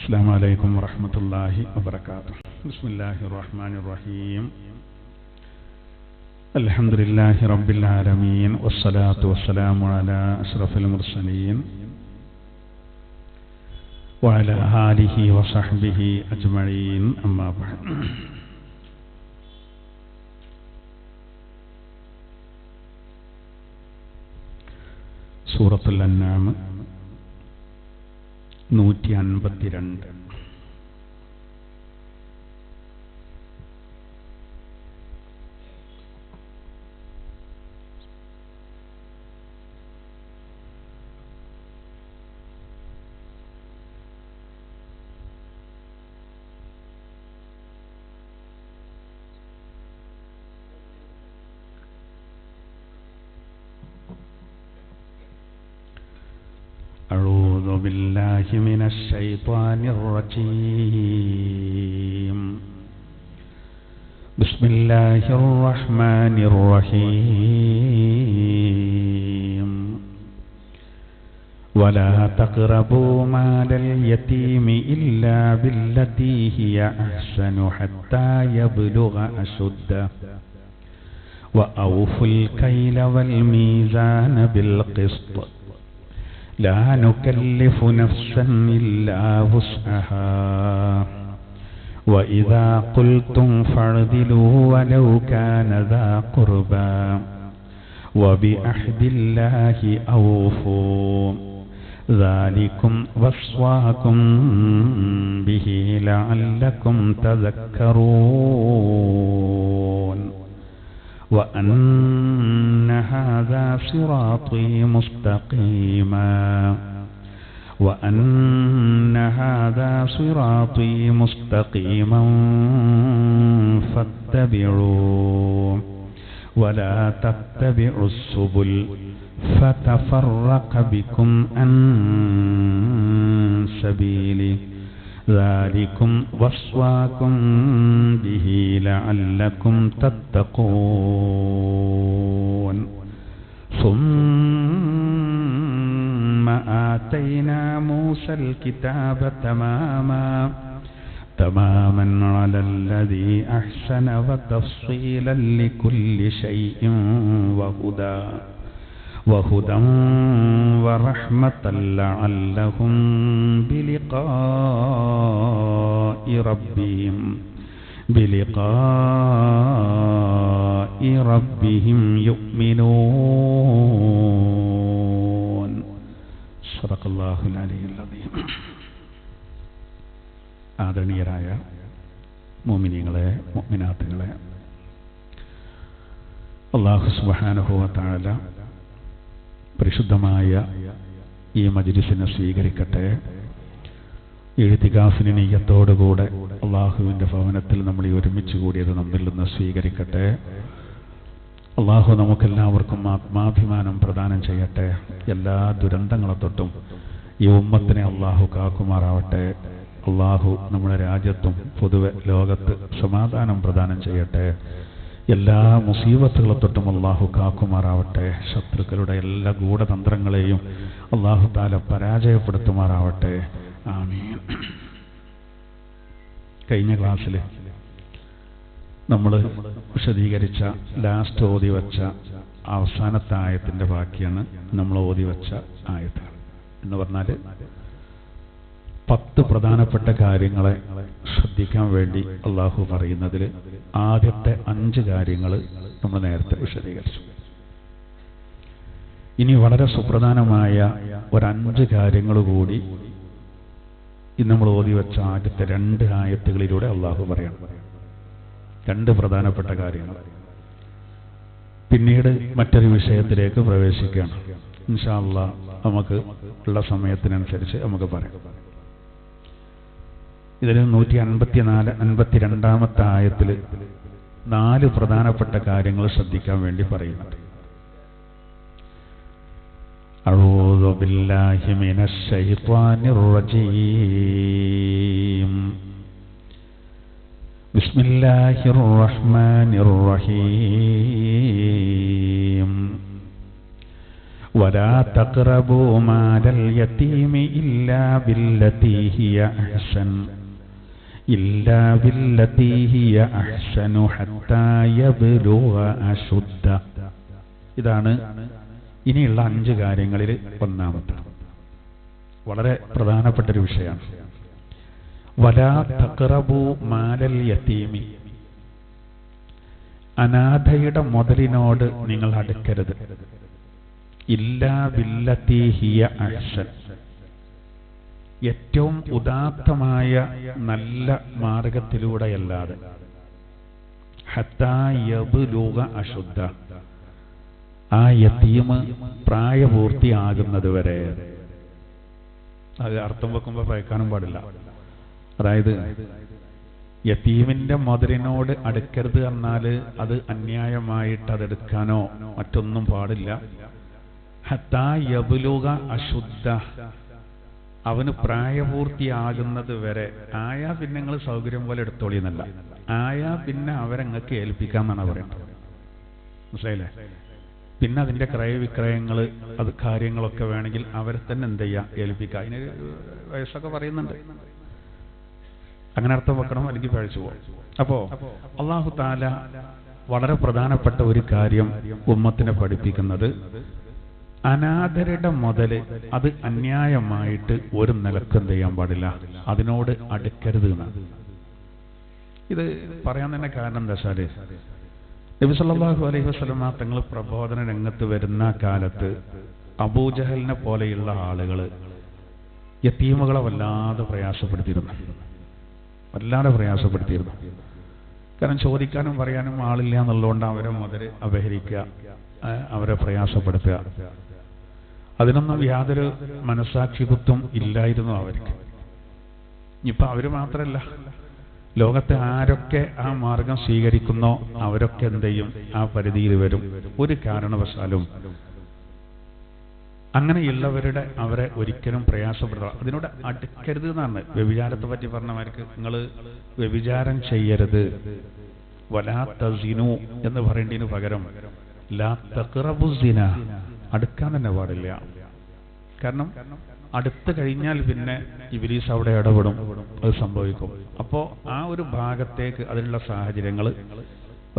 السلام عليكم ورحمة الله وبركاته. بسم الله الرحمن الرحيم. الحمد لله رب العالمين والصلاة والسلام على أشرف المرسلين وعلى آله وصحبه أجمعين. أما بعد. സൂറത്തുൽ അൻആം 152. أعوذ بالله من الشيطان الرجيم. بسم الله الرحمن الرحيم. ولا تقربوا مال اليتيم إلا بالتي هي أحسن حتى يبلغ أشده وأوفوا الكيل والميزان بالقسط لا نكلف نفسا إلا وسعها وإذا قلتم فاعدلوا ولو كان ذا قربى وبعهد الله أوفوا ذلكم وصاكم به لعلكم تذكرون وأن هذا صراطي مستقيما فاتبعوه ولا تتبعوا السبل فتفرق بكم عن سبيله ذلكم وصاكم به لعلكم تتقون ثم آتينا موسى الكتاب تماما على الذي أحسن وتفصيلا لكل شيء وهدى ورحمة لعلهم بلقاء ربهم يؤمنون. صدق الله العلي العظيم. ആദരണീയരായ മുഅ്മിനീങ്ങളെ മുഅ്മിനാത്തുകളെ, അല്ലാഹു സുബ്ഹാനഹു വ തആല പരിശുദ്ധമായ ഈ മജ്ലിസിനെ സ്വീകരിക്കട്ടെ. ഇഅ്തികാഫിന് നിയ്യത്തോടുകൂടെ അള്ളാഹുവിൻ്റെ ഭവനത്തിൽ നമ്മൾ ഒരുമിച്ച് കൂടിയത് നമ്മിൽ നിന്ന് സ്വീകരിക്കട്ടെ. അള്ളാഹു നമുക്കെല്ലാവർക്കും ആത്മാഭിമാനം പ്രദാനം ചെയ്യട്ടെ. എല്ലാ ദുരന്തങ്ങളെ തൊട്ടും ഈ ഉമ്മത്തിനെ അള്ളാഹു കാക്കുമാറാവട്ടെ. അള്ളാഹു നമ്മുടെ രാജ്യത്തും പൊതുവെ ലോകത്ത് സമാധാനം പ്രദാനം ചെയ്യട്ടെ. എല്ലാ മുസീബത്തുകളെ തൊട്ടും അള്ളാഹു കാക്കുമാറാവട്ടെ. ശത്രുക്കളുടെ എല്ലാ ഗൂഢതന്ത്രങ്ങളെയും അള്ളാഹു താല പരാജയപ്പെടുത്തുമാറാവട്ടെ. ആമീൻ. കഴിഞ്ഞ ക്ലാസ്സിൽ നമ്മൾ വിശദീകരിച്ച ലാസ്റ്റ് ഓതി വച്ച അവസാനത്തെ ആയത്തിൻ്റെ ബാക്കിയാണ് നമ്മൾ ഓതി വച്ച ആയത്ത്. എന്ന് പറഞ്ഞാൽ 10 പ്രധാനപ്പെട്ട കാര്യങ്ങളെ ശ്രദ്ധിക്കാൻ വേണ്ടി അള്ളാഹു പറയുന്നതിൽ ആദ്യത്തെ 5 കാര്യങ്ങൾ നമ്മൾ നേരത്തെ വിശദീകരിച്ചു. ഇനി വളരെ സുപ്രധാനമായ 5 കാര്യങ്ങൾ കൂടി ഇന്ന് നമ്മൾ ഓതി വെച്ച ആദ്യത്തെ 2 ആയത്തുകളിലൂടെ അള്ളാഹു പറയണം. 2 പ്രധാനപ്പെട്ട കാര്യങ്ങൾ. പിന്നീട് മറ്റൊരു വിഷയത്തിലേക്ക് പ്രവേശിക്കുകയാണ്. ഇൻഷാ അല്ലാഹ് നമുക്ക് ഉള്ള സമയത്തിനനുസരിച്ച് നമുക്ക് പറയാം. ഇതിൽ 152-ാമത്തെ ആയത്തിൽ 4 പ്രധാനപ്പെട്ട കാര്യങ്ങൾ ശ്രദ്ധിക്കാൻ വേണ്ടി പറയുന്നുണ്ട്. അഊദു ബില്ലാഹി മിനശ് ശൈത്വാനിർ റജീം. ബിസ്മില്ലാഹിർ റഹ്മാനിർ റഹീം. ولا تقربوا مال اليتيم إلا بالتي هي أحسن حتى يبلغ أشده. ഇതാണ് ഇനിയുള്ള 5 കാര്യങ്ങളിൽ ഒന്നാമത്തെ വളരെ പ്രധാനപ്പെട്ട ഒരു വിഷയമാണ്. വലാ തഖറബു മാലൽ യതീമി, അനാഥയുടെ മുതലിനോട് നിങ്ങൾ അടുക്കരുത്. ഇല്ലാ ബില്ലത്തി ഹിയ അഹ്സൻ, ഏറ്റവും ഉദാത്തമായ നല്ല മാർഗത്തിലൂടെയല്ലാതെ. ഹത്താ യബ്ലുഗ അശുദ്ധ, ആ യതീം പ്രായപൂർത്തിയാകുന്നത് വരെ. അത് അർത്ഥം വെക്കുമ്പോൾ പഴക്കാനും പാടില്ല. അതായത് യതീമിന്റെ മുതലിനോട് അടുക്കരുത് എന്നാൽ അത് അന്യായമായിട്ട് അതെടുക്കാനോ മറ്റൊന്നും പാടില്ല. ഹത്താ യബ്ലുഗ അശുദ്ധ, അവന് പ്രായപൂർത്തിയാകുന്നത് വരെ. ആയാ പിന്നെ നിങ്ങൾ സൗകര്യം പോലെ എടുത്തോളിയെന്നല്ല, ആയാ പിന്നെ അവരങ്ങൾക്ക് ഏൽപ്പിക്കാമെന്നാണ് പറയുന്നത്. മനസ്സിലായില്ലേ? പിന്നെ അതിന്റെ ക്രയവിക്രയങ്ങൾ അത് കാര്യങ്ങളൊക്കെ വേണമെങ്കിൽ അവരെ തന്നെ എന്ത് ചെയ്യാം, ഏൽപ്പിക്കുക. അതിന് വയസ്സൊക്കെ പറയുന്നുണ്ട്. അങ്ങനെ അർത്ഥം വെക്കണം, അല്ലെങ്കിൽ പഴിച്ചു പോകും. അപ്പോ അല്ലാഹു തആല വളരെ പ്രധാനപ്പെട്ട ഒരു കാര്യം ഉമ്മത്തിനെ പഠിപ്പിക്കുന്നത്, അനാഥരുടെ മുതല് അത് അന്യായമായിട്ട് ഒരു നിലക്ക് എന്ത് ചെയ്യാൻ പാടില്ല, അതിനോട് അടുക്കരുത് എന്നാണ്. ഇത് പറയാൻ തന്നെ കാരണം എന്താ വെച്ചാല്, നബി സല്ലല്ലാഹു അലൈഹി വസല്ലമ തങ്ങൾ പ്രബോധന രംഗത്ത് വരുന്ന കാലത്ത് അബൂജഹലിനെ പോലെയുള്ള ആളുകൾ യതീമുകളെ വല്ലാതെ പ്രയാസപ്പെടുത്തിയിരുന്നു. കാരണം ചോദിക്കാനും പറയാനും ആളില്ല എന്നുള്ളതുകൊണ്ട് അവരെ മുതൽ അപഹരിക്കുക, അവരെ പ്രയാസപ്പെടുത്തുക. അതിനൊന്നും യാതൊരു മനസാക്ഷികുത്തും ഇല്ലായിരുന്നു അവർക്ക്. ഇനിയിപ്പോൾ അവർ മാത്രമല്ല, ലോകത്തെ ആരൊക്കെ ആ മാർഗം സ്വീകരിക്കുന്നോ അവരൊക്കെ എന്ത് ചെയ്യും, ആ പരിധിയിൽ വരും. ഒരു കാരണവശാലും അങ്ങനെയുള്ളവരുടെ അവരെ ഒരിക്കലും പ്രയാസപ്പെടുക, അതിനോട് അടുക്കരുത് എന്നാണ്. വ്യഭിചാരത്തെ പറ്റി പറഞ്ഞവർക്ക് നിങ്ങൾ വ്യഭിചാരം ചെയ്യരുത്, വലാ തസിനു എന്ന് പറയേണ്ടതിന് പകരം ലാ തഖറബു സിന, അടുക്കാൻ തന്നെ പാടില്ല. കാരണം അടുത്ത് കഴിഞ്ഞാൽ പിന്നെ ഇബ്ലീസ് അവിടെ ഇടപെടും, അത് സംഭവിക്കും. അപ്പോൾ ആ ഒരു ഭാഗത്തേക്ക് അതിനുള്ള സാഹചര്യങ്ങൾ,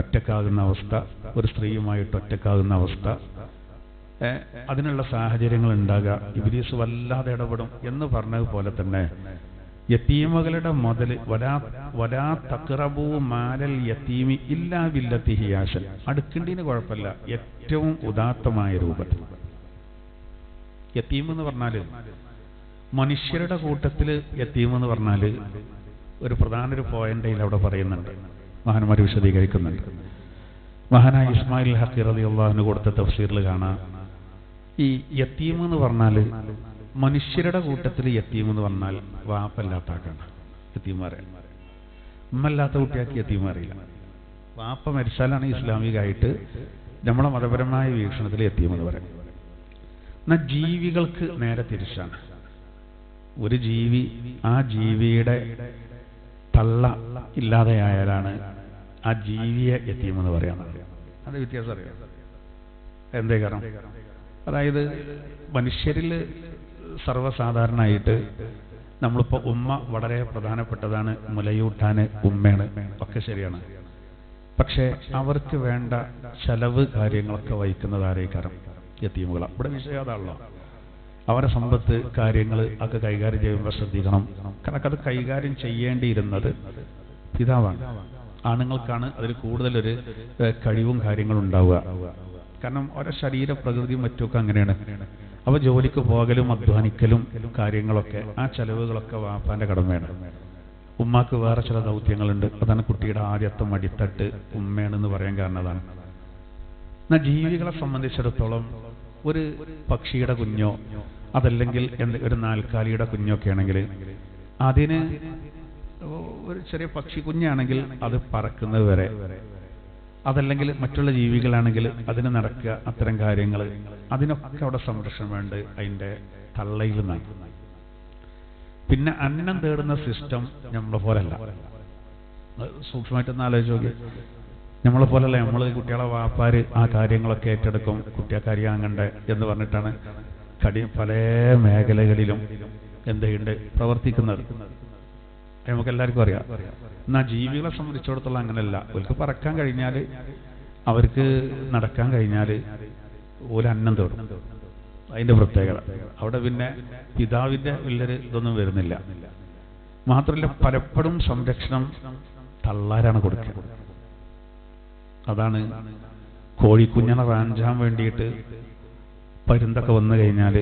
ഒറ്റക്കാകുന്ന അവസ്ഥ, ഒരു സ്ത്രീയുമായിട്ട് ഒറ്റക്കാകുന്ന അവസ്ഥ, അതിനുള്ള സാഹചര്യങ്ങൾ ഉണ്ടാകുക, ഇബ്ലീസ് വല്ലാതെ ഇടപെടും എന്ന് പറഞ്ഞതുപോലെ തന്നെ യതീമുകളുടെ മുതൽ വലാ തഖറബു മാലൽ യതീമി ഇല്ലാ ബില്ലത്തി ഹിയ അഹ്സൻ, അടുക്കേണ്ടതിന് കുഴപ്പമില്ല, ഏറ്റവും ഉദാത്തമായ രൂപത്തിൽ. യതീം എന്ന് പറഞ്ഞാൽ മനുഷ്യരുടെ കൂട്ടത്തിൽ യതീം എന്ന് പറഞ്ഞാൽ ഒരു പ്രധാന ഒരു പോയിന്റ് അവിടെ പറയുന്നുണ്ട്, മഹാന്മാർ വിശദീകരിക്കുന്നുണ്ട്. മഹാനായ ഇസ്മായിൽ ഹഖി റളിയല്ലാഹു അൻഹു കൊടുത്ത തഫ്സീറിൽ കാണാം, ഈ യതീം എന്ന് പറഞ്ഞാൽ മനുഷ്യരുടെ കൂട്ടത്തിൽ യതീം എന്ന് പറഞ്ഞാൽ വാപ്പല്ലാത്ത ആക്കാണ് യതീമാരെ. ഉമ്മല്ലാത്ത കുട്ടിയാക്കി യതീം അറിയില്ല. വാപ്പ മരിച്ചാലാണ് ഇസ്ലാമികമായിട്ട് നമ്മളെ മതപരമായ വീക്ഷണത്തിൽ യതീം എന്ന് പറയും. എന്നാൽ ജീവികൾക്ക് നേരെ തിരിച്ചാണ്. ഒരു ജീവി, ആ ജീവിയുടെ തള്ള ഇല്ലാതെയായാലാണ് ആ ജീവിയെ യതീം എന്ന് പറയാനുള്ളത്. അത് വ്യത്യാസം അറിയാം. എന്തേ കാരണം? അതായത് മനുഷ്യരിൽ സർവ്വസാധാരണമായിട്ട് നമ്മളിപ്പോൾ ഉമ്മ വളരെ പ്രധാനപ്പെട്ടതാണ്, മുലയൂട്ടാന് ഉമ്മയാണ്, ഒക്കെ ശരിയാണ്. പക്ഷേ അവർക്ക് വേണ്ട ചെലവ് കാര്യങ്ങളൊക്കെ വഹിക്കുന്നത് ആരേക്കാരം? യതീമുകളാണ്. ഇവിടെ വിഷയം അതാണല്ലോ. അവരെ സമ്പത്ത് കാര്യങ്ങൾ ഒക്കെ കൈകാര്യം ചെയ്യുമ്പോൾ ശ്രദ്ധിക്കണം. കാരണം അത് കൈകാര്യം ചെയ്യേണ്ടിയിരുന്നത് പിതാവാണ്. ആണുങ്ങൾക്കാണ് അതിൽ കൂടുതലൊരു കഴിവും കാര്യങ്ങളും ഉണ്ടാവുക. കാരണം ഓരോ ശരീരപ്രകൃതിയും മറ്റുമൊക്കെ അങ്ങനെയാണ്. അപ്പോൾ ജോലിക്ക് പോകലും അധ്വാനിക്കലും കാര്യങ്ങളൊക്കെ, ആ ചെലവുകളൊക്കെ വാപ്പാന്റെ കടമയാണ്. ഉമ്മാക്ക് വേറെ ചില ദൗത്യങ്ങളുണ്ട്. അതാണ് കുട്ടിയുടെ ആദ്യത്തെ മടിത്തട്ട് ഉമ്മയാണെന്ന് പറയാൻ കാരണം അതാണ്. എന്നാൽ ജീവികളെ സംബന്ധിച്ചിടത്തോളം ഒരു പക്ഷിയുടെ കുഞ്ഞോ അതല്ലെങ്കിൽ ഒരു നാൽക്കാലിയുടെ കുഞ്ഞൊക്കെ ആണെങ്കിൽ അതിന് ഒരു ചെറിയ പക്ഷി കുഞ്ഞാണെങ്കിൽ അത് പറക്കുന്നത് വരെ, അതല്ലെങ്കിൽ മറ്റുള്ള ജീവികളാണെങ്കിൽ അതിന് നടക്കുക, അത്തരം കാര്യങ്ങൾ, അതിനൊക്കെ അവിടെ സംരക്ഷണം വേണ്ട അതിൻ്റെ തള്ളയിൽ നിന്നാണ്. പിന്നെ അന്നം തേടുന്ന സിസ്റ്റം നമ്മളെ പോലല്ല. സൂക്ഷ്മമായിട്ടൊന്ന് ആലോചിച്ച് നോക്കി. നമ്മളെ പോലല്ല, നമ്മൾ കുട്ടികളെ വാപ്പാര് ആ കാര്യങ്ങളൊക്കെ ഏറ്റെടുക്കും, കുട്ടികൾക്ക് അറിയാങ്ങണ്ടേ എന്ന് പറഞ്ഞിട്ടാണ് പല മേഖലകളിലും എന്തുണ്ട് പ്രവർത്തിക്കുന്നത്. നമുക്ക് എല്ലാവർക്കും അറിയാം. എന്നാൽ ജീവികളെ സംബന്ധിച്ചിടത്തോളം അങ്ങനെയല്ല. അവർക്ക് പറക്കാൻ കഴിഞ്ഞാൽ, അവർക്ക് നടക്കാൻ കഴിഞ്ഞാൽ ഒരു അന്നം തേടും. അതിൻ്റെ പ്രത്യേകത അവിടെ പിന്നെ പിതാവിൻ്റെ വലിയൊരു ഇതൊന്നും വരുന്നില്ല. മാത്രമല്ല പലപ്പോഴും സംരക്ഷണം തള്ളാരാണ് കൊടുക്കുക. അതാണ് കോഴിക്കുഞ്ഞിനെ റാഞ്ചാൻ വേണ്ടിയിട്ട് പരുന്തൊക്കെ വന്നു കഴിഞ്ഞാൽ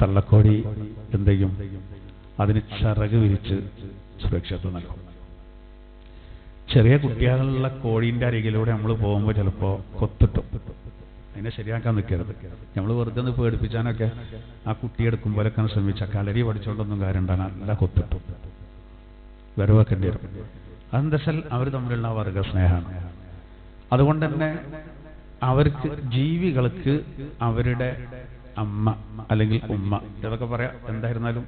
തള്ളക്കോഴി എന്ത് ചെയ്യും? അതിന് ചിറക് വിരിച്ച് സുരക്ഷിതത്വം നൽകും. ചെറിയ കുട്ടികളുള്ള കോഴീൻ്റെ അരികിലൂടെ നമ്മൾ പോകുമ്പോൾ ചിലപ്പോൾ കൊത്തിട്ടും അതിനെ ശരിയാക്കാൻ നിൽക്കരുത്. നമ്മൾ വെറുതെ ഒന്ന് പേടിപ്പിച്ചാനൊക്കെ ആ കുട്ടിയെടുക്കുമ്പോഴൊക്കെ ശ്രമിച്ചാൽ കളരി പഠിച്ചുകൊണ്ടൊന്നും കാര്യമുണ്ടാകാൻ നല്ല കൊത്തിട്ടും വരവെക്കേണ്ടി വരും. അതെന്താ വെച്ചാൽ അവർ തമ്മിലുള്ള വർഗ സ്നേഹമാണ്. അതുകൊണ്ട് തന്നെ അവർക്ക് ജീവികൾക്ക് അവരുടെ അമ്മ അല്ലെങ്കിൽ ഉമ്മ ഇതൊക്കെ പറയാം, എന്തായിരുന്നാലും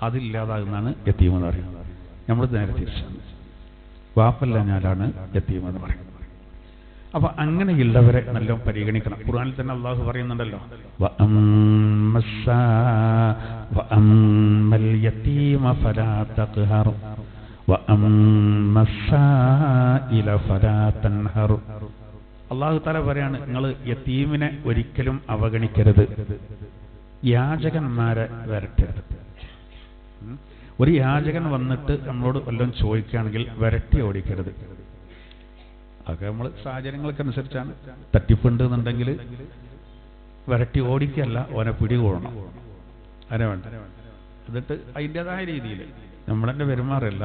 അതില്ലാതാകുന്നതാണ് യതീമെന്ന് പറയുന്നത്. നമ്മൾ നേരെ തിരിച്ചാണ്, വാപ്പല്ല ഞാനാണ് യതീമെന്ന് പറയുന്നത്. അപ്പൊ അങ്ങനെയുള്ളവരെ നല്ല പരിഗണിക്കണം. ഖുർആനിൽ തന്നെ അള്ളാഹു പറയുന്നുണ്ടല്ലോ, വഅമ്മൽ യതീമ ഫലാ തഖ്ഹർ വഅമ്മസ്സായില ഫലാ തൻഹർ. അള്ളാഹു തആല പറയാണ്, നിങ്ങൾ യതീമിനെ ഒരിക്കലും അവഗണിക്കരുത്, യാചകന്മാരെ വരട്ടരുത്. ഒരു യാചകൻ വന്നിട്ട് നമ്മളോട് വല്ലതും ചോദിക്കുകയാണെങ്കിൽ വരട്ടി ഓടിക്കരുത്. അതൊക്കെ നമ്മൾ സാഹചര്യങ്ങൾക്കനുസരിച്ചാണ്. തട്ടിപ്പുണ്ട് എന്നുണ്ടെങ്കിൽ വരട്ടി ഓടിക്കല്ല, ഓനെ പിടികൂടണം. അതിനെ വേണ്ട. എന്നിട്ട് അതിൻ്റെതായ രീതിയിൽ നമ്മളെന്നെ പെരുമാറില്ല.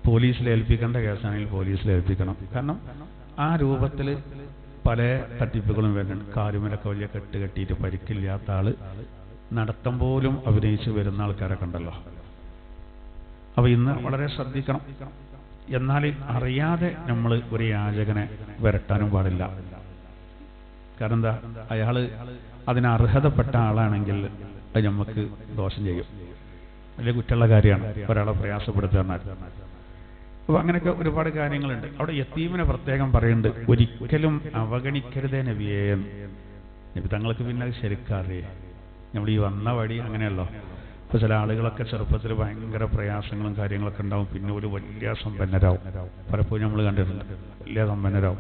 പോലീസിൽ ഏൽപ്പിക്കേണ്ട കേസാണെങ്കിൽ പോലീസിൽ ഏൽപ്പിക്കണം. കാരണം ആ രൂപത്തിൽ പല തട്ടിപ്പുകളും വരുന്നുണ്ട്. കാലുമലൊക്കെ വലിയ കെട്ട് കെട്ടിയിട്ട് പരിക്കില്ലാത്ത ആള് നടത്തം പോലും അഭിനയിച്ച് വരുന്ന ആൾക്കാരൊക്കെ ഉണ്ടല്ലോ. അപ്പൊ ഇന്ന് വളരെ ശ്രദ്ധിക്കണം. എന്നാൽ അറിയാതെ നമ്മൾ ഒരു യാചകനെ വരട്ടാനും പാടില്ല. കാരണം എന്താ, അയാള് അതിന് അർഹതപ്പെട്ട ആളാണെങ്കിൽ അത് നമുക്ക് ദോഷം ചെയ്യും. വലിയ കുറ്റമുള്ള കാര്യമാണ് ഒരാളെ പ്രയാസപ്പെടുത്തുക. അപ്പൊ അങ്ങനെയൊക്കെ ഒരുപാട് കാര്യങ്ങളുണ്ട്. അവിടെ യതീമിനെ പ്രത്യേകം പറയുന്നുണ്ട്, ഒരിക്കലും അവഗണിക്കരുതേ നബിയേ. നബി തങ്ങൾക്ക് പിന്നെ അത് ശരിക്കറിയേ. നമ്മൾ ഈ വന്ന വഴി അങ്ങനെയല്ലോ. ഇപ്പൊ ചില ആളുകളൊക്കെ ചെറുപ്പത്തിൽ ഭയങ്കര പ്രയാസങ്ങളും കാര്യങ്ങളൊക്കെ ഉണ്ടാവും, പിന്നെ ഒരു വലിയ സമ്പന്നരാവും. പലപ്പോഴും നമ്മൾ കണ്ടിട്ടുണ്ട്, വലിയ സമ്പന്നരാവും.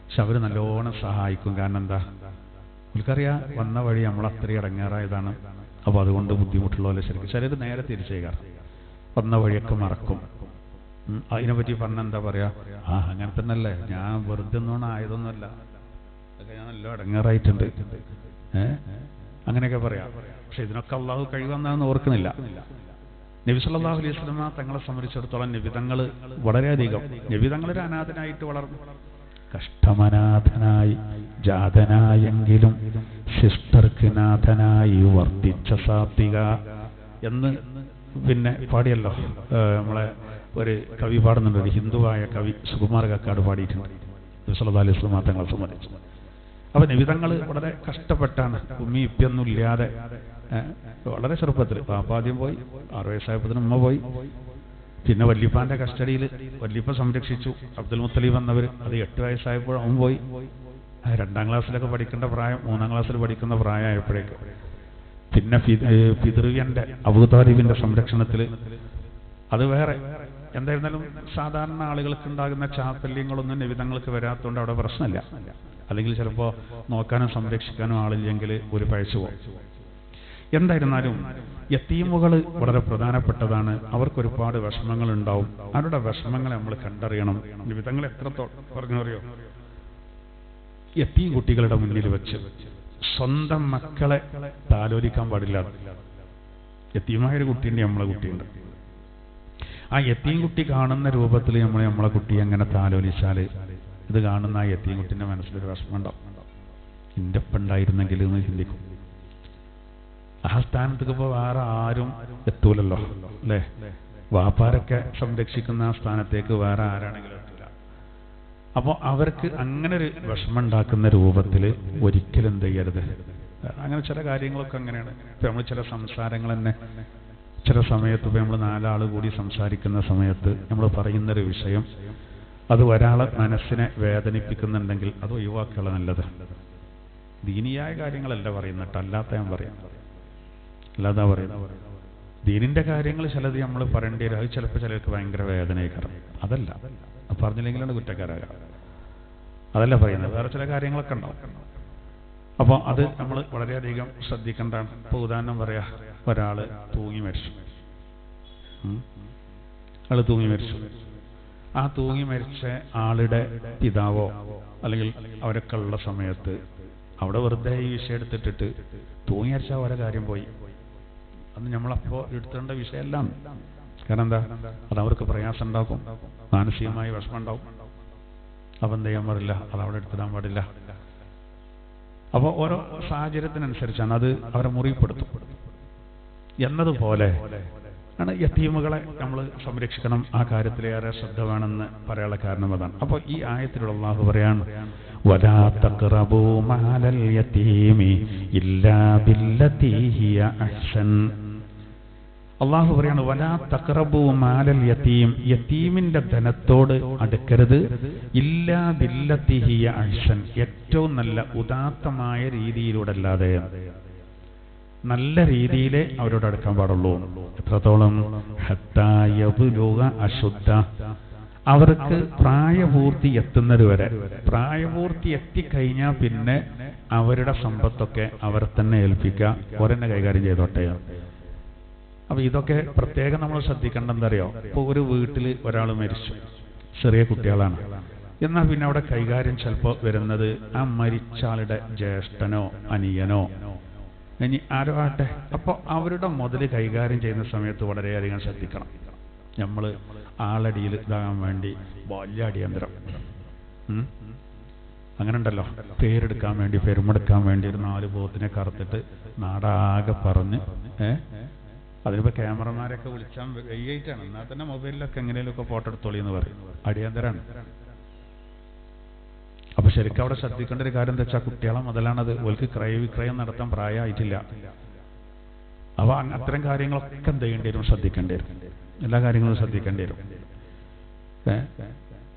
പക്ഷെ അവർ നല്ലോണം സഹായിക്കും. കാരണം എന്താ, അവർക്കറിയാം വന്ന വഴി നമ്മൾ അത്രയും ഇറങ്ങാറായതാണ്. അപ്പോൾ അതുകൊണ്ട് ബുദ്ധിമുട്ടുള്ള പോലെ ശരിക്കും ചിലർ നേരെ തിരിച്ചേക്കാറ്, വന്ന വഴിയൊക്കെ മറക്കും. അതിനെപ്പറ്റി പറഞ്ഞ എന്താ പറയാ, അങ്ങനെ തന്നെ അല്ലേ, ഞാൻ വെറുതെ ഒന്നും ആയതൊന്നുമല്ല, അതൊക്കെ ഞാൻ നല്ല ഇടങ്ങാറായിട്ടുണ്ട്, അങ്ങനെയൊക്കെ പറയാം. പക്ഷെ ഇതിനൊക്കെ അള്ളാഹു കഴിവെന്നാണെന്ന് ഓർക്കുന്നില്ല. നബി സല്ലല്ലാഹു അലൈഹി വസല്ലം തങ്ങളെ സംബന്ധിച്ചിടത്തോളം നബിതങ്ങൾ വളരെയധികം നബിതങ്ങളൊരു അനാഥനായിട്ട് വളർന്നു. കഷ്ടമനാഥനായി ജാതനായെങ്കിലും സിസ്റ്റർക്ക് നാഥനായി വർദ്ധിച്ച സാത്വിക എന്ന് പിന്നെ പാടിയല്ലോ. നമ്മളെ ഒരു കവി പാടുന്നുണ്ട്, ഒരു ഹിന്ദുവായ കവി സുകുമാർ കക്കാട് പാടിയിട്ടുണ്ട് നബി സല്ലല്ലാഹു അലൈഹി വസല്ലം തങ്ങളെ സംബന്ധിച്ച്. അപ്പൊ നബിതങ്ങൾ വളരെ കഷ്ടപ്പെട്ടാണ്, ഉമ്മി ഇപ്പൊന്നും ഇല്ലാതെ വളരെ ചെറുപ്പത്തിൽ. പാപ്പാദ്യം പോയി, 6 വയസ്സായപ്പോഴത്തേനും ഉമ്മ പോയി. പിന്നെ വല്യപ്പാന്റെ കസ്റ്റഡിയിൽ വല്യപ്പ സംരക്ഷിച്ചു. അബ്ദുൽ മുത്തലിബ് എന്നവർ, അത് 8 വയസ്സായപ്പോൾ അവൻ പോയി. 2ാം ക്ലാസ്സിലൊക്കെ പഠിക്കേണ്ട പ്രായം, 3ാം ക്ലാസ്സിൽ പഠിക്കുന്ന പ്രായമായപ്പോഴേക്ക് പിന്നെ പിതൃവ്യന്റെ അബൂ താലിബിന്റെ സംരക്ഷണത്തിൽ. അത് വേറെ. എന്തായിരുന്നാലും സാധാരണ ആളുകൾക്ക് ഉണ്ടാകുന്ന ചാപ്പല്യങ്ങളൊന്നും നബിതങ്ങൾക്ക് വരാത്തതുകൊണ്ട് അവിടെ പ്രശ്നമില്ല. അല്ലെങ്കിൽ ചിലപ്പോൾ നോക്കാനും സംരക്ഷിക്കാനും ആളില്ലെങ്കിൽ ഒരു പഴച്ചു പോകും. എന്തായിരുന്നാലും യതീമുകൾ വളരെ പ്രധാനപ്പെട്ടതാണ്. അവർക്കൊരുപാട് വിഷമങ്ങൾ ഉണ്ടാവും. അവരുടെ വിഷമങ്ങളെ നമ്മൾ കണ്ടറിയണം. നബിതങ്ങൾ എത്രത്തോളം പറഞ്ഞറിയോ, യതീം കുട്ടികളുടെ മുന്നിൽ വെച്ച് സ്വന്തം മക്കളെ താലോലിക്കാൻ പാടില്ല. യതീമായൊരു കുട്ടിയുണ്ട്, നമ്മളെ കുട്ടിയുണ്ട്. ആ യതീം കുട്ടി കാണുന്ന രൂപത്തിൽ നമ്മളെ കുട്ടിയെ അങ്ങനെ താലോലിച്ചാൽ ഇത് കാണുന്ന ആ യതീം കുട്ടിന്റെ മനസ്സിലൊരു വിഷമം ഉണ്ടാവും. എൻ്റെ ഒപ്പം ഉണ്ടായിരുന്നെങ്കിൽ എന്ന് ചിന്തിക്കും. ആ സ്ഥാനത്തേക്ക് ഇപ്പോൾ വേറെ ആരും എത്തൂലല്ലോ അല്ലേ. വാപ്പാരൊക്കെ സംരക്ഷിക്കുന്ന ആ സ്ഥാനത്തേക്ക് വേറെ ആരാണെങ്കിലും എത്തില്ല. അപ്പോൾ അവർക്ക് അങ്ങനെ ഒരു വിഷമം ഉണ്ടാക്കുന്ന രൂപത്തിൽ ഒരിക്കലും എന്ത് ചെയ്യരുത്. അങ്ങനെ ചില കാര്യങ്ങളൊക്കെ അങ്ങനെയാണ്. ഇപ്പം നമ്മൾ ചില സംസാരങ്ങൾ തന്നെ ചില സമയത്ത്, ഇപ്പോൾ നമ്മൾ 4 ആൾ കൂടി സംസാരിക്കുന്ന സമയത്ത് നമ്മൾ പറയുന്നൊരു വിഷയം അത് ഒരാളെ മനസ്സിനെ വേദനിപ്പിക്കുന്നുണ്ടെങ്കിൽ അത് ഒഴിവാക്കുകയുള്ള നല്ലത്. ദീനിയായ കാര്യങ്ങളല്ല പറയുന്നിട്ട്, അല്ലാത്ത ഞാൻ പറയാം, അല്ലാതാ പറയുന്നത്. ദീനിന്റെ കാര്യങ്ങൾ ചിലത് നമ്മൾ പറയേണ്ടി വരും, അത് ചിലപ്പോൾ ചിലർക്ക് ഭയങ്കര വേദനയായിക്കാരം. അതല്ല, പറഞ്ഞില്ലെങ്കിലാണ് കുറ്റക്കാരാകാം, അതല്ല പറയുന്നത്. വേറെ ചില കാര്യങ്ങളൊക്കെ ഉണ്ടാവും. അപ്പോൾ അത് നമ്മൾ വളരെയധികം ശ്രദ്ധിക്കേണ്ടതാണ്. ഇപ്പോൾ ഉദാഹരണം പറയാ, ഒരാള് തൂങ്ങി മരിച്ചു. ആള് തൂങ്ങി മരിച്ചു. ആ തൂങ്ങി മരിച്ച ആളുടെ പിതാവോ അല്ലെങ്കിൽ അവരൊക്കെ ഉള്ള സമയത്ത് അവിടെ വെറുതെ ഈ വിഷയം എടുത്തിട്ടിട്ട് തൂങ്ങി മരിച്ച ഓരോ കാര്യം പോയി, അത് നമ്മളപ്പോൾ എടുത്തേണ്ട വിഷയമല്ല. കാരണം എന്താ, അത് അവർക്ക് പ്രയാസം ഉണ്ടാക്കും, മാനസികമായി വിഷമം ഉണ്ടാവും. അപ്പം എന്ത് ചെയ്യാൻ പാടില്ല, അതവിടെ എടുത്തിടാൻ പാടില്ല. അപ്പോൾ ഓരോ സാഹചര്യത്തിനനുസരിച്ചാണ് അത് അവരെ മുറിപ്പെടുത്തും. എന്നതുപോലെ ആണ് യതീമുകളെ നമ്മൾ സംരക്ഷിക്കണം. ആ കാര്യത്തിലേറെ ശ്രദ്ധ വേണമെന്ന് പറയാനുള്ള കാരണം അതാണ്. അപ്പോൾ ഈ ആയത്തിലുള്ള അല്ലാഹു പറയാണ്, വലാ തഖറബൂ മാലൽ യതീമി ഇല്ലാ ബില്ലതീ ഹിയ അഹ്സൻ. അല്ലാഹു പറയാണ്, വലാ തഖറബൂ മാലൽ യതീം, യതീമിന്റെ ധനത്തോട് അടുക്കരുത്, ഇല്ലാ ബില്ലതീ ഹിയ അഹ്സൻ, ഏറ്റവും നല്ല ഉദാത്തമായ രീതിയിലൂടെ അല്ലാതെ. നല്ല രീതിയിലേ അവരോട് അടുക്കാൻ പാടുള്ളൂ. എത്രത്തോളം? ഹത്താ യബ്ലുഗ അശുദ്ധ, അവർക്ക് പ്രായപൂർത്തി എത്തുന്നത് വരെ. പ്രായപൂർത്തി എത്തിക്കഴിഞ്ഞാൽ പിന്നെ അവരുടെ സമ്പത്തൊക്കെ അവരെ തന്നെ ഏൽപ്പിക്കുക, അവരെന്നെ കൈകാര്യം ചെയ്തോട്ടെ. അപ്പൊ ഇതൊക്കെ പ്രത്യേകം നമ്മൾ ശ്രദ്ധിക്കേണ്ട. എന്തറിയോ, ഇപ്പൊ ഒരു വീട്ടിൽ ഒരാൾ മരിച്ചു, ചെറിയ കുട്ടികളാണ്. എന്നാൽ പിന്നെ അവിടെ കൈകാര്യം ചിലപ്പോൾ വരുന്നത് ആ മരിച്ച ആളുടെ ജ്യേഷ്ഠനോ അനിയനോ ഇനി ആരോ ആട്ടെ. അപ്പോൾ അവരുടെ മുതൽ കൈകാര്യം ചെയ്യുന്ന സമയത്ത് വളരെയധികം ശ്രദ്ധിക്കണം. നമ്മൾ ആളടിയിൽ ഇതാകാൻ വേണ്ടി വലിയ അടിയന്തരം, അങ്ങനെ ഉണ്ടല്ലോ, പേരെടുക്കാൻ വേണ്ടി, പെരുമെടുക്കാൻ വേണ്ടി ഒരു 4 പോത്തിനെ കറുത്തിട്ട് നാടാകെ പറഞ്ഞ് അതിനിപ്പോൾ ക്യാമറമാരൊക്കെ വിളിച്ചാൽ വൈകിട്ടാണ്, എന്നാൽ തന്നെ മൊബൈലിലൊക്കെ എങ്ങനെയൊക്കെ ഫോട്ടോ എടുത്തോളി എന്ന് പറയും. അടിയന്തരാണ്. അപ്പൊ ശരിക്കും അവിടെ ശ്രദ്ധിക്കേണ്ട ഒരു കാര്യം എന്താ വെച്ചാൽ, കുട്ടികളെ മുതലാണത്, ഓൾക്ക് ക്രയവിക്രയം നടത്താൻ പ്രായമായിട്ടില്ല. അപ്പൊ അത്തരം കാര്യങ്ങളൊക്കെ എന്ത് ചെയ്യേണ്ടി വരും, ശ്രദ്ധിക്കേണ്ടി വരും. എല്ലാ കാര്യങ്ങളും ശ്രദ്ധിക്കേണ്ടി വരും.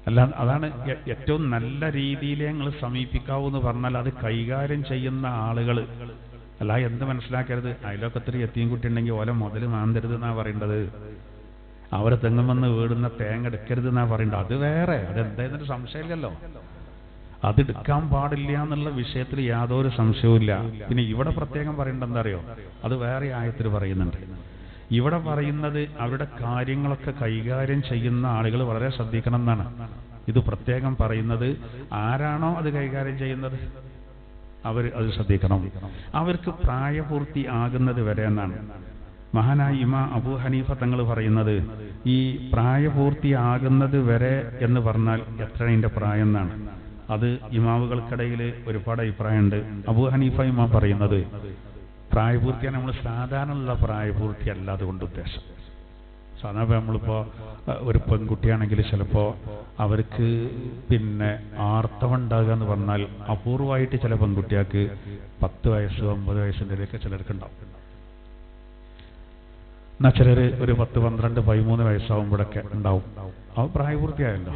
അല്ല, അതാണ് ഏറ്റവും നല്ല രീതിയിൽ ഞങ്ങൾ സമീപിക്കാവൂ എന്ന് പറഞ്ഞാൽ, അത് കൈകാര്യം ചെയ്യുന്ന ആളുകൾ അല്ല. എന്ത് മനസ്സിലാക്കരുത്, അയലോക്കത്തിൽ യതീം കുട്ടി ഉണ്ടെങ്കിൽ ഓല മുതൽ മാന്തരുത് എന്നാ പറയേണ്ടത്, അവരെ തെങ്ങുമെന്ന് വീടുന്ന തേങ്ങ എടുക്കരുത് എന്നാ പറയേണ്ടത്. അത് വേറെ, അതെന്തായെന്നൊരു സംശയമില്ലല്ലോ. അതെടുക്കാൻ പാടില്ല എന്നുള്ള വിഷയത്തിൽ യാതൊരു സംശയവുമില്ല. പിന്നെ ഇവിടെ പ്രത്യേകം പറയേണ്ടത് എന്താ അറിയോ, അത് വേറെ ആയത്തിൽ പറയുന്നുണ്ട്. ഇവിടെ പറയുന്നത് അവരുടെ കാര്യങ്ങളൊക്കെ കൈകാര്യം ചെയ്യുന്ന ആളുകൾ വളരെ ശ്രദ്ധിക്കണം എന്നാണ്. ഇത് പ്രത്യേകം പറയുന്നത് ആരാണോ അത് കൈകാര്യം ചെയ്യുന്നത് അവർ അത് ശ്രദ്ധിക്കണം. അവർക്ക് പ്രായപൂർത്തി ആകുന്നത് വരെ എന്നാണ് മഹാനായ ഇമാം അബൂ ഹനീഫ തങ്ങൾ പറയുന്നത്. ഈ പ്രായപൂർത്തിയാകുന്നത് വരെ എന്ന് പറഞ്ഞാൽ എത്ര അതിൻ്റെ പ്രായം എന്നാണ്. അത് ഇമാമുകൾക്കിടയിൽ ഒരുപാട് അഭിപ്രായമുണ്ട്. അബൂ ഹനീഫ ഇമാം പറയുന്നത് പ്രായപൂർത്തിയാണ് നമ്മൾ സാധാരണയുള്ള പ്രായപൂർത്തി അല്ല അതുകൊണ്ട് ഉദ്ദേശം. സാധാരണ നമ്മളിപ്പോൾ ഒരു പെൺകുട്ടിയാണെങ്കിൽ ചിലപ്പോൾ അവർക്ക് പിന്നെ ആർത്തവം ഉണ്ടാകുക എന്ന് പറഞ്ഞാൽ അപൂർവമായിട്ട് ചില പെൺകുട്ടികൾക്ക് 10 വയസ്സ് 9 വയസ്സിൻ്റെ ഇടയിലൊക്കെ ചിലർക്ക് ഉണ്ടാവും. എന്നാൽ ചിലർ ഒരു 10, 12, 13 വയസ്സാകുമ്പോഴൊക്കെ ഉണ്ടാവും. അവ പ്രായപൂർത്തിയായല്ലോ.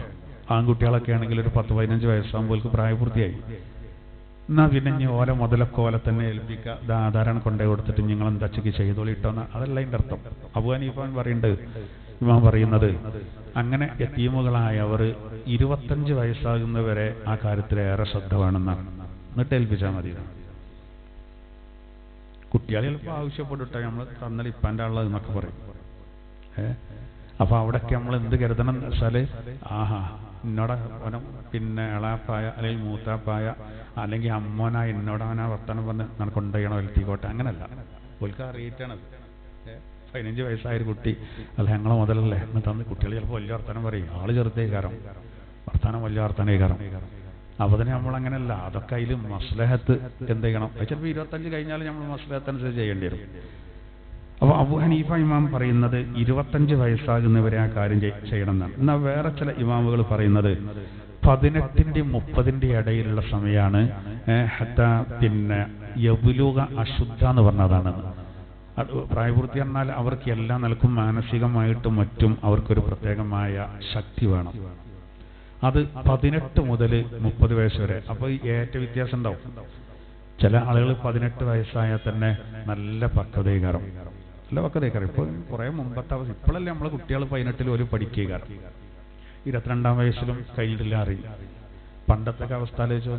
ആൺകുട്ടികളൊക്കെ ആണെങ്കിൽ ഒരു 10, 15 വയസ്സാകുമ്പോൾക്ക് പ്രായപൂർത്തിയായി. എന്നാൽ പിന്നെ ഇനി ഓല മുതലൊക്കെ ഓല തന്നെ ഏൽപ്പിക്കുക, ഇത് ആധാരം കൊണ്ടേ കൊടുത്തിട്ട് നിങ്ങൾ എന്താച്ചക്ക് ചെയ്തോളിട്ടോന്ന്, അതല്ല അതിൻ്റെ അർത്ഥം. അബൂ ഹനീഫ പറയുന്നുണ്ട്, ഇമാം പറയുന്നത് അങ്ങനെ യതീമുകളായവർ 25 വയസ്സാകുന്നവരെ ആ കാര്യത്തിൽ ഏറെ ശ്രദ്ധ വേണമെന്നാണ്. എന്നിട്ട് ഏൽപ്പിച്ചാൽ മതി. കുട്ടികൾ ചിലപ്പോൾ ആവശ്യപ്പെട്ടിട്ടോ നമ്മൾ തന്നൽ ഇപ്പാൻ്റെ ആളുള്ളത് എന്നൊക്കെ പറയും. അപ്പൊ അവിടെയൊക്കെ നമ്മൾ എന്ത് കരുതണം എന്ന് വെച്ചാൽ, ആഹാ എന്നോട് പിന്നെ എളാപ്പായ അല്ലെങ്കിൽ മൂത്താപ്പായ അല്ലെങ്കിൽ അമ്മോനായ എന്നോടവനാ വർത്തമാനം പറഞ്ഞ് നമുക്ക് കൊണ്ടുപോയണോ എൽത്തിക്കോട്ടെ, അങ്ങനല്ല. ഓൽക്ക് അറിയിട്ടാണത്. 15 വയസ്സായൊരു കുട്ടി അല്ല ഞങ്ങളെ മുതലല്ലേ എന്ന് തന്ന് കുട്ടികൾ ചിലപ്പോൾ വലിയ വർത്തമാനം പറയും. ആള് ചെറുതേക്കാരം, വർത്തമാനം വലിയ വർത്തമാനേക്കാരം. അപ്പൊ തന്നെ നമ്മളങ്ങനെയല്ല, അതൊക്കെ അതിൽ മസ്ലഹത്ത് എന്ത് ചെയ്യണം. ചിലപ്പോൾ 25 കഴിഞ്ഞാൽ നമ്മൾ മസ്ലഹത്ത് അനുസരിച്ച് ചെയ്യേണ്ടി വരും. അപ്പോൾ അബൂ ഹനീഫ ഇമാം പറയുന്നത് 25 വയസ്സാകുന്നവരെ ആ കാര്യം ചെയ്യണം എന്നാണ്. എന്നാൽ വേറെ ചില ഇമാമുകൾ പറയുന്നത് 18-ന്റെയും 30-ന്റെയും ഇടയിലുള്ള സമയമാണ് പിന്നെ യബ്ലുഗ അശുദ്ധ എന്ന് പറഞ്ഞതാണ്. പ്രായപൂർത്തി എന്നാൽ അവർക്ക് എല്ലാ നിലക്കും മാനസികമായിട്ടും മറ്റും അവർക്കൊരു പ്രത്യേകമായ ശക്തി വേണം. അത് 18 മുതൽ 30 വയസ്സ് വരെ. അപ്പോൾ ഈ ഏറ്റ വ്യത്യാസം ഉണ്ടാവും. ചില ആളുകൾ 18 വയസ്സായാൽ തന്നെ നല്ല പക്വതീകാരം, നല്ല പക്വതീകാരം. ഇപ്പോൾ കുറേ മുമ്പത്തെ അവസ്ഥ, ഇപ്പോഴല്ലേ നമ്മളെ കുട്ടികൾ 18 ഒരു പഠിക്കുകയാരം, 22-ാം വയസ്സിലും കഴിഞ്ഞിട്ടില്ല അറിയും. പണ്ടത്തെ അവസ്ഥ ആലോചിച്ച്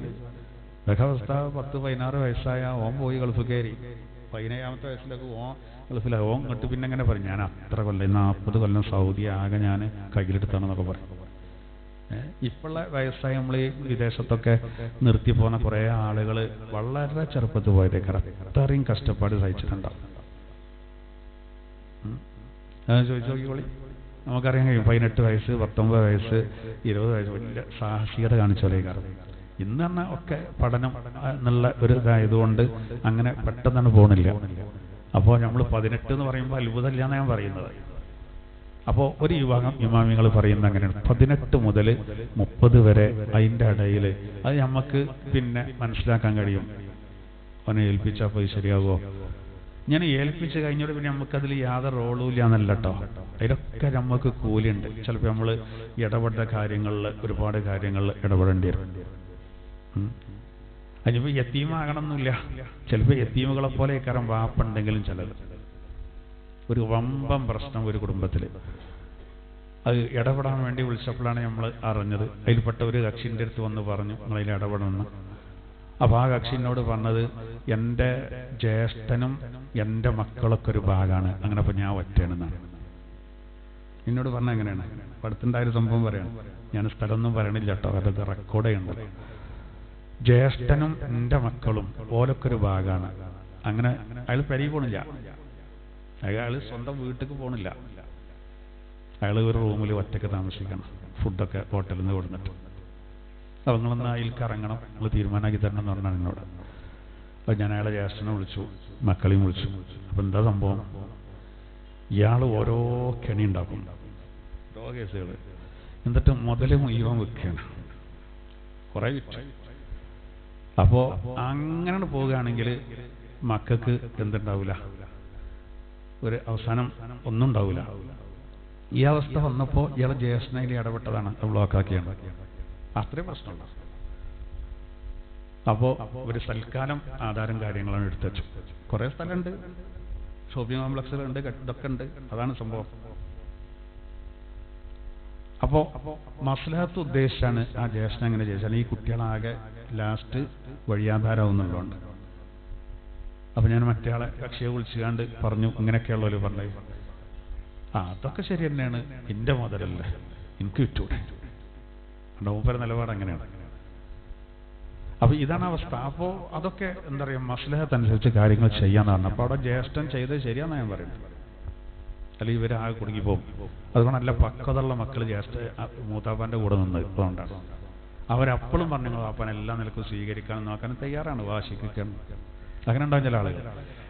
ഇതൊക്കെ അവസ്ഥ 10-16 വയസ്സായ ഓൻ പോയി ഗൾഫ് കയറി, 17-ാമത്തെ വയസ്സിലൊക്കെ ഓൻ ഗൾഫിലായി. ഓൻ ഇങ്ങോട്ട് പിന്നെ എങ്ങനെ പറയും, ഞാൻ അത്ര കൊല്ലം 40 കൊല്ലം സൗദി ആകെ ഞാൻ കയ്യിലെടുത്താണെന്നൊക്കെ പറയും. ഇപ്പോഴുള്ള വയസ്സായി നമ്മൾ ഈ വിദേശത്തൊക്കെ നിർത്തി പോകുന്ന കുറേ ആളുകൾ വളരെ ചെറുപ്പത്തിൽ പോയതേക്കാരം അത്രയും കഷ്ടപ്പാട് സഹിച്ചിട്ടുണ്ടാവും. ചോദിച്ചു നോക്കിക്കോളി, നമുക്കറിയാൻ കഴിയും. 18 വയസ്സ്, 19 വയസ്സ്, 20 വയസ്സ് വലിയ സാഹസികത കാണിച്ചോലേക്കാരം. ഇന്ന് പറഞ്ഞാൽ ഒക്കെ പഠനം എന്നുള്ള ഒരു ഇതായതുകൊണ്ട് അങ്ങനെ പെട്ടെന്നാണ് പോകണില്ല. അപ്പോൾ നമ്മൾ 18 എന്ന് പറയുമ്പോൾ അത്ഭുതമില്ല എന്നാണ് ഞാൻ പറയുന്നത്. അപ്പോൾ ഒരു വിഭാഗം ഇമാമികൾ പറയുന്ന അങ്ങനെയാണ്, 18 മുതൽ 30 വരെ അതിൻ്റെ ഇടയിൽ അത് നമുക്ക് പിന്നെ മനസ്സിലാക്കാൻ കഴിയും. അവനെ ഏൽപ്പിച്ചാൽ പോയി ശരിയാകുമോ, ഞാൻ ഏൽപ്പിച്ച് കഴിഞ്ഞോട് പിന്നെ നമുക്കതിൽ യാതൊരു റോളും ഇല്ല എന്നല്ല കേട്ടോ. അതിലൊക്കെ നമുക്ക് കൂലിയുണ്ട്. ചിലപ്പോൾ നമ്മൾ ഇടപെട്ട കാര്യങ്ങളിൽ ഒരുപാട് കാര്യങ്ങളിൽ ഇടപെടേണ്ടി വരും. അതിനിപ്പോൾ യത്തീമാകണമെന്നില്ല. ചിലപ്പോൾ യത്തീമുകളെ പോലെ കാരണം വാപ്പുണ്ടെങ്കിലും ചിലത് ഒരു വമ്പം പ്രശ്നം ഒരു കുടുംബത്തിൽ അത് ഇടപെടാൻ വേണ്ടി വിളിച്ചപ്പോഴാണ് നമ്മൾ അറിഞ്ഞത്. അതിൽപ്പെട്ട ഒരു കക്ഷിൻ്റെ അടുത്ത് വന്ന് പറഞ്ഞു നിങ്ങളതിൽ ഇടപെടണമെന്ന്. അപ്പോൾ ആ കക്ഷിനോട് പറഞ്ഞത് എൻ്റെ ജ്യേഷ്ഠനും എൻ്റെ മക്കളൊക്കെ ഒരു ഭാഗമാണ്, അങ്ങനെ അപ്പോൾ ഞാൻ ഒറ്റയാണെന്നാണ് എന്നോട് പറഞ്ഞത്. എങ്ങനെയാണ് അടുത്തുണ്ടായൊരു സംഭവം പറയാണ്, ഞാൻ സ്ഥലമൊന്നും പറയണില്ല കേട്ടോ, അത് റെക്കോർഡ് ചെയ്യണ്ടത്. ജ്യേഷ്ഠനും എൻ്റെ മക്കളും ഓലൊക്കെ ഒരു ഭാഗമാണ്. അങ്ങനെ അയാൾ പെരയിൽ പോണില്ല, അയാൾ സ്വന്തം വീട്ടിലേക്ക് പോണില്ല, അയാൾ ഒരു റൂമിൽ ഒറ്റയ്ക്ക് താമസിക്കണം, ഫുഡൊക്കെ ഹോട്ടലിൽ നിന്ന് കൊടുത്തിട്ട്. അപ്പോൾ നിങ്ങളൊന്ന് അതിലേക്ക് ഇറങ്ങണം, നിങ്ങൾ തീരുമാനമാക്കി തരണം എന്ന് പറഞ്ഞാൽ എന്നോട്. അപ്പോൾ ഞാൻ അയാളെ ജ്യേഷ്ഠനെ വിളിച്ചു, മക്കളെയും വിളിച്ചു. അപ്പോൾ എന്താ സംഭവം, ഇയാൾ ഓരോ കെണി ഉണ്ടാക്കും, ഓരോ കേസുകൾ, എന്നിട്ട് മുതൽ മുഴുവൻ വെക്കുകയാണ്, കുറേ വിറ്റ്. അപ്പോൾ അങ്ങനെ പോവുകയാണെങ്കിൽ മക്കൾക്ക് എന്തുണ്ടാവില്ല, ഒരു അവസാനം ഒന്നും ഉണ്ടാവില്ല. ഈ അവസ്ഥ വന്നപ്പോൾ ഇയാളെ ജ്യേഷ്ഠനയിൽ ഇടപെട്ടതാണ്, ബ്ലോക്കാക്കിയാണ്. അത്രയും പ്രശ്നമുണ്ട്. അപ്പോൾ ഒരു സൽക്കാലം ആധാരം കാര്യങ്ങളാണ് എടുത്തു വെച്ചു. കുറേ സ്ഥലമുണ്ട്, ഷോപ്പിംഗ് കോംപ്ലക്സുകളുണ്ട്, ഇതൊക്കെ ഉണ്ട്. അതാണ് സംഭവം. അപ്പോൾ മസ്ലഹത്ത് ഉദ്ദേശിച്ചാണ് ആ ജ്യേഷ്ഠൻ അങ്ങനെ ചെയ്യിച്ചാൽ ഈ കുട്ടികളാകെ ലാസ്റ്റ് വഴിയാധാരമാവുന്നുള്ളതുകൊണ്ട്. അപ്പം ഞാൻ മറ്റേ ആളെ കക്ഷിയെ വിളിച്ചുകൊണ്ട് പറഞ്ഞു, ഇങ്ങനെയൊക്കെയുള്ളവർ പറഞ്ഞു, അതൊക്കെ ശരി തന്നെയാണ്, എൻ്റെ മുതലല്ലേ, എനിക്ക് വിറ്റൂടെ. മൂപ്പരെ നിലപാട് അങ്ങനെയാണ്. അപ്പോൾ ഇതാണ് അവസ്ഥ. അപ്പോൾ അതൊക്കെ എന്താ പറയുക, മസ്ലഹത്തനുസരിച്ച് കാര്യങ്ങൾ ചെയ്യാന്ന് പറഞ്ഞു. അപ്പോൾ അവിടെ ജ്യേഷ്ഠൻ ചെയ്തത് ശരിയാണെന്ന് ഞാൻ പറയുന്നത്. അല്ലെങ്കിൽ ഇവർ ആകെ കുടുങ്ങിപ്പോവും. അതുകൊണ്ട് നല്ല പക്വതയുള്ള മക്കൾ ജ്യേഷ്ഠ മൂത്താപ്പാൻ്റെ കൂടെ നിന്ന് അതുകൊണ്ടാണ് അവരപ്പോഴും പറഞ്ഞു പാപ്പാൻ എല്ലാ നിലക്കും സ്വീകരിക്കാനും നോക്കാനും തയ്യാറാണ്, വാശിക്കാൻ. അങ്ങനെ ഉണ്ടാവും ചില ആളുകൾ.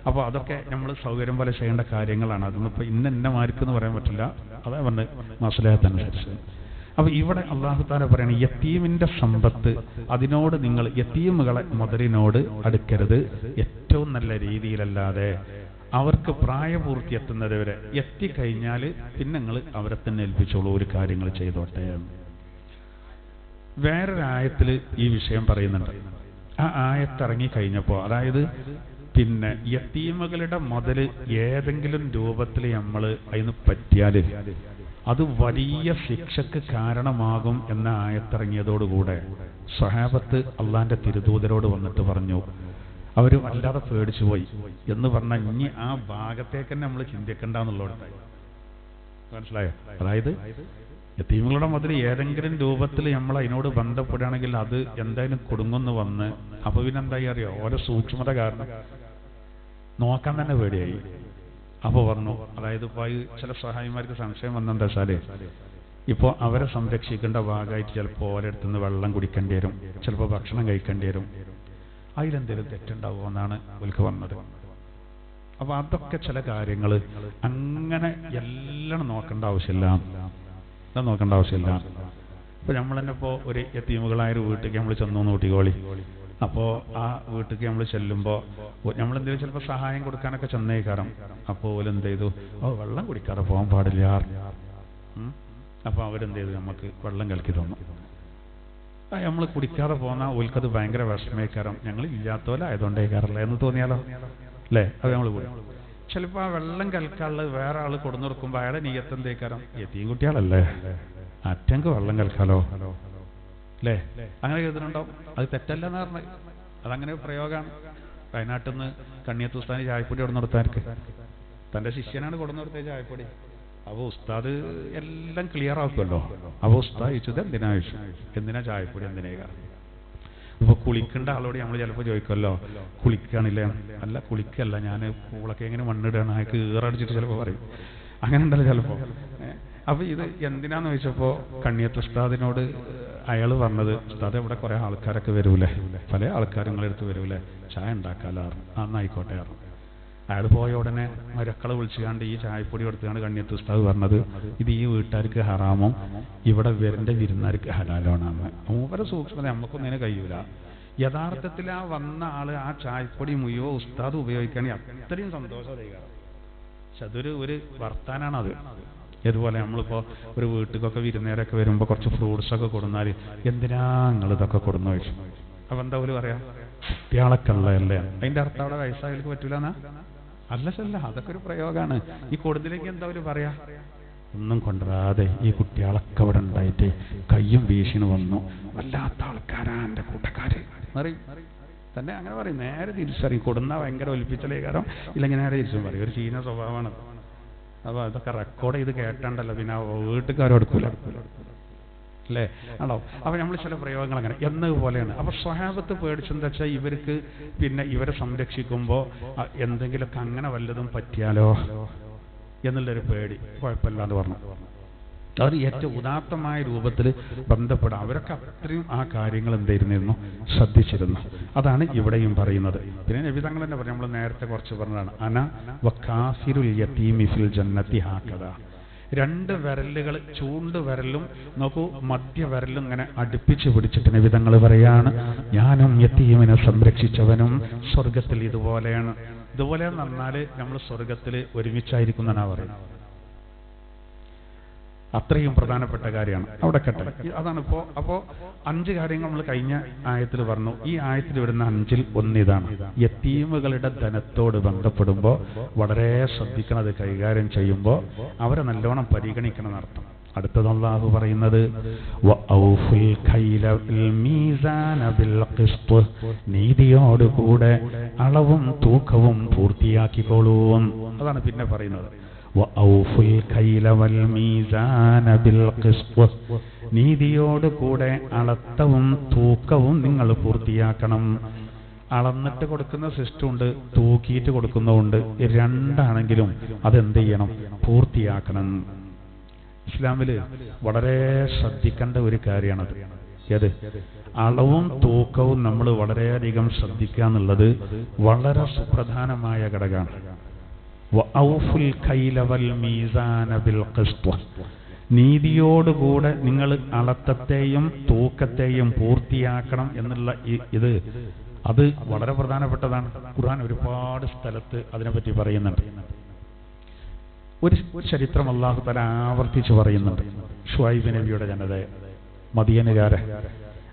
അപ്പോൾ അതൊക്കെ നമ്മൾ സൗകര്യം പോലെ ചെയ്യേണ്ട കാര്യങ്ങളാണ്. അതൊന്നും ഇപ്പോൾ ഇന്ന മാർക്കെന്ന് പറയാൻ പറ്റില്ല. അതേ പറഞ്ഞ് മസ്ലഹത്തനുസരിച്ച്. അപ്പോൾ ഇവിടെ അല്ലാഹു തആല പറയാണ്, യതീമിന്റെ സമ്പത്ത് അതിനോട് നിങ്ങൾ യതീമുകളെ മുതലിനോട് അടുക്കരുത് ഏറ്റവും നല്ല രീതിയിലല്ലാതെ അവർക്ക് പ്രായപൂർത്തി എത്തുന്നത് വരെ. എത്തിക്കഴിഞ്ഞാൽ പിന്നെ നിങ്ങൾ അവരെ തന്നെ ഏൽപ്പിച്ചോളൂ, ഒരു കാര്യങ്ങൾ ചെയ്തോട്ടെ. വേറൊരായത്തിൽ ഈ വിഷയം പറയുന്നുണ്ട്. ആ ആയത്തിറങ്ങി കഴിഞ്ഞപ്പോൾ, അതായത് പിന്നെ യതീമുകളുടെ മുതൽ ഏതെങ്കിലും രൂപത്തിൽ നമ്മൾ അതിന് പറ്റിയാൽ അത് വലിയ ശിക്ഷക്ക് കാരണമാകും എന്ന ആയത്തിറങ്ങിയതോടുകൂടെ സ്വഹാബത്ത് അള്ളാന്റെ തിരുദൂതരോട് വന്നിട്ട് പറഞ്ഞു, അവർ വല്ലാതെ പേടിച്ചു പോയി എന്ന് പറഞ്ഞാൽ ഇനി ആ ഭാഗത്തേക്ക് തന്നെ നമ്മൾ ചിന്തിക്കണ്ടെന്നുള്ളതുണ്ടായി. മനസ്സിലായോ? അതായത് യതീമുകളുടെ മുതൽ ഏതെങ്കിലും രൂപത്തിൽ നമ്മൾ അതിനോട് ബന്ധപ്പെടുകയാണെങ്കിൽ അത് എന്തായാലും കുടുങ്ങുന്നു വന്ന്, അപ്പൊ പിന്നെന്തായി അറിയോ, ഓരോ സൂക്ഷ്മത കാരണം നോക്കാൻ തന്നെ പേടിയായി. അപ്പോൾ പറഞ്ഞു, അതായത് ഇപ്പോൾ ചില സഹായിമാർക്ക് സംശയം വന്നെന്താ വെച്ചാൽ, ഇപ്പോൾ അവരെ സംരക്ഷിക്കേണ്ട ഭാഗമായിട്ട് ചിലപ്പോൾ ഓരോരുത്തുനിന്ന് വെള്ളം കുടിക്കേണ്ടി വരും, ചിലപ്പോൾ ഭക്ഷണം കഴിക്കേണ്ടി വരും. അതിലെന്തെങ്കിലും തെറ്റുണ്ടാവുമോ എന്നാണ് അവർക്ക് വന്നത്. അപ്പോൾ അതൊക്കെ ചില കാര്യങ്ങൾ അങ്ങനെ എല്ലാം നോക്കേണ്ട ആവശ്യമില്ല. ഇപ്പോൾ നമ്മൾ തന്നെ ഇപ്പോൾ ഒരു യതീമുകളായൊരു വീട്ടിലേക്ക് നമ്മൾ ചെന്നു നോട്ടിക്കോളി. അപ്പോൾ ആ വീട്ടിലേക്ക് നമ്മൾ ചെല്ലുമ്പോൾ നമ്മളെന്തെങ്കിലും ചിലപ്പോൾ സഹായം കൊടുക്കാനൊക്കെ ചെന്നേക്കാരം. അപ്പോൾ ഓലെന്ത് ചെയ്തു, വെള്ളം കുടിക്കാതെ പോകാൻ പാടില്ല. അപ്പോൾ അവരെന്ത് ചെയ്തു, നമുക്ക് വെള്ളം കലക്കി തന്നു. നമ്മൾ കുടിക്കാതെ പോന്നാൽ ഓൽക്കത് ഭയങ്കര വിഷമേക്കാരം, ഞങ്ങൾ ഇല്ലാത്തവരായതുകൊണ്ടേക്കാറല്ല എന്ന് തോന്നിയാലോ അല്ലേ? അത് നമ്മൾ കൂടി ചിലപ്പോൾ ആ വെള്ളം കലക്കാനുള്ളത് വേറെ ആൾ കൊടുന്നു കൊടുക്കുമ്പോൾ അയാളെ നീയത്തെന്തേക്കാരം, എത്തിയും കുട്ടികളല്ലേ അറ്റങ്ക് വെള്ളം കലക്കാലോ അല്ലേ? അങ്ങനെ എഴുതുന്നുണ്ടാവും. അത് തെറ്റല്ല എന്ന് പറഞ്ഞത്, അതങ്ങനെ പ്രയോഗമാണ്. വയനാട്ടിൽ നിന്ന് കണ്ണിയത്ത് ഉസ്താദിന് ചായപ്പൊടി കൊടുന്നു കൊടുത്താർക്ക് തൻ്റെ ശിഷ്യനാണ് കൊടുന്നു കൊടുത്തത് ചായപ്പൊടി. അപ്പോൾ ഉസ്താദ് എല്ലാം ക്ലിയർ ആക്കുമല്ലോ. അപ്പോൾ ഉസ്താദ് ചോദിച്ചത് എന്തിനാ ചോദിച്ചു, എന്തിനാ ചായപ്പൊടി എന്തിനേക്കാ? ഇപ്പോൾ കുളിക്കേണ്ട ആളോട് നമ്മൾ ചിലപ്പോൾ ചോദിക്കുമല്ലോ, കുളിക്കുകയാണില്ലേ? അല്ല കുളിക്കല്ല, ഞാൻ പൂളൊക്കെ എങ്ങനെ മണ്ണിടുകയാണ്, അയാൾക്ക് ഈറടിച്ചിട്ട് ചിലപ്പോൾ പറയും. അങ്ങനെ ഉണ്ടല്ലോ ചിലപ്പോൾ. അപ്പോൾ ഇത് എന്തിനാന്ന് ചോദിച്ചപ്പോൾ കണ്ണിയത്ത് ഉസ്താദിനോട് അയാൾ പറഞ്ഞത്, ഉസ്താദ് ഇവിടെ കുറേ ആൾക്കാരൊക്കെ വരൂലേ, പല ആൾക്കാരും നിങ്ങളെടുത്ത് വരൂലേ, ചായ ഉണ്ടാക്കാലാറും അന്നായിക്കോട്ടെ ആറും. അയാൾ പോയ ഉടനെ മരക്കളെ വിളിച്ചുകൊണ്ട് ഈ ചായപ്പൊടി കൊടുത്തുകൊണ്ട് കണ്ണിയത്ത് ഉസ്താദ് പറഞ്ഞത്, ഇത് ഈ വീട്ടുകാർക്ക് ഹറാമും ഇവിടെ ഇവരുടെ വിരുന്നുകാർക്ക് ഹലാലാണെന്ന്. മൂപ്പരെ സൂക്ഷ്മത നമുക്കൊന്നിനെ കഴിയൂല. യഥാർത്ഥത്തിൽ ആ വന്ന ആള് ആ ചായപ്പൊടി മുഴുവൻ ഉസ്താദ് ഉപയോഗിക്കുകയാണെങ്കിൽ അത്രയും സന്തോഷമായിരിക്കും. പക്ഷെ അതൊരു വർത്താനാണത്. ഇതുപോലെ നമ്മളിപ്പോൾ ഒരു വീട്ടിലൊക്കെ വിരുന്നേരൊക്കെ വരുമ്പോൾ കുറച്ച് ഫ്രൂട്ട്സൊക്കെ കൊടുന്നാൽ എന്തിനാ നിങ്ങൾ ഇതൊക്കെ കൊടുന്നു ചോദിച്ചു. അപ്പം എന്താ പോലും പറയാം, കുട്ടികളൊക്കെ ഉള്ളതല്ലേ. അതിൻ്റെ അർത്ഥം അവിടെ വയസ്സായവർക്ക് പറ്റൂല എന്നാ? അല്ല, അതൊക്കെ ഒരു പ്രയോഗമാണ്. ഈ കൊടുന്നിലേക്ക് എന്താ ഒരു പറയാ, ഒന്നും കൊണ്ടുവരാതെ ഈ കുട്ടികളൊക്കെ അവിടെ ഉണ്ടായിട്ട് കയ്യും വീശിന് വന്നു, വല്ലാത്ത ആൾക്കാരാ എൻ്റെ കൂട്ടക്കാര് പറയും തന്നെ. അങ്ങനെ പറയും, നേരെ തിരിച്ചറിയും. കൊടുന്ന ഭയങ്കര ഒലിപ്പിച്ചലേ കാരണം ഇല്ലെങ്കിൽ നേരെ തിരിച്ചും പറയും. ഒരു ചീന സ്വഭാവമാണ്. അപ്പോൾ അതൊക്കെ റെക്കോർഡ് ചെയ്ത് കേട്ടാണ്ടല്ലോ പിന്നെ വീട്ടുകാരും എടുക്കൂല അല്ലേ? ആണോ? അപ്പോൾ നമ്മൾ ചില പ്രയോഗങ്ങൾ അങ്ങനെ എന്നതുപോലെയാണ്. അപ്പോൾ സ്വഹാബത്ത് പേടിച്ചെന്താ വെച്ചാൽ ഇവർക്ക് പിന്നെ ഇവരെ സംരക്ഷിക്കുമ്പോൾ എന്തെങ്കിലുമൊക്കെ അങ്ങനെ വല്ലതും പറ്റിയാലോ എന്നുള്ളൊരു പേടി. കുഴപ്പമില്ലാന്ന് പറഞ്ഞു. അവർ ഏറ്റവും ഉദാത്തമായ രൂപത്തിൽ ബന്ധപ്പെടാം. അവരൊക്കെ അത്രയും ആ കാര്യങ്ങൾ എന്തായിരുന്നു ശ്രദ്ധിച്ചിരുന്നു. അതാണ് ഇവിടെയും പറയുന്നത്. പിന്നെ നബി തങ്ങൾ തന്നെ പറഞ്ഞു, നമ്മൾ നേരത്തെ കുറച്ച് പറഞ്ഞതാണ്, അന വകാഫിറുൽ യതീമി ഫിൽ ജന്നത്തി ഹാകദ. രണ്ട് വിരലുകൾ, ചൂണ്ട് വിരലും നോക്കൂ മധ്യ വിരലും ഇങ്ങനെ അടുപ്പിച്ച് പിടിച്ചിട്ട് നബി തങ്ങൾ പറയാണ്, ഞാനും യതീമിനെ സംരക്ഷിച്ചവനും സ്വർഗത്തിൽ ഇതുപോലെയാണ്. ഇതുപോലെയെന്ന് പറഞ്ഞാൽ നമ്മൾ സ്വർഗത്തിൽ ഒരുമിച്ചായിരിക്കും എന്നാണ് പറയുന്നത്. അത്രയും പ്രധാനപ്പെട്ട കാര്യമാണ്. അവിടെ കട്ടെ. അതാണ് ഇപ്പോൾ. അപ്പോൾ 5 കാര്യങ്ങൾ നമ്മൾ കഴിഞ്ഞ ആയത്തിൽ പറഞ്ഞു. ഈ ആയത്തിൽ വരുന്ന 5-ൽ ഒന്നിതാണ്, യതീമുകളുടെ ധനത്തോട് ബന്ധപ്പെടുമ്പോൾ വളരെ ശ്രദ്ധിക്കണം. അത് കൈകാര്യം ചെയ്യുമ്പോൾ അവരെ നല്ലോണം പരിഗണിക്കണം എന്നർത്ഥം. അടുത്തത് അല്ലാഹു പറയുന്നത്, നീതിയോടുകൂടെ അളവും തൂക്കവും പൂർത്തിയാക്കിക്കോളൂ. അതാണ് പിന്നെ പറയുന്നത്, നീതിയോടുകൂടെ അളത്തവും തൂക്കവും നിങ്ങൾ പൂർത്തിയാക്കണം. അളന്നിട്ട് കൊടുക്കുന്ന സിസ്റ്റം ഉണ്ട്, തൂക്കിയിട്ട് കൊടുക്കുന്നതുണ്ട്. രണ്ടാണെങ്കിലും അതെന്ത് ചെയ്യണം? പൂർത്തിയാക്കണം. ഇസ്ലാമിൽ വളരെ ശ്രദ്ധിക്കേണ്ട ഒരു കാര്യമാണത്. ഏത്? അളവും തൂക്കവും നമ്മൾ വളരെയധികം ശ്രദ്ധിക്കുക എന്നുള്ളത് വളരെ സുപ്രധാനമായ ഘടകമാണ്. നീതിയോടുകൂടെ നിങ്ങൾ അളത്തത്തെയും തൂക്കത്തെയും പൂർത്തിയാക്കണം എന്നുള്ള അത് വളരെ പ്രധാനപ്പെട്ടതാണ്. ഖുർആൻ ഒരുപാട് സ്ഥലത്ത് അതിനെപ്പറ്റി പറയുന്നുണ്ട്. ഒരു ചരിത്രം അല്ലാഹു തആല ആവർത്തിച്ച് പറയുന്നുണ്ട്. ഷുഐബ് നബിയുടെ ജനത, മദിയനുകാരെ,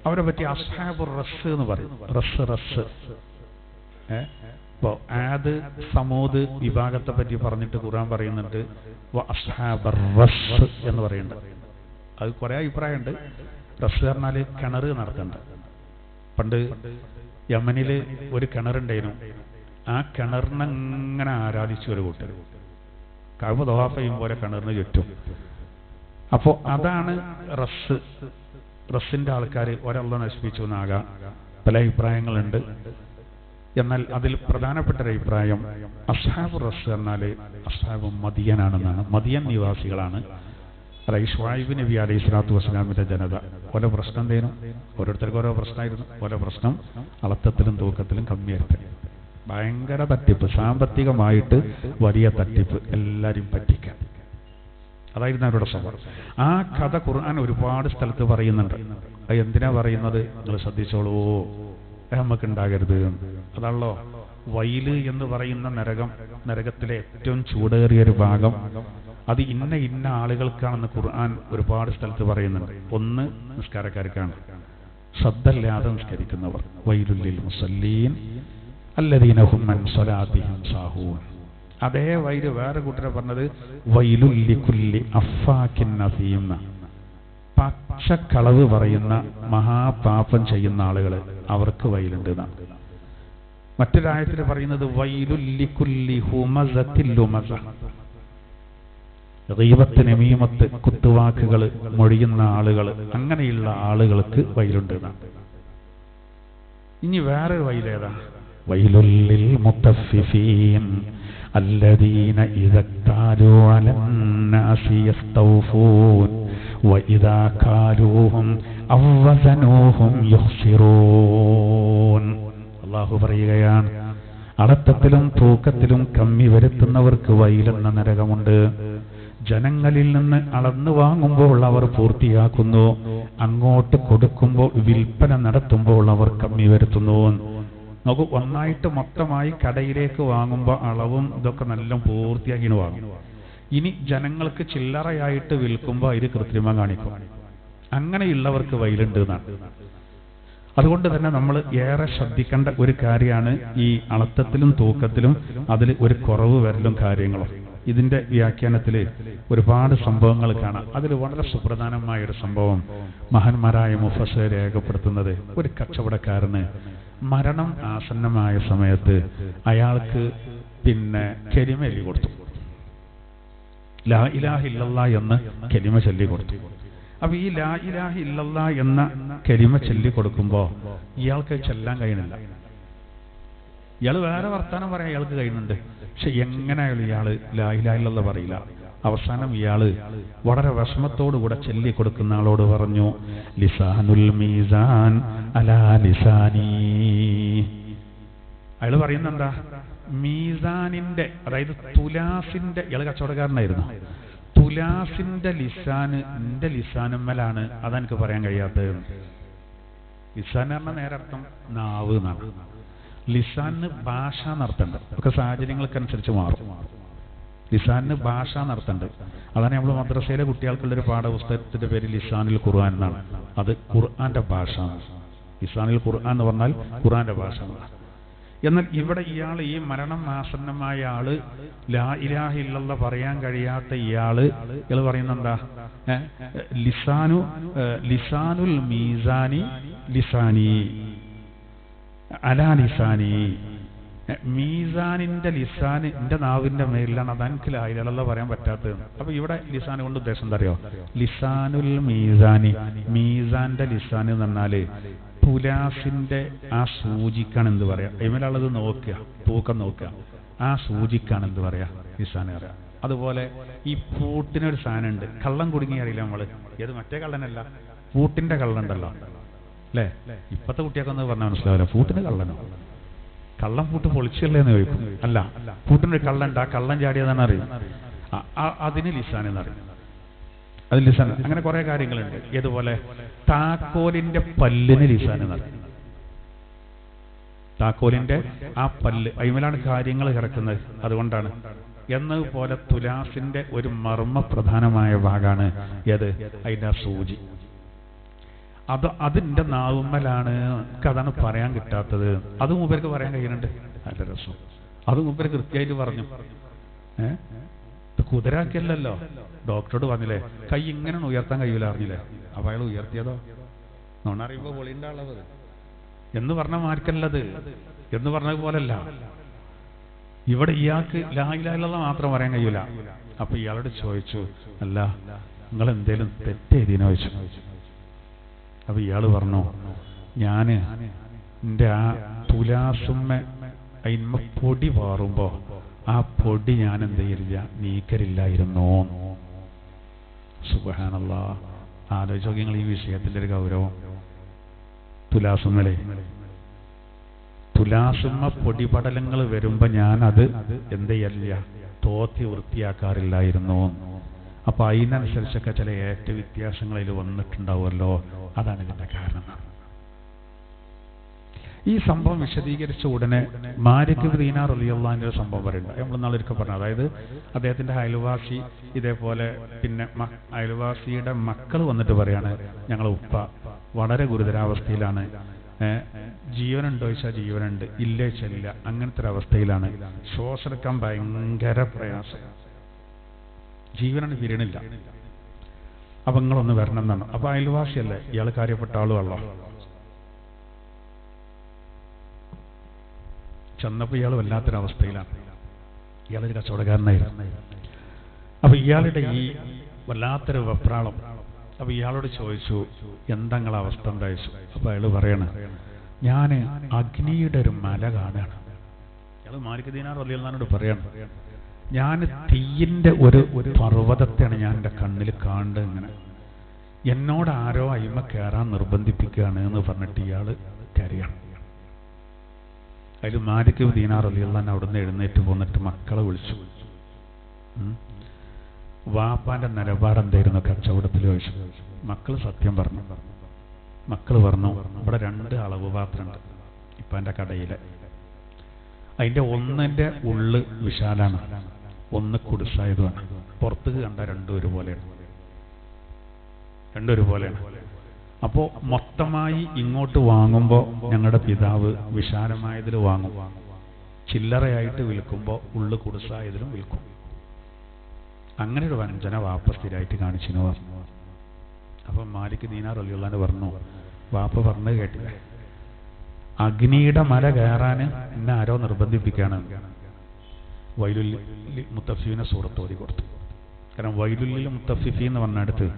അവരെ പറ്റി അസ്ഹാബുർ റസ് എന്ന് പറയും. റസ് ഇപ്പോൾ ആദ് സമൂദ് വിഭാഗത്തെ പറ്റി പറഞ്ഞിട്ട് ഖുർആൻ പറയുന്നുണ്ട്, അസ്ഹാബർ റസ് എന്ന് പറയുന്നുണ്ട്. അത് കുറേ അഭിപ്രായമുണ്ട്. റസ് പറഞ്ഞാൽ കിണർ നടത്തുന്നുണ്ട്. പണ്ട് യമനിൽ ഒരു കിണറുണ്ടായിരുന്നു. ആ കിണറിനെങ്ങനെ ആരാധിച്ചു ഒരു കൂട്ടർ, കഅബ തവാഫ് ചെയ്യും പോലെ കിണറിന് ചുറ്റും. അപ്പോൾ അതാണ് റസ്. റസിന്റെ ആൾക്കാർ ഒരല്ല നശിപ്പിച്ചു എന്നാകാം, പല അഭിപ്രായങ്ങളുണ്ട്. എന്നാൽ അതിൽ പ്രധാനപ്പെട്ട ഒരു അഭിപ്രായം അസ്ഹാബ് റസ് എന്നാൽ അസ്ഹാബ് മദിയനാണെന്നാണ്. മദിയൻ നിവാസികളാണ്. അതായത് ഷുഐബ് നബി അലൈഹി സ്വലാത്തു വസ്സലാമിന്റെ ജനത. ഓരോ പ്രശ്നം എന്തേനും, ഓരോരുത്തർക്കും ഓരോ പ്രശ്നമായിരുന്നു. ഓരോ പ്രശ്നം അളത്തത്തിലും തൂക്കത്തിലും കമ്മിയായിട്ട് ഭയങ്കര തട്ടിപ്പ്, സാമ്പത്തികമായിട്ട് വലിയ തട്ടിപ്പ്, എല്ലാവരും പറ്റിക്കാൻ. അതായിരുന്നു അവരുടെ സ്വഭാവം. ആ കഥ ഖുർആൻ ഒരുപാട് സ്ഥലത്ത് പറയുന്നുണ്ട്. അത് എന്തിനാ പറയുന്നത് നിങ്ങൾ ശ്രദ്ധിച്ചോളൂ, നമുക്ക് ഉണ്ടാകരുത്. അതാണല്ലോ വൈല് എന്ന് പറയുന്ന നരകത്തിലെ ഏറ്റവും ചൂടേറിയൊരു ഭാഗം. അത് ഇന്ന ആളുകൾക്കാണെന്ന് ഖുർആൻ ഒരുപാട് സ്ഥലത്ത് പറയുന്നുണ്ട്. ഒന്ന് നിസ്കാരക്കാർക്കാണ്, ശ്രദ്ധയില്ലാതെ നിസ്കരിക്കുന്നവർ. വൈലുൽ ലിൽ മുസല്ലീൻ അല്ലദീന ഹും അൻ സ്വലാത്തിഹിം സാഹൂൻ. അതേ വൈര് വേറെ കൂട്ടരെ പറഞ്ഞത് വൈലുൽ ലികുല്ലി അഫ്ഫാക്കിൻ നസീം. പച്ചക്കളവ് പറയുന്ന മഹാപാപം ചെയ്യുന്ന ആളുകൾ അവർക്ക് വൈലുണ്ട് എന്നാണ്. മറ്റൊരായത്തിൽ പറയുന്നത് വൈലുൽ ലികുല്ലി ഹുമസത്തിൽ ലുമസ. ഗീബത്ത്, നമീമത്ത്, കുത്തുവാക്കുകൾ മൊഴിയുന്ന ആളുകൾ, അങ്ങനെയുള്ള ആളുകൾക്ക് വൈലുണ്ട് എന്നാണ്. ഇനി വേറൊരു വൈലേതാ? വൈലുൽ ലിൽ മുത്തഫിഫീൻ الذين إذا اكتالوا على الناس يستوفون وإذا كالوهم أو وزنوهم يخسرون. അല്ലാഹു പറയുകയാണ്, അളത്തത്തിലും തൂക്കത്തിലും കമ്മി വരുത്തുന്നവർക്ക് വൈലെന്ന നരകമുണ്ട്. ജനങ്ങളിൽ നിന്ന് അളന്നു വാങ്ങുമ്പോൾ അവർ പൂർത്തിയാക്കുന്നു, അങ്ങോട്ട് കൊടുക്കുമ്പോൾ വിൽപ്പന നടത്തുമ്പോൾ അവർ കമ്മി വരുത്തുന്നു. നമുക്ക് ഒന്നായിട്ട് മൊത്തമായി കടയിലേക്ക് വാങ്ങുമ്പോൾ അളവും ഇതൊക്കെ നല്ല പൂർത്തിയാക്കിന് വാങ്ങും. ഇനി ജനങ്ങൾക്ക് ചില്ലറയായിട്ട് വിൽക്കുമ്പോൾ അതിൽ കൃത്രിമം കാണിക്കും. അങ്ങനെയുള്ളവർക്ക് വൈലുണ്ട് എന്നാണ്. അതുകൊണ്ട് തന്നെ നമ്മൾ ഏറെ ശ്രദ്ധിക്കേണ്ട ഒരു കാര്യമാണ് ഈ അളത്തത്തിലും തൂക്കത്തിലും അതിൽ ഒരു കുറവ് വരലും കാര്യങ്ങളും. ഇതിന്റെ വ്യാഖ്യാനത്തിൽ ഒരുപാട് സംഭവങ്ങൾ കാണാം. അതിൽ വളരെ സുപ്രധാനമായ ഒരു സംഭവം മഹാന്മാരായ മുഫസ്സിർ രേഖപ്പെടുത്തുന്നത്, ഒരു കച്ചവടക്കാരന് മരണം ആസന്നമായ സമയത്ത് അയാൾക്ക് കലിമ ചൊല്ലി കൊടുത്തു. ലാ ഇലാഹ ഇല്ലല്ലാഹ് എന്ന് കലിമ ചൊല്ലി കൊടുത്തു. അപ്പൊ ഈ ലാ ഇലാഹ ഇല്ലല്ലാഹ് എന്ന കലിമ ചൊല്ലി കൊടുക്കുമ്പോ ഇയാൾക്ക് ചെല്ലാൻ കഴിയുന്നില്ല. ഇയാൾ വേറെ വർത്താനം പറയാൻ ഇയാൾക്ക് കഴിയുന്നുണ്ട്. പക്ഷെ എങ്ങനെയായാലും ഇയാള് ലാ ഇലാഹ ഇല്ലല്ലാഹ് പറയില്ല. അവസാനം ഇയാള് വളരെ വിഷമത്തോടുകൂടെ ചൊല്ലി കൊടുക്കുന്ന ആളോട് പറഞ്ഞു, ലിസാനുൽ മീസാൻ അലാ ലിസാനി. അയാൾ പറയുന്നെന്താ? മീസാനിന്റെ, അതായത് തുലാസിന്റെ, ഇയാള് കച്ചവടക്കാരനായിരുന്നു, തുലാസിന്റെ ലിസാന് എന്റെ ലിസാനുമ്മലാണ്, അതെനിക്ക് പറയാൻ കഴിയാത്തത്. ലിസാൻ പറഞ്ഞാൽ നേരർത്ഥം നാവ് എന്നാണ്. ലിസാന് ഭാഷ നടത്തണ്ട്, ഒക്കെ സാഹചര്യങ്ങൾക്കനുസരിച്ച് മാറും. ലിസാനിന് ഭാഷ നടത്തണ്ട്. അതാണ് നമ്മൾ മദ്രസയിലെ കുട്ടികൾക്കുള്ളൊരു പാഠപുസ്തകത്തിന്റെ പേര് ലിസാനുൽ ഖുർആൻ എന്നാണ്. അത് ഖുർആന്റെ ഭാഷ. ലിസാനുൽ ഖുർആൻ എന്ന് പറഞ്ഞാൽ ഖുർആന്റെ ഭാഷ. എന്നാൽ ഇവിടെ ഇയാൾ, ഈ മരണം ആസന്നമായ ആള്, ലാ ഇലാഹ ഇല്ലല്ലാഹ് പറയാൻ കഴിയാത്ത ഇയാൾ പറയുന്ന എന്താ? ലിസാനുൽ മീസാനി ലിസാനി അലാ ലിസാനി. മീസാനിന്റെ ലിസാന് എന്റെ നാവിന്റെ മേലിലാണ്, അതെനിക്ക് ലാ ഇലാഹ ഇല്ലല്ലാഹ് പറയാൻ പറ്റാത്തത്. അപ്പൊ ഇവിടെ ലിസാൻ കൊണ്ട് ഉദ്ദേശം എന്താ അറിയോ? ലിസാനുൽ മീസാനി, മീസാന്റെ ലിസാൻ എന്ന് പറഞ്ഞാല് തുലാസിന്റെ ആ സൂചിക്കാണ് എന്ത് പറയാ? ഇമലുള്ളത് നോക്കുക, തൂക്കം നോക്കുക, ആ സൂചിക്കാണ് എന്ത് പറയാ? ലിസാൻ അറിയാം. അതുപോലെ ഈ പൂട്ടിനൊരു സാധനം ഉണ്ട്, കള്ളം കുടുങ്ങി അറിയില്ല നമ്മള്. ഏത് മറ്റേ കള്ളനല്ല, പൂട്ടിന്റെ കള്ളുണ്ടല്ലോ അല്ലേ? ഇപ്പത്തെ കുട്ടിയൊക്കെ പറഞ്ഞാൽ മനസ്സിലാവില്ല, പൂട്ടിന് കള്ളനോ? കള്ളം പൂട്ട് പൊളിച്ചല്ലേ എന്ന് ചോദിക്കും. അല്ല, പൂട്ടിനൊരു കള്ളുണ്ട്, ആ കള്ളം ചാടിയതാണ് അറിയും, അതിന് ലിസാൻ എന്നറിയും. അത് ലിസാൻ. അങ്ങനെ കുറെ കാര്യങ്ങളുണ്ട്. ഏതുപോലെ താക്കോലിന്റെ പല്ലിന് ലിസാൻ എന്നറിയും. താക്കോലിന്റെ ആ പല്ല്, അതിമേലാണ് കാര്യങ്ങൾ കിടക്കുന്നത്, അതുകൊണ്ടാണ്. എന്നതുപോലെ തുലാസിന്റെ ഒരു മർമ്മ പ്രധാനമായ ഭാഗമാണ് ഏത്? അതിന്റെ സൂചി. അതിന്റെ നാവുമ്മലാണ്. അതാണ് പറയാൻ കിട്ടാത്തത്. അത് മൂപ്പർക്ക് പറയാൻ കഴിയുന്നുണ്ട്. നല്ല രസം. അത് മൂപ്പര് കൃത്യമായിട്ട് പറഞ്ഞു. കുതിരാക്കിയല്ലോ, ഡോക്ടറോട് പറഞ്ഞില്ലേ കൈ ഇങ്ങനെ ഉയർത്താൻ കഴിയൂല അറിഞ്ഞില്ലേ? അപ്പൊ അയാൾ ഉയർത്തിയതോ? നോണറിയുമ്പോ പൊളിയുണ്ടാവുള്ളത് എന്ന് പറഞ്ഞ മാർക്കല്ലത്, എന്ന് പറഞ്ഞത് പോലല്ല. ഇവിടെ ഇയാൾക്ക് ലാ ഇലാഹ ഇല്ലല്ലാഹ് മാത്രം പറയാൻ കഴിയൂല. അപ്പൊ ഇയാളോട് ചോദിച്ചു, അല്ല നിങ്ങൾ എന്തേലും തെറ്റെഴുതിനോ ചോദിച്ചു. അപ്പൊ ഇയാള് പറഞ്ഞു, ഞാന് എന്റെ ആ തുലാസുമ്മ അതിന്മ പൊടി പാറുമ്പോ ആ പൊടി ഞാൻ എന്ത് ചെയ്യില്ല, നീക്കരില്ലായിരുന്നു. സുബ്ഹാനല്ലാഹ്. ആലോചിച്ച് നോക്കി നിങ്ങൾ ഈ വിഷയത്തിന്റെ ഒരു ഗൗരവം. തുലാസുമ്മലെ തുലാസുമ്മ പൊടിപടലങ്ങൾ വരുമ്പോ ഞാനത് എന്ത് ചെയ്യില്ല, തോത്തി വൃത്തിയാക്കാറില്ലായിരുന്നു. അപ്പൊ അതിനനുസരിച്ചൊക്കെ ചില ഏറ്റ വ്യത്യാസങ്ങളിൽ വന്നിട്ടുണ്ടാവുമല്ലോ, അതാണ് ഇതിന്റെ കാരണം. ഈ സംഭവം വിശദീകരിച്ച ഉടനെ മാലിക് ബിൻ ദീനാർ റളിയല്ലാഹു അൻഹു സംഭവം പറയുന്നുണ്ട്. നമ്മൾ നാളൊരിക്കൽ പറഞ്ഞു. അതായത് അദ്ദേഹത്തിന്റെ അയൽവാസി ഇതേപോലെ, പിന്നെ അയൽവാസിയുടെ മക്കൾ വന്നിട്ട് പറയാണ്, ഞങ്ങളെ ഉപ്പ വളരെ ഗുരുതരാവസ്ഥയിലാണ്. ജീവനുണ്ടോ ചോദിച്ചാൽ ജീവനുണ്ട്, ഇല്ല ചോദിച്ചാൽ ഇല്ല, അങ്ങനത്തെ ഒരു അവസ്ഥയിലാണ്. ശ്വാസമെടുക്കാൻ ഭയങ്കര പ്രയാസം, ജീവനാണ് തിരിയണില്ല. അപ്പൊ നിങ്ങളൊന്ന് വരണം എന്നാണ്. അപ്പൊ അയൽവാസിയല്ലേ, ഇയാൾ കാര്യപ്പെട്ട ആളുമല്ലോ. ചെന്നപ്പോൾ ഇയാൾ വല്ലാത്തൊരവസ്ഥയിലാണ്. ഇയാളൊരു കച്ചവടക്കാരനായിരുന്നു. അപ്പൊ ഇയാളുടെ ഈ വല്ലാത്തൊരു വെപ്രാളം. അപ്പൊ ഇയാളോട് ചോദിച്ചു, എന്താ നിങ്ങളെ അവസ്ഥ എന്താ ചോദിച്ചു. അപ്പൊ അയാൾ പറയണ, ഞാൻ അഗ്നിയുടെ ഒരു മല കാണുകയാണ്. ഇയാൾ മാലിക് ദീനാർ റളിയല്ലാഹു അൻഹുവോട് പറയണം, ഞാൻ തീയിന്റെ ഒരു പർവ്വതത്തെയാണ് ഞാൻ എൻ്റെ കണ്ണിൽ കാണുന്നത്. ഇങ്ങനെ എന്നോട് ആരോ അയിമ കയറാൻ നിർബന്ധിപ്പിക്കുകയാണ് എന്ന് പറഞ്ഞിട്ട് ഇയാൾ കരയാണ്. അതിൽ മാലിക് ദീനാർ റളിയല്ലാഹു അൻഹു അവിടുന്ന് എഴുന്നേറ്റ് പോന്നിട്ട് മക്കളെ വിളിച്ചു. വാപ്പാന്റെ നിലപാട് എന്തായിരുന്നു കച്ചവടത്തിൽ ചോദിച്ചു. മക്കൾ സത്യം പറഞ്ഞു. മക്കൾ പറഞ്ഞു, ഇവിടെ 2 അളവ് പാത്രമുണ്ട് ഇപ്പാന്റെ കടയിലെ. അതിന്റെ ഒന്നിന്റെ ഉള്ള് വിശാലാണ്, ഒന്ന് കുടിസായതുമാണ്. പുറത്തേക്ക് കണ്ട രണ്ടും ഒരുപോലെയാണ്. അപ്പോ മൊത്തമായി ഇങ്ങോട്ട് വാങ്ങുമ്പോൾ ഞങ്ങളുടെ പിതാവ് വിശാലമായതിൽ വാങ്ങും, ചില്ലറയായിട്ട് വിൽക്കുമ്പോൾ ഉള്ളു കുടിസായതിലും വിൽക്കും. അങ്ങനെ ഒരു വഞ്ചന വാപ്പ സ്ഥിരമായിട്ട് കാണിച്ചിന് പറഞ്ഞു. അപ്പൊ മാലിക് ദീനാർ റളിയല്ലാഹു അൻഹു പറഞ്ഞു, വാപ്പ പറഞ്ഞത് കേട്ടില്ല, അഗ്നിയുടെ മല കയറാൻ എന്നെ ആരോ നിർബന്ധിപ്പിക്കുകയാണ്. വൈലുൽ മുത്തഫിഫീന സൂറത്ത് ഓതി കൊടുത്തു. കാരണം വൈലുൽ മുത്തഫിഫീൻ എന്ന് പറഞ്ഞടുത്ത്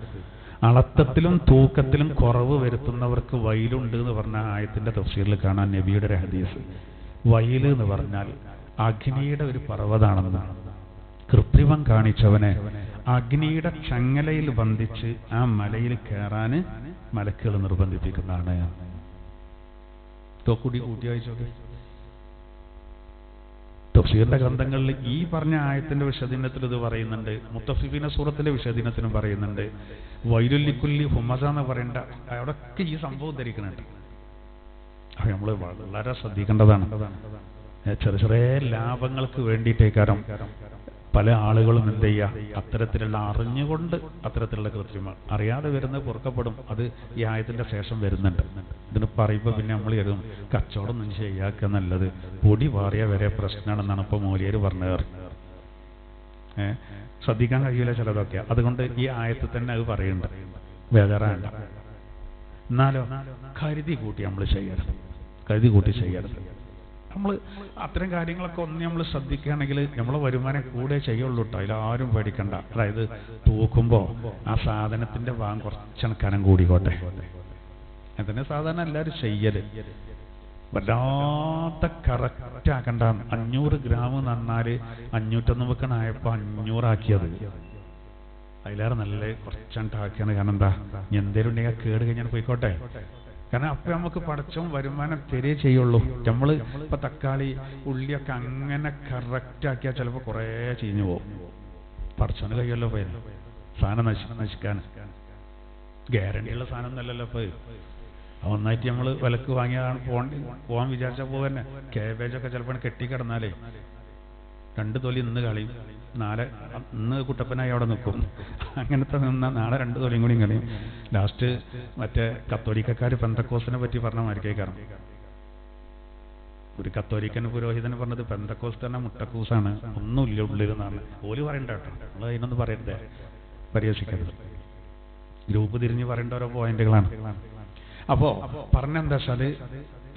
അളത്തത്തിലും തൂക്കത്തിലും കുറവ് വരുത്തുന്നവർക്ക് വൈലുണ്ട് എന്ന് പറഞ്ഞ ആയത്തിന്റെ തഫ്സീറിൽ കാണാൻ നബിയുടെ ഒരു ഹദീസ്. വൈല് എന്ന് പറഞ്ഞാൽ അഗ്നിയുടെ ഒരു പർവ്വതാണെന്നാണ്. കൃത്രിമം കാണിച്ചവനെ അഗ്നിയുടെ ചങ്ങലയിൽ ബന്ധിച്ച് ആ മലയിൽ കയറാന് മലക്കുകൾ നിർബന്ധിപ്പിക്കുന്നതാണ്. കൂട്ടി വായിച്ചോക്കെ തഫ്സീറിന്റെ ഗ്രന്ഥങ്ങളിൽ ഈ പറഞ്ഞ ആയത്തിന്റെ വിശദീനത്തിൽ ഇത് പറയുന്നുണ്ട്. മുത്തഫിഫീന സൂറത്തിന്റെ വിശദീനത്തിനും പറയുന്നുണ്ട്. വൈലുല്ലിക്കുല്ലി ഹുമസ എന്ന് പറയേണ്ട അവിടൊക്കെ ഈ സംഭവം ധരിക്കുന്നുണ്ട്. അപ്പൊ നമ്മൾ വളരെ ശ്രദ്ധിക്കേണ്ടതാണ്. ചെറിയ ചെറിയ ലാഭങ്ങൾക്ക് വേണ്ടിയിട്ടേക്കാരം പല ആളുകളും എന്ത് ചെയ്യുക, അത്തരത്തിലുള്ള അറിഞ്ഞുകൊണ്ട് അത്തരത്തിലുള്ള കൃത്രിമം അറിയാതെ വരുന്നത് പൊറുക്കപ്പെടും. അത് ഈ ആയത്തിന്റെ ശേഷം വരുന്നുണ്ട്. ഇതിന് പറയുമ്പോൾ പിന്നെ നമ്മൾ കരുതും കച്ചവടം ഒന്നും ചെയ്യാക്കുക നല്ലത്, പൊടി പാറിയ വരെ പ്രശ്നമാണെന്നാണ് ഇപ്പോൾ മൗലിയർ പറഞ്ഞത്. ശ്രദ്ധിക്കാൻ കഴിയില്ല ചിലതൊക്കെ. അതുകൊണ്ട് ഈ ആയത്തിൽ തന്നെ അത് പറയുന്നുണ്ട്, ബേജാറാണ്ട. എന്നാലോ കരുതി കൂട്ടി നമ്മൾ ചെയ്യരുത്, കരുതി കൂട്ടി ചെയ്യരുത്. നമ്മൾ അത്തരം കാര്യങ്ങളൊക്കെ ഒന്ന് നമ്മൾ ശ്രദ്ധിക്കുകയാണെങ്കിൽ നമ്മളെ വരുമാനം കൂടെ ചെയ്യുള്ളൂ കേട്ടോ. അതിലാരും പേടിക്കണ്ട. അതായത് തൂക്കുമ്പോൾ ആ സാധനത്തിന്റെ ഭാഗം കുറച്ച് കനം കൂടിക്കോട്ടെ. അതിന് സാധാരണ എല്ലാവരും ചെയ്യല്. വല്ലാത്ത കറക്റ്റ് ആക്കണ്ട. 500 ഗ്രാം എന്ന് പറഞ്ഞാൽ 590 ആയപ്പോൾ 500 ആക്കിയത്. അതിലേറെ നല്ല കുറച്ചാണ്ടാക്കിയാണ്. കാരണം എന്താ, എന്തേലും ഉണ്ടെങ്കിൽ കേട് കഴിഞ്ഞാൽ പോയിക്കോട്ടെ. കാരണം അപ്പൊ നമുക്ക് പടച്ചോൻ വരുമാനം തരേ ചെയ്യുള്ളൂ. നമ്മൾ ഇപ്പൊ തക്കാളി ഉള്ളിയൊക്കെ അങ്ങനെ കറക്റ്റ് ആക്കിയാൽ ചിലപ്പോൾ കുറേ ചീഞ്ഞു പോകും. പടച്ചോന് കഴിയുമല്ലോ പോയി സാധനം നശിക്കാൻ. ഗ്യാരണ്ടിയുള്ള സാധനം ഒന്നല്ലല്ലോ പോയി. ഒന്നായിട്ട് നമ്മൾ വിലക്ക് വാങ്ങിയതാണ് പോകാൻ വിചാരിച്ചാൽ പോകന്നെ. കാബേജൊക്കെ ചിലപ്പോൾ കെട്ടിക്കിടന്നാലേ 2 തൊലി ഇന്ന് കളയും, ഇന്ന് കുട്ടപ്പനായി അവിടെ നിൽക്കും. അങ്ങനത്തെ നിന്നാൽ നാളെ 2 തൊലിയും കൂടി കളയും. ലാസ്റ്റ് മറ്റേ കത്തോലിക്കക്കാർ പെന്തക്കോസ്തിനെ പറ്റി പറഞ്ഞ മാരിക്കേക്കാരം. ഒരു കത്തോലിക്കൻ പുരോഹിതന് പറഞ്ഞത് പെന്തക്കോസ് തന്നെ മുട്ടക്കൂസാണ്, ഒന്നുമില്ല ഉള്ളിൽ എന്നാണ് ഓല് പറയണ്ട കേട്ടോ. നമ്മൾ അതിനൊന്നും പറയരുതേ, പരിഹസിക്കരുത്. ഗ്രൂപ്പ് തിരിഞ്ഞ് പറയേണ്ട ഓരോ പോയിന്റുകളാണ്. അപ്പോ പറഞ്ഞെന്താ വെച്ചാല്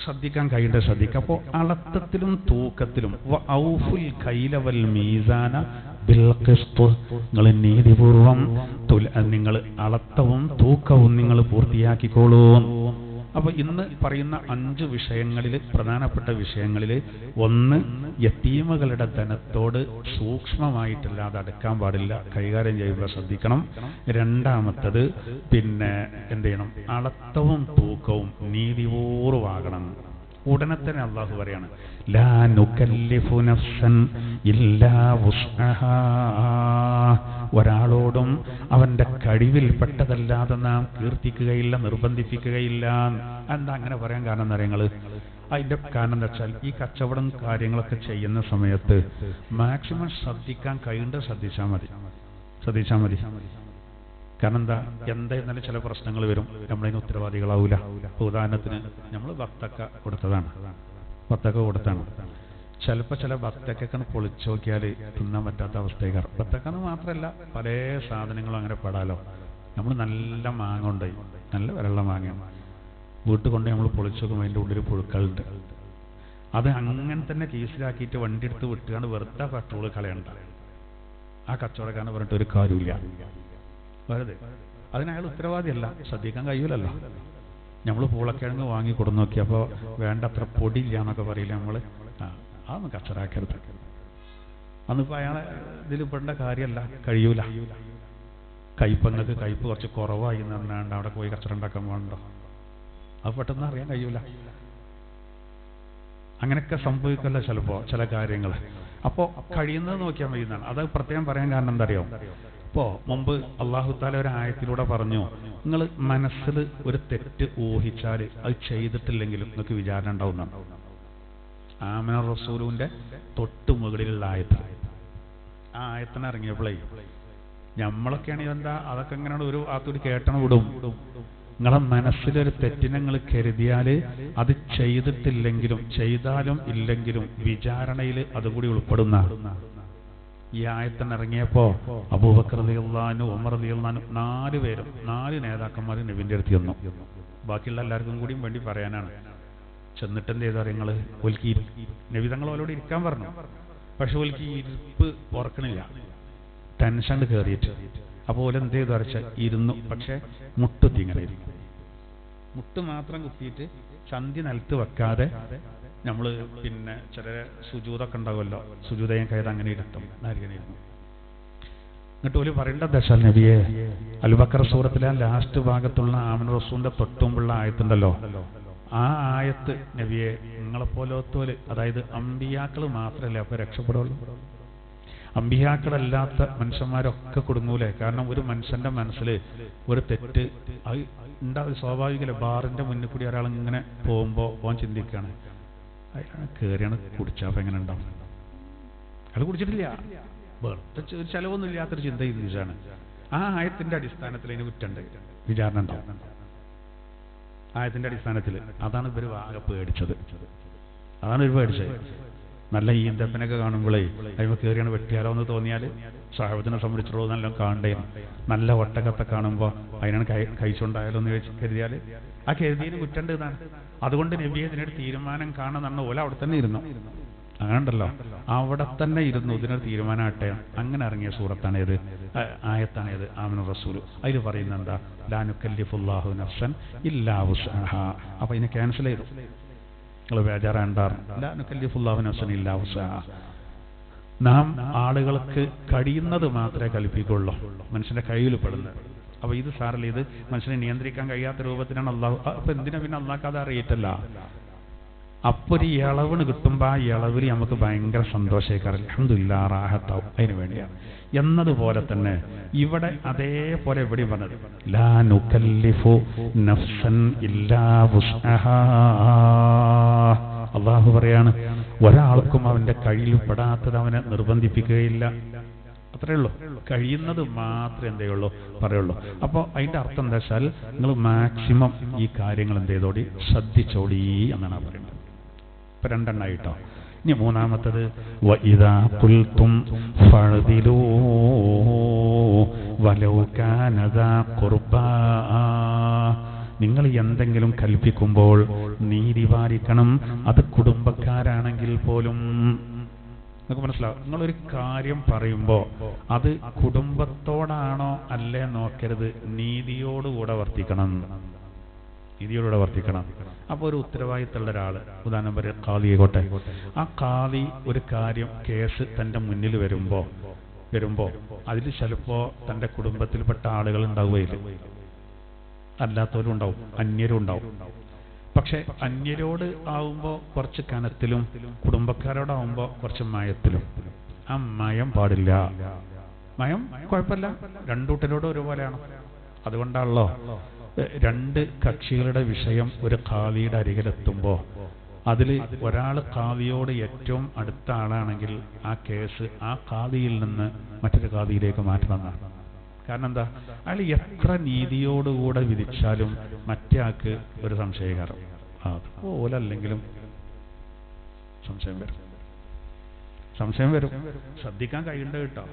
ശ്രദ്ധിക്കാൻ കഴിയേണ്ടത് ശ്രദ്ധിക്കുക. അപ്പോൾ അളത്തത്തിലും തൂക്കത്തിലും നിങ്ങൾ നീതിപൂർവം നിങ്ങൾ അളത്തവും തൂക്കവും നിങ്ങൾ പൂർത്തിയാക്കിക്കോളൂ. അപ്പൊ ഇന്ന് പറയുന്ന 5 വിഷയങ്ങളിൽ പ്രധാനപ്പെട്ട വിഷയങ്ങളിൽ ഒന്ന്, യതീമുകളുടെ ധനത്തോട് സൂക്ഷ്മമായിട്ടല്ലാതെ അടുക്കാൻ പാടില്ല, കൈകാര്യം ചെയ്യുമ്പോൾ ശ്രദ്ധിക്കണം. രണ്ടാമത്തത് പിന്നെ എന്ത് ചെയ്യണം, അളത്തവും തൂക്കവും നീതിപൂർവ്വമാകണം. ഉടനെ തന്നെ അള്ളാഹു പറയാണ്, ലാ നുകല്ലിഫു നഫ്സൻ ഇല്ലാ വുസ്അഹാ, ഒരാളോടും അവന്റെ കഴിവിൽപ്പെട്ടതല്ലാതെ നാം കീർത്തിക്കുകയില്ല, നിർബന്ധിപ്പിക്കുകയില്ല. എന്താ അങ്ങനെ പറയാൻ കാരണം എന്താ നിങ്ങൾ? അതിന്റെ കാരണം എന്താ വെച്ചാൽ ഈ കച്ചവടം കാര്യങ്ങളൊക്കെ ചെയ്യുന്ന സമയത്ത് മാക്സിമം ശ്രദ്ധിക്കാൻ കഴിയേണ്ടത് ശ്രദ്ധിച്ചാൽ മതി. കാരണം എന്തായിരുന്നാലും ചില പ്രശ്നങ്ങൾ വരും, നമ്മളതിന് ഉത്തരവാദികളാവൂല. ഉദാഹരണത്തിന് നമ്മൾ വത്തക്ക കൊടുത്തതാണ്, ചിലപ്പോൾ ചില വത്തക്കൊക്കെ പൊളിച്ചു നോക്കിയാൽ തിന്നാൻ പറ്റാത്ത അവസ്ഥയ്ക്കാർ. വത്തക്കെന്ന് മാത്രമല്ല പല സാധനങ്ങളും അങ്ങനെ പെടാലോ. നമ്മൾ നല്ല മാങ്ങ ഉണ്ടായി, നല്ല വിരള്ള മാങ്ങയാണ്, വീട്ടിൽ കൊണ്ട് നമ്മൾ പൊളിച്ചു നോക്കുമ്പോൾ അതിൻ്റെ ഉള്ളിൽ പുഴുക്കളുണ്ട്. അത് അങ്ങനെ തന്നെ കേസിലാക്കിയിട്ട് വണ്ടി എടുത്ത് വിട്ടുകൊണ്ട് വെറുതെ പെട്രോൾ കളയണ്ട. ആ കച്ചവടക്കാരനെ പറഞ്ഞിട്ട് ഒരു കാര്യമില്ല, വെറുതെ. അതിനയാൾ ഉത്തരവാദിയല്ല, ശ്രദ്ധിക്കാൻ കഴിയൂലല്ലോ. നമ്മൾ പൂളക്കിഴങ്ങ് വാങ്ങി കൊടുന്നു നോക്കിയപ്പോൾ വേണ്ടത്ര പൊടിയില്ല എന്നൊക്കെ പറയില്ല നമ്മൾ. അതൊന്നും കച്ചവടമാക്കരുത്. അന്നിപ്പോൾ അയാളെ ഇതിൽ പെടേണ്ട കാര്യമല്ല, കഴിയൂല. കയ്പങ്ങൾക്ക് കയ്പ് കുറച്ച് കുറവായി എന്ന് പറഞ്ഞാണ്ട് അവിടെ പോയി കച്ചവടം ഉണ്ടാക്കാൻ പോകണ്ടോ? അത് പെട്ടെന്ന് അറിയാൻ കഴിയൂല. അങ്ങനെയൊക്കെ സംഭവിക്കല്ലോ ചിലപ്പോൾ ചില കാര്യങ്ങൾ. അപ്പോൾ കഴിയുന്നത് നോക്കിയാൽ മതി എന്നാണ്. അത് പ്രത്യേകം പറയാൻ കാരണം എന്താ അറിയോ? ഇപ്പോൾ മുമ്പ് അള്ളാഹു താല ഒരു ആയത്തിലൂടെ പറഞ്ഞു, നിങ്ങൾ മനസ്സിൽ ഒരു തെറ്റ് ഊഹിച്ചാൽ അത് ചെയ്തിട്ടില്ലെങ്കിലും നിങ്ങൾക്ക് വിചാരണ ഉണ്ടാവുന്നതാണ്. ആമന റസൂലുവിന്റെ തൊട്ട് മുകളിലുള്ള ആയത്ത്. ആ ആയത്തിന് ഇറങ്ങിയപ്പോഴേ നമ്മളൊക്കെയാണെങ്കിൽ എന്താ അതൊക്കെ ഇങ്ങനെ ഒരു ആത്തൂടി കേട്ടണം വിടും. നിങ്ങളെ മനസ്സിലൊരു തെറ്റിനെ നിങ്ങൾ കരുതിയാൽ അത് ചെയ്തിട്ടില്ലെങ്കിലും ചെയ്താലും ഇല്ലെങ്കിലും വിചാരണയിൽ അതുകൂടി ഉൾപ്പെടുന്ന ഈ ആയത്തിന് ഇറങ്ങിയപ്പോ അബൂബക്കർ റളിയല്ലാഹു അൻഹു, ഉമർ റളിയല്ലാഹു അൻഹു, 4 പേരും 4 നേതാക്കന്മാരും നബിന്റെ അടുത്ത് ചെന്നു. ബാക്കിയുള്ള എല്ലാവർക്കും കൂടിയും വേണ്ടി പറയാനാണ്. ചെന്നിട്ട് എന്ത് ചെയ്താൽ നിങ്ങൾ ഒൽക്കി നബി തങ്ങൾ അവരോട് ഇരിക്കാൻ പറഞ്ഞു. പക്ഷെ ഒൽക്കി ഇരിപ്പ് ഉറക്കണില്ല, ടെൻഷൻ കയറിയിട്ട്. അപ്പോൾ ഓല് എന്ത് ചെയ്തു വരച്ച ഇരുന്നു. പക്ഷെ മുട്ടുത്തി ഇങ്ങനെ ഇരിക്കും, മുട്ട് മാത്രം കുത്തിയിട്ട് ചന്തി നിലത്ത് വെക്കാതെ. നമ്മൾ പിന്നെ ചില സുജൂദൊക്കെ ഉണ്ടാവുമല്ലോ, സുജൂദയും കയറി അങ്ങനെ ഇരുത്തും, അങ്ങനെ ഇരുന്നു. എന്നിട്ട് ഓല് പറയേണ്ട ദശാൽ നബിയെ, അൽബക്കർ സൂറത്തിലെ ലാസ്റ്റ് ഭാഗത്തുള്ള ആമന റസൂലിന്റെ തൊട്ടുമുള്ള ആയത്തുണ്ടല്ലോ, ആ ആയത്ത് നബിയെ നിങ്ങളെപ്പോലത്തോല്, അതായത് അമ്പിയാക്കൾ മാത്രമല്ലേ അപ്പൊ രക്ഷപ്പെടുള്ളൂ? അമ്പിയാക്കളല്ലാത്ത മനുഷ്യന്മാരൊക്കെ കുടുങ്ങൂലേ? കാരണം ഒരു മനുഷ്യന്റെ മനസ്സിൽ ഒരു തെറ്റ് അത് ഉണ്ടാവും, സ്വാഭാവികമല്ലേ. ബാറിന്റെ മുന്നിൽ കൂടി ഒരാൾ ഇങ്ങനെ പോകുമ്പോൾ ഓൻ ചിന്തിക്കുകയാണ്, അയാൾ കയറിയാണ് കുടിച്ചാൽ എങ്ങനെ ഉണ്ടാവും? അയാൾ കുടിച്ചിട്ടില്ല, വെറുതെ ഒരു ചെലവൊന്നും ഇല്ലാത്തൊരു ചിന്ത ഇതിലാണ്. ആ ആയത്തിന്റെ അടിസ്ഥാനത്തിൽ അതിന് കുറ്റുണ്ട്, വിചാരണ ഉണ്ടാവും. ആയത്തിന്റെ അടിസ്ഥാനത്തിൽ അതാണ് ഇവർ ആകെ പേടിച്ചത്. നല്ല ഈന്തപ്പനൊക്കെ കാണുമ്പോഴേ അതിന് കയറിയാണ് വെട്ടിയാലോ എന്ന് തോന്നിയാൽ സാഹബത്തിനെ സംബന്ധിച്ചിടത്തോളം നല്ല കാണണ്ടേനും. നല്ല ഒട്ടകത്തെ കാണുമ്പോൾ അതിനാണ് കഴിച്ചുണ്ടായാലോ എന്ന് കരുതിയാൽ ആ കരുതിയതിന് കുറ്റണ്ട് എന്നാണ്. അതുകൊണ്ട് നബിയെ ഇതിനൊരു തീരുമാനം കാണുന്ന ഓല അവിടെ തന്നെ ഇരുന്നു. അങ്ങനെ ഉണ്ടല്ലോ, അവിടെ തന്നെ ഇരുന്നു ഇതിനൊരു തീരുമാനമാട്ടെ. അങ്ങനെ ഇറങ്ങിയ സൂറത്താണേത്, ആയത്താണേത് ആമന റസൂല്. അതിൽ പറയുന്നത് എന്താ? ലാ നുകല്ലിഫുല്ലാഹു നഫ്സൻ ഇല്ലാ വുസ്അഹാ. അപ്പൊ ഇതിനെ ക്യാൻസൽ ചെയ്തു. നിങ്ങൾ ബേജാറാണ്ടാറ്. നാം ആളുകൾക്ക് കഴിയുന്നത് മാത്രമേ കൽപ്പിക്കുള്ളൂ, മനുഷ്യന്റെ കയ്യിൽ പെടുന്നത്. അപ്പൊ ഇത് സാറിൽ ഇത് മനുഷ്യനെ നിയന്ത്രിക്കാൻ കഴിയാത്ത രൂപത്തിനാണ് അള്ളാഹു. അപ്പൊ എന്തിനാ പിന്നെ അള്ളാഹ് അത് അറിയിട്ടല്ല? അപ്പൊ ഒരു ഇളവിന് കിട്ടുമ്പോ ആ ഇളവിൽ നമുക്ക് ഭയങ്കര സന്തോഷേക്കാരം, അൽഹംദുലില്ലാഹ് റാഹത്താവും. അതിനു വേണ്ടിയാണ്. എന്നതുപോലെ തന്നെ ഇവിടെ അതേപോലെ എവിടെ പറഞ്ഞത്, ലാ നുകല്ലിഫു നഫ്സൻ ഇല്ലാ വുസ്അഹാ. അള്ളാഹു പറയാണ്, ഒരാൾക്കും അവന്റെ കയ്യിൽ പെടാത്തത് അവനെ നിർബന്ധിപ്പിക്കുകയില്ല. അത്രേ ഉള്ളൂ, കഴിയുന്നത് മാത്രമേ എന്തേ ഉള്ളൂ പറയുള്ളൂ. അപ്പോൾ അതിന്റെ അർത്ഥം എന്താ വെച്ചാൽ നിങ്ങൾ മാക്സിമം ഈ കാര്യങ്ങൾ എന്ത് ചെയ്തോടി, ശ്രദ്ധിച്ചോടി എന്നാണ് പറയുന്നത്. ഇപ്പൊ 2 എണ്ണായിട്ടോ. ഇനി മൂന്നാമത്തത് വഇദാ ഖുൽതും ഫഅദിലൂ വലൗ കാന ദാ ഖുർബാ. നിങ്ങൾ എന്തെങ്കിലും കൽപ്പിക്കുമ്പോൾ നീതി പാലിക്കണം, അത് കുടുംബക്കാരാണെങ്കിൽ പോലും. നിങ്ങൾക്ക് മനസ്സിലാവും. നിങ്ങളൊരു കാര്യം പറയുമ്പോൾ അത് കുടുംബത്തോടാണോ അല്ലേ നോക്കരുത്, നീതിയോടുകൂടെ വർത്തിക്കണം. അപ്പോൾ ഒരു ഉത്തരവാദിത്തമുള്ള ഒരാള്, ഉദാഹരണം പറയാം ഖാദി ആയിക്കോട്ടെ, ആ ഖാദി ഒരു കാര്യം കേസ് തൻ്റെ മുന്നിൽ വരുമ്പോ അതിൽ ചിലപ്പോ തൻ്റെ കുടുംബത്തിൽപ്പെട്ട ആളുകൾ ഉണ്ടാവുകയില്ല, അല്ലാത്തവരും ഉണ്ടാവും, അന്യരും ഉണ്ടാവും. പക്ഷെ അന്യരോട് ആവുമ്പോൾ കുറച്ച് കനത്തിലും കുടുംബക്കാരോടാവുമ്പോൾ കുറച്ച് മയത്തിലും. ആ മയം പാടില്ല. മയം കുഴപ്പമില്ല, രണ്ടൂട്ടരോടും ഒരുപോലെയാണ്. അതുകൊണ്ടാണല്ലോ 2 കക്ഷികളുടെ വിഷയം ഒരു ഖാദിയുടെ അരികിലെത്തുമ്പോൾ അതിൽ ഒരാൾ ഖാദിയോട് ഏറ്റവും അടുത്ത ആളാണെങ്കിൽ ആ കേസ് ആ ഖാദിയിൽ നിന്ന് മറ്റൊരു ഖാദിയിലേക്ക് മാറ്റണമെന്നാണ്. കാരണം എന്താ, അയാൾ എത്ര നീതിയോടുകൂടെ വിധിച്ചാലും മറ്റേ ആൾക്ക് ഒരു സംശയകാരം. അതുപോലല്ലെങ്കിലും സംശയം വരും. ശ്രദ്ധിക്കാൻ കഴിയണ്ട കേട്ടോ.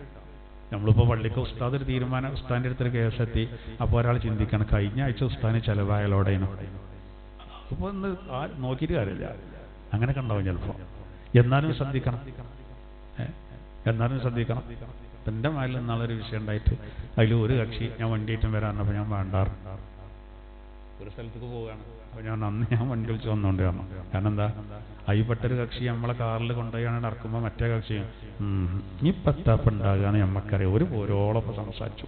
നമ്മളിപ്പോൾ പള്ളിക്ക് ഉസ്താദ് ഒരു തീരുമാനം, ഉസ്താദിൻ്റെ അടുത്തൊരു കേസെത്തി, അപ്പോൾ ഒരാൾ ചിന്തിക്കണം കഴിഞ്ഞ ആഴ്ച ഉസ്താദിന് ചിലവായാലോടേനു, അപ്പോൾ ഒന്ന് നോക്കിയിട്ട് കാര്യമില്ല, അങ്ങനെ കണ്ടാവും ചിലപ്പോൾ. എന്നാലും ശ്രദ്ധിക്കണം. എൻ്റെ മേലിൽ നിന്നാളൊരു വിഷയം ഉണ്ടായിട്ട് അതിൽ ഒരു കക്ഷി ഞാൻ വണ്ടിയേറ്റം വരാറുണ്ട്. ഞാൻ വേണ്ടാറുണ്ട്, ഒരു സ്ഥലത്തേക്ക് പോവുകയാണ്. അപ്പോൾ ഞാൻ വണ്ടി വിളിച്ച് വന്നുകൊണ്ട് കാരണം എന്താ, അയിപ്പെട്ടൊരു കക്ഷി നമ്മളെ കാറിൽ കൊണ്ടുപോയാണ് ഇറക്കുമ്പോൾ മറ്റേ കക്ഷി ഈ പത്താപ്പ് ഉണ്ടാകുകയെന്ന് നമുക്കറിയാം. ഒരു പോരോളൊപ്പം സംസാരിച്ചു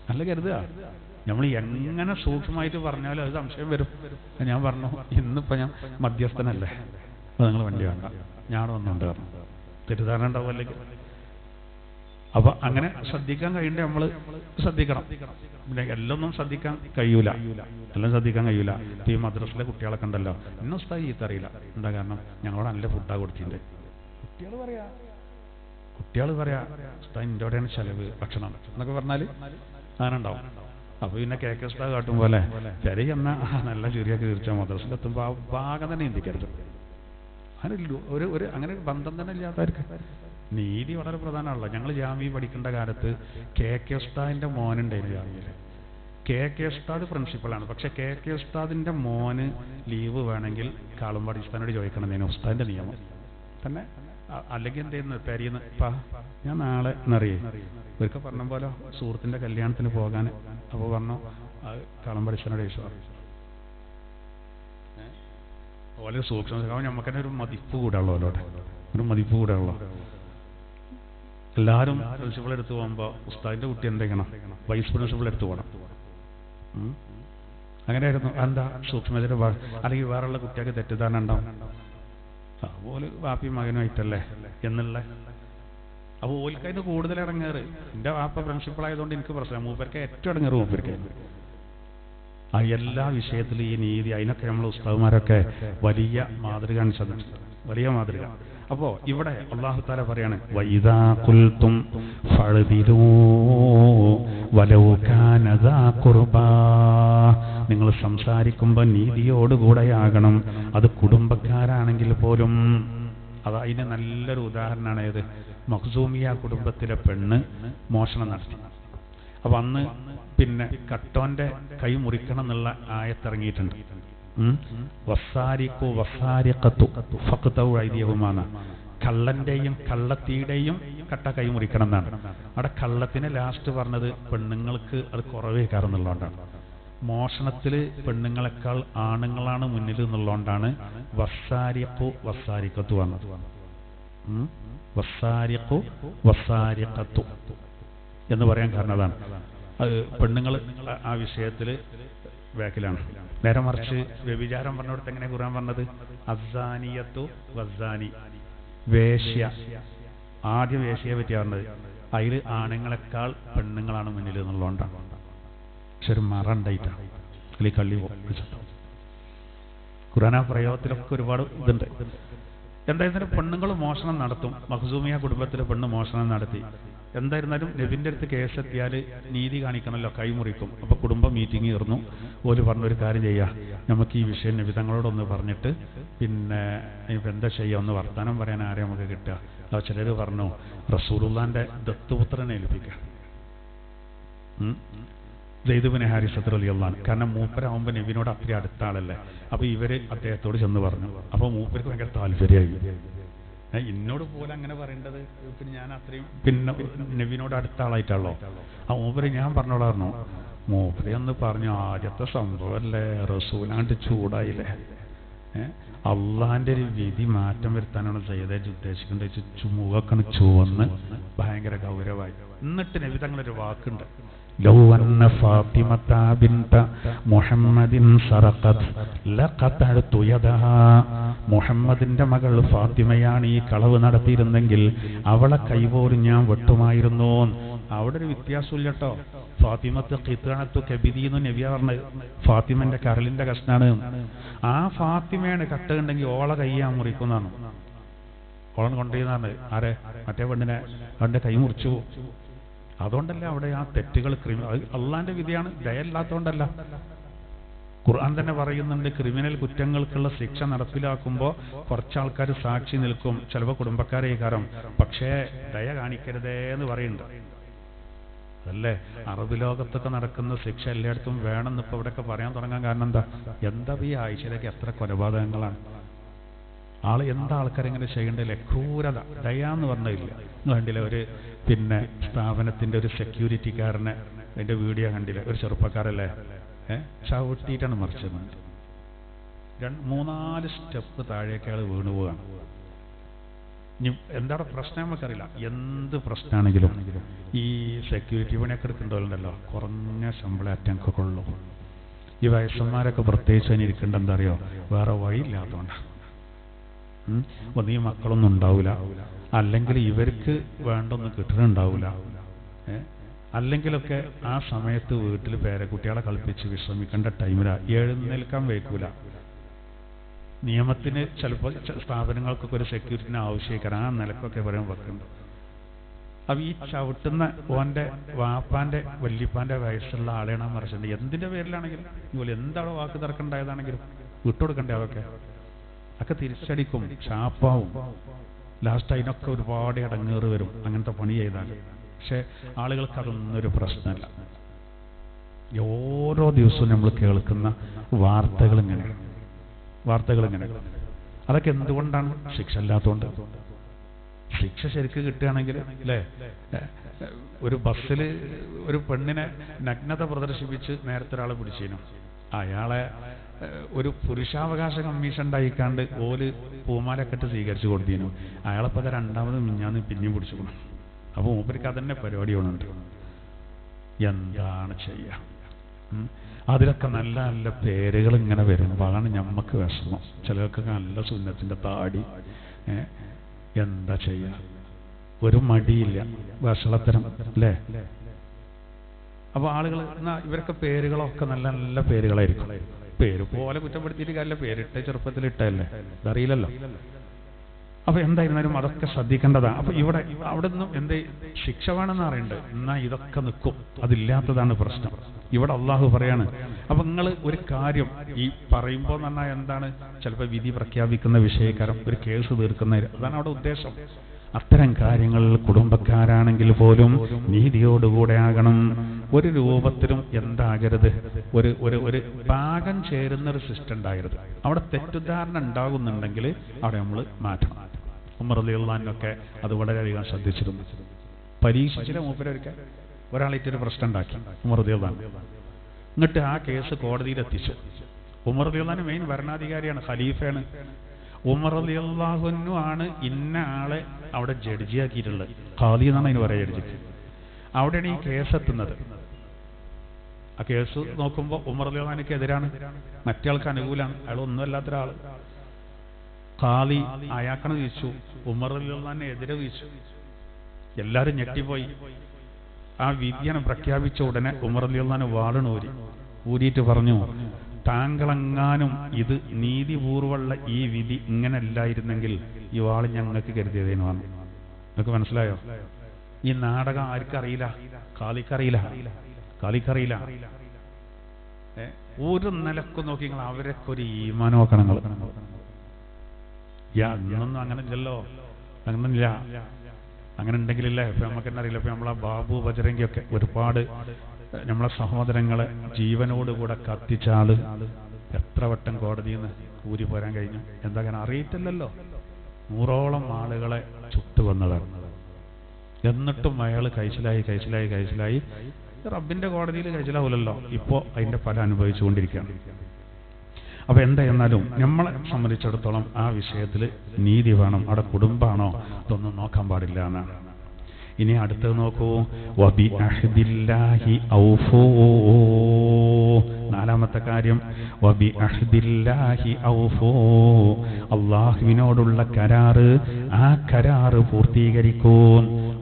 നല്ല കരുതുക. നമ്മൾ എങ്ങനെ സൂക്ഷ്മമായിട്ട് പറഞ്ഞാലും അത് സംശയം വരും. ഞാൻ പറഞ്ഞു ഇന്നിപ്പോൾ ഞാൻ മധ്യസ്ഥനല്ലേ, അപ്പോൾ നിങ്ങൾ വണ്ടി വേണ്ട, ഞാൻ വന്നുകൊണ്ട് പറഞ്ഞു, തെറ്റിദ്ധാരണ ഉണ്ടാവും അല്ലെങ്കിൽ. അപ്പൊ അങ്ങനെ ശ്രദ്ധിക്കാൻ കഴിയണ്ടേ നമ്മൾ ശ്രദ്ധിക്കണം. പിന്നെ എല്ലൊന്നും ശ്രദ്ധിക്കാൻ കഴിയൂല, ഇപ്പൊ ഈ മദ്രസിലെ കുട്ടികളൊക്കെ ഉണ്ടല്ലോ, ഇന്നും ഉസ്താദ് ചീത്തറിയില്ല. എന്താ കാരണം, ഞങ്ങളോട് നല്ല ഫുഡാ കൊടുത്തിട്ടുണ്ട്. കുട്ടികൾ പറയാ ഉസ്താദ് എൻ്റെ അവിടെയാണ് ചെലവ് ഭക്ഷണം എന്നൊക്കെ പറഞ്ഞാല് അങ്ങനെ ഉണ്ടാവും. അപ്പൊ പിന്നെ കേക്ക് ഉസ്താദ് കാട്ടും പോലെ പെരി എന്ന നല്ല ചെറിയൊക്കെ തീർച്ച മദ്രസിലെത്തുമ്പോ ആ ഭാഗം തന്നെ ചിന്തിക്കരുത്. അങ്ങനെ ഒരു അങ്ങനെ ഒരു ബന്ധം തന്നെ ഇല്ലാത്തവർക്ക് നീതി വളരെ പ്രധാനമാണല്ലോ. ഞങ്ങൾ ജാമ്യ പഠിക്കേണ്ട കാലത്ത് കെ ഉസ്താദിന്റെ മോനുണ്ടായിരുന്നു ജാമ്യയിൽ. കെ ഉസ്താദ് പ്രിൻസിപ്പളാണ്. പക്ഷെ കെ ഉസ്താദിന്റെ മോന് ലീവ് വേണമെങ്കിൽ കാളുമ്പാടി ഉസ്താദിനോട് ചോദിക്കണം എന്നതിന് ഉസ്താദിന്റെ നിയമം തന്നെ. അല്ലെങ്കിൽ എന്ത് ചെയ്യുന്നു, പെരിയെന്ന് ഞാൻ നാളെ എന്നറിയേ ഇവർക്ക് പറഞ്ഞ പോലെ സുഹൃത്തിന്റെ കല്യാണത്തിന് പോകാൻ. അപ്പോൾ പറഞ്ഞു കാളുമ്പാടി ഉസ്താദിനോട് ചോദിച്ചു. വളരെ സൂക്ഷ്മ, നമുക്ക് തന്നെ ഒരു മതിപ്പ് കൂടാണല്ലോ, ഒരു മതിപ്പ് കൂടാണല്ലോ. എല്ലാവരും പ്രിൻസിപ്പൾ എടുത്തു പോകുമ്പോൾ ഉസ്താദിന്റെ കുട്ടി എന്തെങ്കിലും വൈസ് പ്രിൻസിപ്പൾ എടുത്തു പോകണം. അങ്ങനെയായിരുന്നു. എന്താ സൂക്ഷ്മതയുടെ അല്ലെങ്കിൽ വേറെയുള്ള കുട്ടികൾക്ക് തെറ്റിദ്ധാരണ ഉണ്ടാവും, അതുപോലെ വാപ്പി മകനുമായിട്ടല്ലേ എന്നുള്ള. അപ്പോൾ ഓൽക്കതിന് കൂടുതൽ ഇടങ്ങേറ്. എൻ്റെ വാപ്പ പ്രിൻസിപ്പൾ ആയതുകൊണ്ട് എനിക്ക് പ്രശ്നം, മൂപ്പർക്ക് ഏറ്റവും ഇടങ്ങേറ് മൂപ്പർക്കായിരുന്നു. ആ എല്ലാ വിഷയത്തിലും ഈ നീതി, അതിനൊക്കെ നമ്മൾ ഉസ്താദുമാരൊക്കെ വലിയ മാതൃക അനുസരിച്ചിട്ടുണ്ട്, വലിയ മാതൃക. അപ്പോ ഇവിടെ അല്ലാഹു തആല പറയാണ് വഇദാ ഖുൽതും ഫഅദിലൂ വലൗ കാന ദാ ഖുർബാ. നിങ്ങൾ സംസാരിക്കുമ്പോൾ നീതിയോടുകൂടെയാകണം, അത് കുടുംബക്കാരാണെങ്കിൽ പോലും. അത് അതിന് നല്ലൊരു ഉദാഹരണമാണ് ഏത്, മഖ്സൂമിയ കുടുംബത്തിലെ പെണ്ണ് മോഷണം നടത്തി. അപ്പൊ അന്ന് പിന്നെ കട്ടോന്റെ കൈ മുറിക്കണം എന്നുള്ള ആയത്തിറങ്ങിയിട്ടുണ്ട്. വസാരിഖു വസാരിഖത്തു ഫഖ്തഉ ഐദിയഹുമാ. കള്ളന്റെയും കള്ളത്തിയുടെയും കട്ട കൈ മുറിക്കണം എന്നാണ്. അവിടെ കള്ളത്തിന് ലാസ്റ്റ് പറഞ്ഞത് പെണ്ണുങ്ങൾക്ക് അത് കുറവേ കാരണമുള്ളതുകൊണ്ടാണ്. മോഷണത്തിൽ പെണ്ണുങ്ങളെക്കാൾ ആണുങ്ങളാണ് മുന്നിൽ എന്നുള്ളതുകൊണ്ടാണ് വസാരിഖു വസാരിഖത്തു വന്നത്. വസാരിഖു വസാരിഖത്തു എന്ന് പറയാൻ കാരണം അതാണ്. അത് പെണ്ണുങ്ങൾ ആ വിഷയത്തിൽ ബാക്കിലാണ്. നേരെ മറിച്ച് വ്യഭിചാരം പറഞ്ഞിടത്ത് എങ്ങനെ ഖുർആൻ പറഞ്ഞത്, അസ്സാനിയത്തു വസ്സാനി, വേശ്യ. ആദ്യം വേശ്യയെ പറ്റിയാ പറഞ്ഞത്. അതിൽ ആണുങ്ങളെക്കാൾ പെണ്ണുങ്ങളാണ് മുന്നിൽ എന്നുള്ളതുകൊണ്ടാണ്. പക്ഷെ ഒരു മറ ഉണ്ടായിട്ടാണ് അല്ലെങ്കിൽ കള്ളി ഖുർആൻ ആ പ്രയോഗത്തിലൊക്കെ ഒരുപാട് ഇതുണ്ട്. എന്തായിരുന്നാലും പെണ്ണുങ്ങൾ മോഷണം നടത്തും. മഖ്സൂമിയ കുടുംബത്തിലെ പെണ്ണ് മോഷണം നടത്തി. എന്തായിരുന്നാലും നബിന്റെ അടുത്ത് കേസെത്തിയാൽ നീതി കാണിക്കണമല്ലോ, കൈമുറിക്കും. അപ്പൊ കുടുംബം മീറ്റിംഗ് ചേർന്നു. ഓല് പറഞ്ഞൊരു കാര്യം ചെയ്യാം, നമുക്ക് ഈ വിഷയം നബി തങ്ങളോടൊന്ന് പറഞ്ഞിട്ട് പിന്നെ ഇപ്പം എന്താ ചെയ്യുക, ഒന്ന് വർത്താനം പറയാൻ ആരെ നമുക്ക് കിട്ടുക. അപ്പൊ ചിലർ പറഞ്ഞു റസൂലുള്ളാന്റെ ദത്തുപുത്രനെ ഏൽപ്പിക്കുക, സെയ്ദ് ഇബ്നു ഹാരിസത്ത് റളിയല്ലാഹു അൻഹു. കാരണം മൂപ്പരാകുമ്പോൾ നബിനോട് അത്രയും അടുത്ത ആളല്ലേ. അപ്പൊ ഇവര് അദ്ദേഹത്തോട് ചെന്ന് പറഞ്ഞു. അപ്പൊ മൂപ്പർക്ക് ഭയങ്കര താല്പര്യമായി. എന്നോട് പോലെ അങ്ങനെ പറയേണ്ടത്, പിന്നെ ഞാൻ അത്രയും പിന്നെ നബിനോട് അടുത്ത ആളായിട്ടാണല്ലോ. ആ മൂപ്പര് ഞാൻ പറഞ്ഞോളായിരുന്നു. മൂപ്പര് ഒന്ന് പറഞ്ഞു, ആദ്യത്തെ സംഭവമല്ലേ, റസൂലാണ്ട് ചൂടായില്ലേ, അള്ളാന്റെ ഒരു വിധി മാറ്റം വരുത്താനാണ് സയ്യിദ് ഉദ്ദേശിക്കേണ്ടത്. മുഖക്കാണ് ചുവന്ന് ഭയങ്കര ഗൗരവമായി. എന്നിട്ട് നബി തങ്ങളൊരു വാക്കുണ്ട്, ലൗ അന്ന ഫാത്തിമത ബിൻത മുഹമ്മദിൻ സറഖത് ലഖതഅതു യദഹാ. മുഹമ്മദിന്റെ മകൾ ഫാത്തിമയാണ് ഈ കളവ് നടത്തിയിരുന്നെങ്കിൽ അവളെ കൈപോലും ഞാൻ വെട്ടുമായിരുന്നു. അവിടെ ഒരു വ്യത്യാസമില്ല കേട്ടോ. ഫാത്തിമത്ത് ഖിത്അതു കബിദീന്നു നബിയ പറഞ്ഞത്. ഫാത്തിമന്റെ കരളിന്റെ കഷ്ണാണ്. ആ ഫാത്തിമയാണ് കട്ടുണ്ടെങ്കിൽ ഓളെ കൈ ഞാൻ മുറിക്കുന്നതാണ്. ഓളൻ കൊണ്ടുപോയെന്നാണ് ആരെ, മറ്റേ പെണ്ണിനെ അവന്റെ കൈ മുറിച്ചു. അതുകൊണ്ടല്ല അവിടെ ആ തെറ്റുകൾ അള്ളാന്റെ വിധിയാണ്, ദയല്ലാത്തതുകൊണ്ടല്ല. ഖുർആൻ തന്നെ പറയുന്നുണ്ട്, ക്രിമിനൽ കുറ്റങ്ങൾക്കുള്ള ശിക്ഷ നടപ്പിലാക്കുമ്പോൾ കുറച്ചാൾക്കാർ സാക്ഷി നിൽക്കും, ചിലപ്പോൾ കുടുംബക്കാരെ കാരണം, പക്ഷേ ദയ കാണിക്കരുതേ എന്ന് പറയുന്നുണ്ട്. അതല്ലേ അറബ് ലോകത്തൊക്കെ നടക്കുന്ന ശിക്ഷ എല്ലായിടത്തും വേണമെന്ന് ഇപ്പൊ ഇവിടെയൊക്കെ പറയാൻ തുടങ്ങാൻ കാരണം എന്താ ഈ ആഴ്ചയിലേക്ക് എത്ര കൊലപാതകങ്ങളാണ്. എന്താ ആൾക്കാരെങ്ങനെ ചെയ്യേണ്ടതില്ലേ? ക്രൂരത. ദയ എന്ന് പറഞ്ഞില്ല. കണ്ടില്ല ഒരു സ്ഥാപനത്തിന്റെ ഒരു സെക്യൂരിറ്റിക്കാരനെ അതിന്റെ വീഡിയോ കണ്ടില്ല, ഒരു ചെറുപ്പക്കാരല്ലേ ചവിട്ടിയിട്ടാണ് മറിച്ചത്. 3-4 സ്റ്റെപ്പ് താഴേക്ക് അയാൾ വീണു പോവാണ്. ഇനി എന്താണ് പ്രശ്നം നമുക്കറിയില്ല. എന്ത് പ്രശ്നമാണെങ്കിലും ഈ സെക്യൂരിറ്റി പണിയൊക്കെ എടുക്കേണ്ടവരുണ്ടല്ലോ, കുറഞ്ഞ ശമ്പളം അറ്റങ്ങൾക്ക് കൊള്ളൂ. ഈ വയസ്സന്മാരൊക്കെ പ്രത്യേകിച്ച് അതിന് ഇരിക്കേണ്ട എന്താ അറിയോ, വേറെ വഴിയില്ലാത്തതുകൊണ്ടാണ്. ഒന്നീ മക്കളൊന്നും ഉണ്ടാവില്ല, അല്ലെങ്കിൽ ഇവർക്ക് വേണ്ടൊന്നും കിട്ടുന്നുണ്ടാവില്ല, അല്ലെങ്കിലൊക്കെ ആ സമയത്ത് വീട്ടിൽ പേരക്കുട്ടികളെ കളിപ്പിച്ച് വിശ്രമിക്കേണ്ട ടൈമിലാണ്, എഴുന്നേൽക്കാൻ വയ്ക്കൂല. നിയമത്തിന് ചിലപ്പോൾ സ്ഥാപനങ്ങൾക്കൊക്കെ ഒരു സെക്യൂരിറ്റിന് ആവശ്യമായിരിക്കും, ആ നിലക്കൊക്കെ പറയാൻ വെക്കുന്നുണ്ട്. അപ്പൊ ഈ ചവിട്ടുന്ന ഓന്റെ വാപ്പാന്റെ വല്യപ്പാന്റെ വയസ്സുള്ള ആളെയാണ് മറിച്ചിട്ടുണ്ട്. എന്തിന്റെ പേരിലാണെങ്കിലും ഇതുപോലെ എന്താണ് വാക്ക് തർക്കമുണ്ടായതാണെങ്കിലും വിട്ടുകൊടുക്കണ്ടേ? അതൊക്കെ തിരിച്ചടിക്കും, ചാപ്പാവും. ലാസ്റ്റ് അതിനൊക്കെ ഒരുപാട് ഇടങ്ങേറ് വരും അങ്ങനത്തെ പണി ചെയ്താൽ. പക്ഷെ ആളുകൾക്ക് അതൊന്നും ഒരു പ്രശ്നമല്ല. ഓരോ ദിവസവും നമ്മൾ കേൾക്കുന്ന വാർത്തകൾ ഇങ്ങനെ. അതൊക്കെ എന്തുകൊണ്ടാണ്? ശിക്ഷ അല്ലാത്തതുകൊണ്ട്. ശിക്ഷ ശരിക്ക് കിട്ടുകയാണെങ്കിൽ അല്ലേ, ഒരു ബസ്സിൽ ഒരു പെണ്ണിനെ നഗ്നത പ്രദർശിപ്പിച്ച് നേരത്തെ ഒരാളെ പിടിച്ചേനും, അയാളെ ഒരു പുരുഷാവകാശ കമ്മീഷൻ ഉണ്ടായിക്കാണ്ട് ഓല് പൂമാലക്കെട്ട് സ്വീകരിച്ചു കൊടുത്തേനും, അയാളെപ്പോ രണ്ടാമത് മിഞ്ഞാന്ന് പിന്നെയും പിടിച്ചുകൊണ്ടു. അപ്പൊ മൂപ്പർക്ക് അതന്നെ പരിപാടി കൊണ്ടുണ്ട്. എന്താണ് ചെയ്യുക? അതിലൊക്കെ നല്ല നല്ല പേരുകൾ ഇങ്ങനെ വരുമ്പോഴാണ് ഞമ്മക്ക് വിഷമം. ചിലർക്ക് നല്ല സുന്നത്തിന്റെ താടി, എന്താ ചെയ്യുക? ഒരു മടിയില്ല, വഷളത്തരം അല്ലേ? അപ്പൊ ആളുകൾ ഇവരൊക്കെ പേരുകളൊക്കെ നല്ല നല്ല പേരുകളായിരിക്കും. പേര് പോലെ കുറ്റപ്പെടുത്തിയിട്ട് കാര്യമില്ല, പേരിട്ട ചെറുപ്പത്തിൽ ഇട്ടല്ലേ, ഇതറിയില്ലല്ലോ. അപ്പൊ എന്തായിരുന്നാലും അതൊക്കെ ശ്രദ്ധിക്കേണ്ടതാണ്. അപ്പൊ അവിടെ നിന്നും എന്ത് ശിക്ഷ വേണമെന്ന് അറിയണ്ട്, എന്നാ ഇതൊക്കെ നിൽക്കും. അതില്ലാത്തതാണ് പ്രശ്നം. ഇവിടെ അള്ളാഹു പറയാണ്. അപ്പൊ നിങ്ങൾ ഒരു കാര്യം ഈ പറയുമ്പോൾ എന്ന് പറഞ്ഞാൽ എന്താണ്, ചിലപ്പോൾ വിധി പ്രഖ്യാപിക്കുന്ന വിഷയക്കാരം, ഒരു കേസ് തീർക്കുന്ന, അതാണ് അവിടെ ഉദ്ദേശം. അത്തരം കാര്യങ്ങൾ കുടുംബക്കാരാണെങ്കിൽ പോലും നീതിയോടുകൂടെ ആകണം. ഒരു രൂപത്തിലും എന്താകരുത്, ഒരു പാകം ചേരുന്ന ഒരു സിസ്റ്റം ഉണ്ടാകരുത്. അവിടെ തെറ്റുദ്ധാരണ ഉണ്ടാകുന്നുണ്ടെങ്കിൽ അവിടെ നമ്മൾ മാറ്റണം. ഉമർ റളിയല്ലാഹു അൻഹുവൊക്കെ അത് വളരെയധികം ശ്രദ്ധിച്ചിരുന്നു. പരീക്ഷിച്ചിട്ട് മൂപ്പരൊരിക്കൽ ഒരാളായിട്ടൊരു പ്രശ്നം ഉണ്ടാക്കി ഉമർ റളിയല്ലാഹു അൻഹു. എന്നിട്ട് ആ കേസ് കോടതിയിലെത്തിച്ചു. ഉമർ റളിയല്ലാഹു അൻഹു മെയിൻ ഭരണാധികാരിയാണ്, ഖലീഫയാണ്. ഉമർ റളിയല്ലാഹു അൻഹു ആണ് ഇന്ന ആളെ അവിടെ ജഡ്ജിയാക്കിയിട്ടുള്ളത്. ഖാദി എന്നാണ് അതിന് പറയുക, ജഡ്ജിക്ക്. അവിടെയാണ് ഈ കേസ് എത്തുന്നത്. ആ കേസ് നോക്കുമ്പോൾ ഉമർ റളിയല്ലാഹു അൻഹുക്ക് എതിരാണ്, മറ്റേയാൾക്ക് അനുകൂലമാണ്. അയാൾ ഒന്നുമല്ലാത്തൊരാൾ. ഖാദി അയാൾക്കാണ് വീശു, ഉമർ റളിയല്ലാഹു അൻഹു എതിരെ വീശു. എല്ലാവരും ഞെട്ടിപ്പോയി. ആ വിധിയാണ് പ്രഖ്യാപിച്ച ഉടനെ ഉമർ റളിയല്ലാഹു അൻഹു വാള് ഊരിയിട്ട് പറഞ്ഞു, താങ്കളെങ്ങാനും ഇത് നീതിപൂർവമുള്ള ഈ വിധി ഇങ്ങനെ അല്ലായിരുന്നെങ്കിൽ ഈ വാള് ഞങ്ങൾക്ക് കരുതിയതേന്ന് പറഞ്ഞു. നിങ്ങൾക്ക് മനസ്സിലായോ? ഈ നാടകം ആർക്കറിയില്ല? ഖാദിക്കറിയില്ല. ഒരു നിലക്കും നോക്കി നിങ്ങൾ അവരൊക്കെ ഒരു ഈമാൻ നോക്കണം. അന്നൊന്നും അങ്ങനെ ഇല്ലല്ലോ, അങ്ങനൊന്നുമില്ല. അങ്ങനെ ഉണ്ടെങ്കിലില്ലേ ഇപ്പൊ നമുക്ക് തന്നെ അറിയില്ല. ഇപ്പൊ നമ്മളെ ബാബു ബജരംഗിയൊക്കെ ഒരുപാട് നമ്മളെ സഹോദരങ്ങളെ ജീവനോടുകൂടെ കത്തിച്ച ആള് എത്ര വട്ടം കോടതിയിൽ നിന്ന് കൂരി പോരാൻ കഴിഞ്ഞു? എന്താ കാരണം അറിയിട്ടില്ലല്ലോ. 100ഓളം ആളുകളെ ചുട്ടുവന്നതാണ്. എന്നിട്ടും അയാൾ കഴിച്ചിലായി റബ്ബിന്റെ കോടതിയിൽ കഴിച്ചിലാവില്ലല്ലോ. ഇപ്പോ അതിന്റെ ഫലം അനുഭവിച്ചുകൊണ്ടിരിക്കുകയാണ്. അപ്പൊ എന്തായിരുന്നാലും നമ്മളെ സംബന്ധിച്ചിടത്തോളം ആ വിഷയത്തിൽ നീതി വേണം. അവിടെ കുടുംബാണോ ഇതൊന്നും നോക്കാൻ പാടില്ല എന്നാണ്. ഇനി അടുത്തത് നോക്കൂ, വബി അഹ്ദില്ലാഹി ഔഫൂ. നാലാമത്തെ കാര്യം വബി അഹ്ദില്ലാഹി ഔഫൂ. അള്ളാഹുവിനോടുള്ള കരാറ്, ആ കരാറ് പൂർത്തീകരിക്കൂ.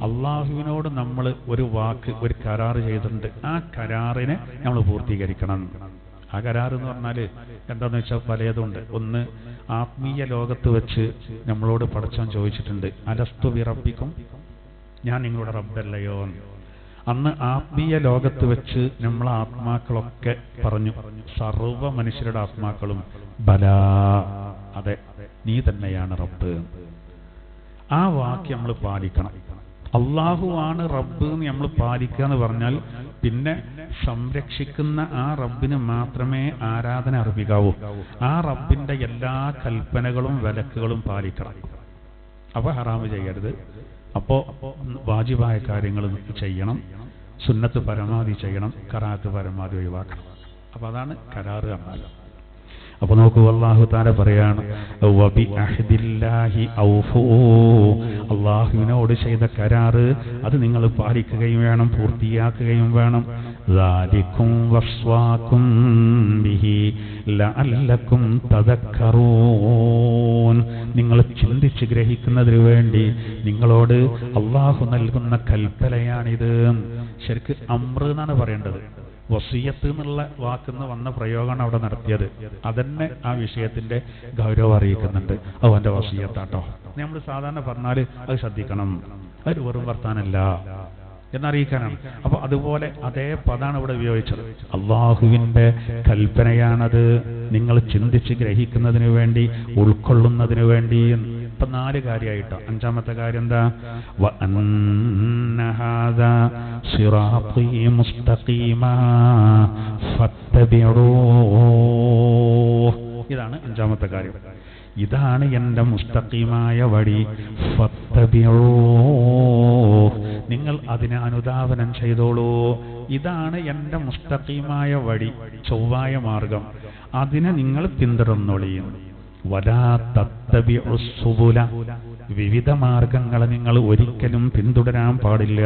അള്ളാഹുവിനോട് നമ്മൾ ഒരു വാക്ക്, ഒരു കരാറ് ചെയ്തിട്ടുണ്ട്, ആ കരാറിനെ നമ്മൾ പൂർത്തീകരിക്കണം. ആ കരാർ എന്ന് പറഞ്ഞാല് എന്താന്ന് വെച്ചാൽ പലതുണ്ട്. ഒന്ന്, ആത്മീയ ലോകത്ത് വെച്ച് നമ്മളോട് പടച്ചവൻ ചോദിച്ചിട്ടുണ്ട്, അലസ്തു ബിറബ്ബിക്കും, ഞാൻ നിങ്ങളുടെ റബ്ബല്ലയോ? അന്ന് ആത്മീയ ലോകത്ത് വെച്ച് നമ്മളെ ആത്മാക്കളൊക്കെ പറഞ്ഞു, സർവ്വ മനുഷ്യരുടെ ആത്മാക്കളും ബലാ, അതെ നീ തന്നെയാണ് റബ്ബ്. ആ വാക്യം നമ്മൾ പാലിക്കണം. അള്ളാഹു ആണ് റബ്ബ് എന്ന് നമ്മൾ പാലിക്കുക എന്ന് പറഞ്ഞാൽ പിന്നെ സംരക്ഷിക്കുന്ന ആ റബ്ബിന് മാത്രമേ ആരാധന അർപ്പിക്കാവൂ. ആ റബ്ബിന്റെ എല്ലാ കൽപ്പനകളും വിലക്കുകളും പാലിക്കണം. അപ്പൊ ഹറാമ് ചെയ്യരുത്. അപ്പോ വാജിബായ കാര്യങ്ങൾ ചെയ്യണം, സുന്നത്ത് പരമാവധി ചെയ്യണം, കറാത്ത് പരമാവധി ഒഴിവാക്കണം. അപ്പൊ അതാണ് കരാറ് എന്നാൽ. അപ്പൊ നോക്കൂ, അല്ലാഹു തആല പറയാണ് വബി അഹ്ദില്ലാഹി ഔഫൂ, അല്ലാഹുവിനോട് ചെയ്ത കരാറ് അത് നിങ്ങൾ പാലിക്കുകയും വേണം, പൂർത്തിയാക്കുകയും വേണം. ദാലികും വസ്വാകും ബിഹി ലഅല്ലകും തദക്കറൂൻ, നിങ്ങൾ ചിന്തിച്ച് ഗ്രഹിക്കുന്നതിന് വേണ്ടി നിങ്ങളോട് അല്ലാഹു നൽകുന്ന കൽപ്പനയാണിത്. ശരിക്ക് അംറ് എന്നാണ് പറയേണ്ടത്. വസിയത്ത് എന്നുള്ള വാക്കിന്ന് വന്ന പ്രയോഗമാണ് അവിടെ നടത്തിയത്. അതന്നെ ആ വിഷയത്തിന്റെ ഗൗരവം അറിയിക്കുന്നുണ്ട്. അവന്റെ വസിയത്താട്ടോ. നമ്മൾ സാധാരണ പറഞ്ഞാല് അത് ശ്രദ്ധിക്കണം, അത് വെറും വർത്താനല്ല എന്നറിയിക്കാനാണ്. അപ്പൊ അതുപോലെ അതേ പദാണ് ഇവിടെ ഉപയോഗിച്ചത്. അള്ളാഹുവിന്റെ കൽപ്പനയാണത്, നിങ്ങൾ ചിന്തിച്ച് ഗ്രഹിക്കുന്നതിന് വേണ്ടി, ഉൾക്കൊള്ളുന്നതിന് വേണ്ടി. ഇപ്പൊ 4 കാര്യമായിട്ടോ. 5ാമത്തെ കാര്യം എന്താ? വഅന്ന ഹാദാ സിറാത്തീ മുസ്തഖീമാ ഫത്തബിഊഹ്. ഇതാണ് 5ാമത്തെ കാര്യം. ഇതാണ് എന്റെ മുസ്തഖീമായ വഴി, ഫത്തബിഊഹ്, നിങ്ങൾ അതിനെ അനുധാവനം ചെയ്തോളൂ. ഇതാണ് എന്റെ മുസ്തഖീമായ വഴി, ചൊവ്വായ മാർഗം, അതിനെ നിങ്ങൾ പിന്തുടർന്നോളിയും. വലാ തത്തബിഉസ് സുബുല, വിവിധ മാർഗങ്ങളെ നിങ്ങൾ ഒരിക്കലും പിന്തുടരാൻ പാടില്ല.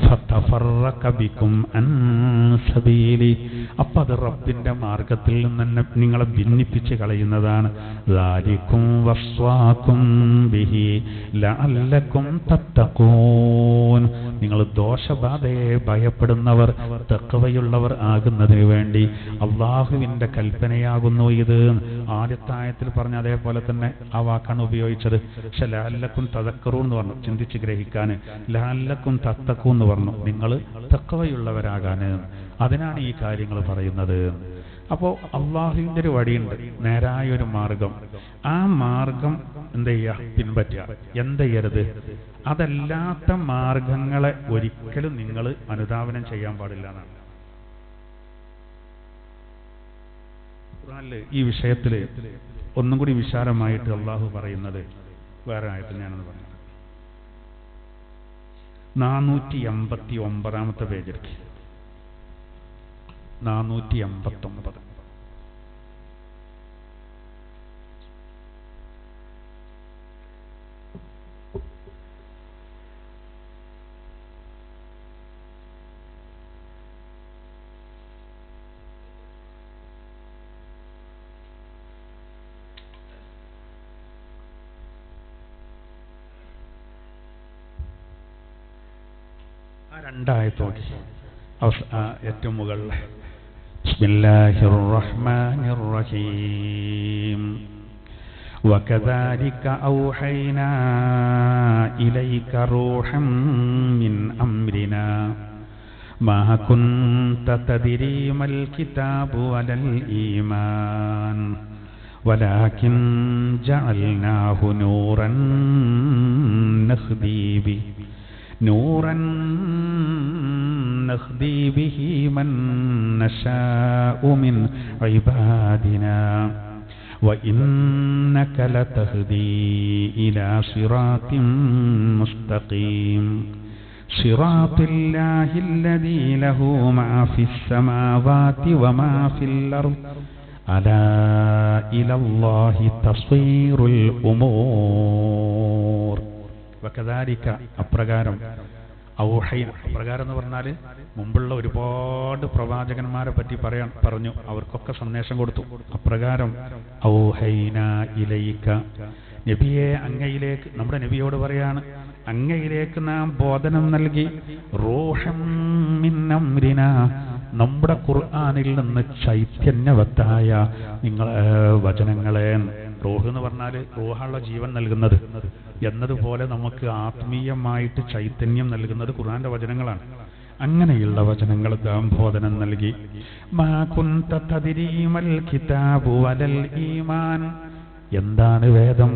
ഫതഫറഖ ബികും അൻ സബീലി, അപ്പൊ അത് റബ്ബിന്റെ മാർഗത്തിൽ നിന്ന് നിങ്ങളെ ഭിന്നിപ്പിച്ച് കളയുന്നതാണ്. ദാലികും വസ്വാകും ബിഹി ലഅല്ലകും തത്തഖൂൻ, നിങ്ങൾ ദോഷബാധയെ ഭയപ്പെടുന്നവർ, തഖ്വയുള്ളവർ ആകുന്നതിന് വേണ്ടി അള്ളാഹുവിന്റെ കൽപ്പനയാകുന്നു ഇത്. ആദ്യത്തെ ആയത്തിൽ പറഞ്ഞ അതേപോലെ തന്നെ ആ വാക്കാണ് ഉപയോഗിച്ചത്. പക്ഷെ ലഅല്ലക്കും തദക്കറൂൻ എന്ന് പറഞ്ഞു, ചിന്തിച്ച് ഗ്രഹിക്കാന്. ലഅല്ലക്കും തത്തഖൂൻ എന്ന് പറഞ്ഞു, നിങ്ങൾ തഖ്വയുള്ളവരാകാന്. അതിനാണ് ഈ കാര്യങ്ങൾ പറയുന്നത്. അപ്പോ അള്ളാഹുവിന്റെ ഒരു വഴിയുണ്ട്, നേരായ ഒരു മാർഗം. ആ മാർഗം എന്ത് ചെയ്യുക? പിൻപറ്റുക. എന്ത് ചെയ്യരുത്? അതല്ലാത്ത മാർഗങ്ങളെ ഒരിക്കലും നിങ്ങൾ അനുധാവനം ചെയ്യാൻ പാടില്ല എന്നാണ് ഖുർആനിൽ ഈ വിഷയത്തിൽ ഒന്നും കൂടി വിശാലമായിട്ട് അള്ളാഹു പറയുന്നത് വേറെ ആയിട്ട് ഞാനൊന്ന് പറഞ്ഞു. 489 പേജിലേക്ക് 489. രണ്ടായത്തോടെ ഏറ്റവും മുകളിൽ ബിസ്മില്ലാഹിർ റഹ്മാനിർ റഹീം വകദാലിക ഔഹൈനാ ഇലൈക റൂഹൻ മിൻ അംരിനാ മാ കുൻത തദ്രീ മൽ കിതാബു വലൽ ഈമാൻ വലാകിൻ ജഅൽനാഹു നൂറൻ നഖ്ദീ ബിഹി മൻ നശാഉ മിൻ ഇബാദിനാ വഇന്നക ലതഹ്ദീ ഇലാ സിറാത്തിൻ മുസ്തഖീം സിറാത്തില്ലാഹിൽ ലദീ ലഹു മാ ഫിസ് സമാവാതി വമാ ഫിൽ അർദ് അലാ ഇലല്ലാഹി തസ്വീറുൽ ഉമൂർ. വകദാലിക, അപ്രകാരം, ഔഹൈന, അപ്രകാരം എന്ന് പറഞ്ഞാൽ മുമ്പുള്ള ഒരുപാട് പ്രവാചകന്മാരെ പറ്റി പറഞ്ഞു, അവർക്കൊക്കെ സന്ദേശം കൊടുത്തു. അപ്രകാരം ഔഹൈന ഇലൈക, നബിയെ അങ്ങയിലേക്ക്, നമ്മുടെ നബിയോട് പറയാണ്, അങ്ങയിലേക്ക് നാം ബോധനം നൽകി. റൂഹം മിൻ അംരിനാ, നമ്മുടെ ഖുർആനിൽ നിന്ന് ചൈതന്യവത്തായ വചനങ്ങളെ. റൂഹ് എന്ന് പറഞ്ഞാൽ റൂഹാനുള്ള ജീവൻ നൽകുന്നത് എന്നതുപോലെ നമുക്ക് ആത്മീയമായിട്ട് ചൈതന്യം നൽകുന്നത് ഖുർആന്റെ വചനങ്ങളാണ്. അങ്ങനെയുള്ള വചനങ്ങൾ ദാംബോധനം നൽകി. മാ കുന്ത തദ്രീ മൽ കിതാബു വലൽ ഈമാൻ, എന്താണ് വേദം,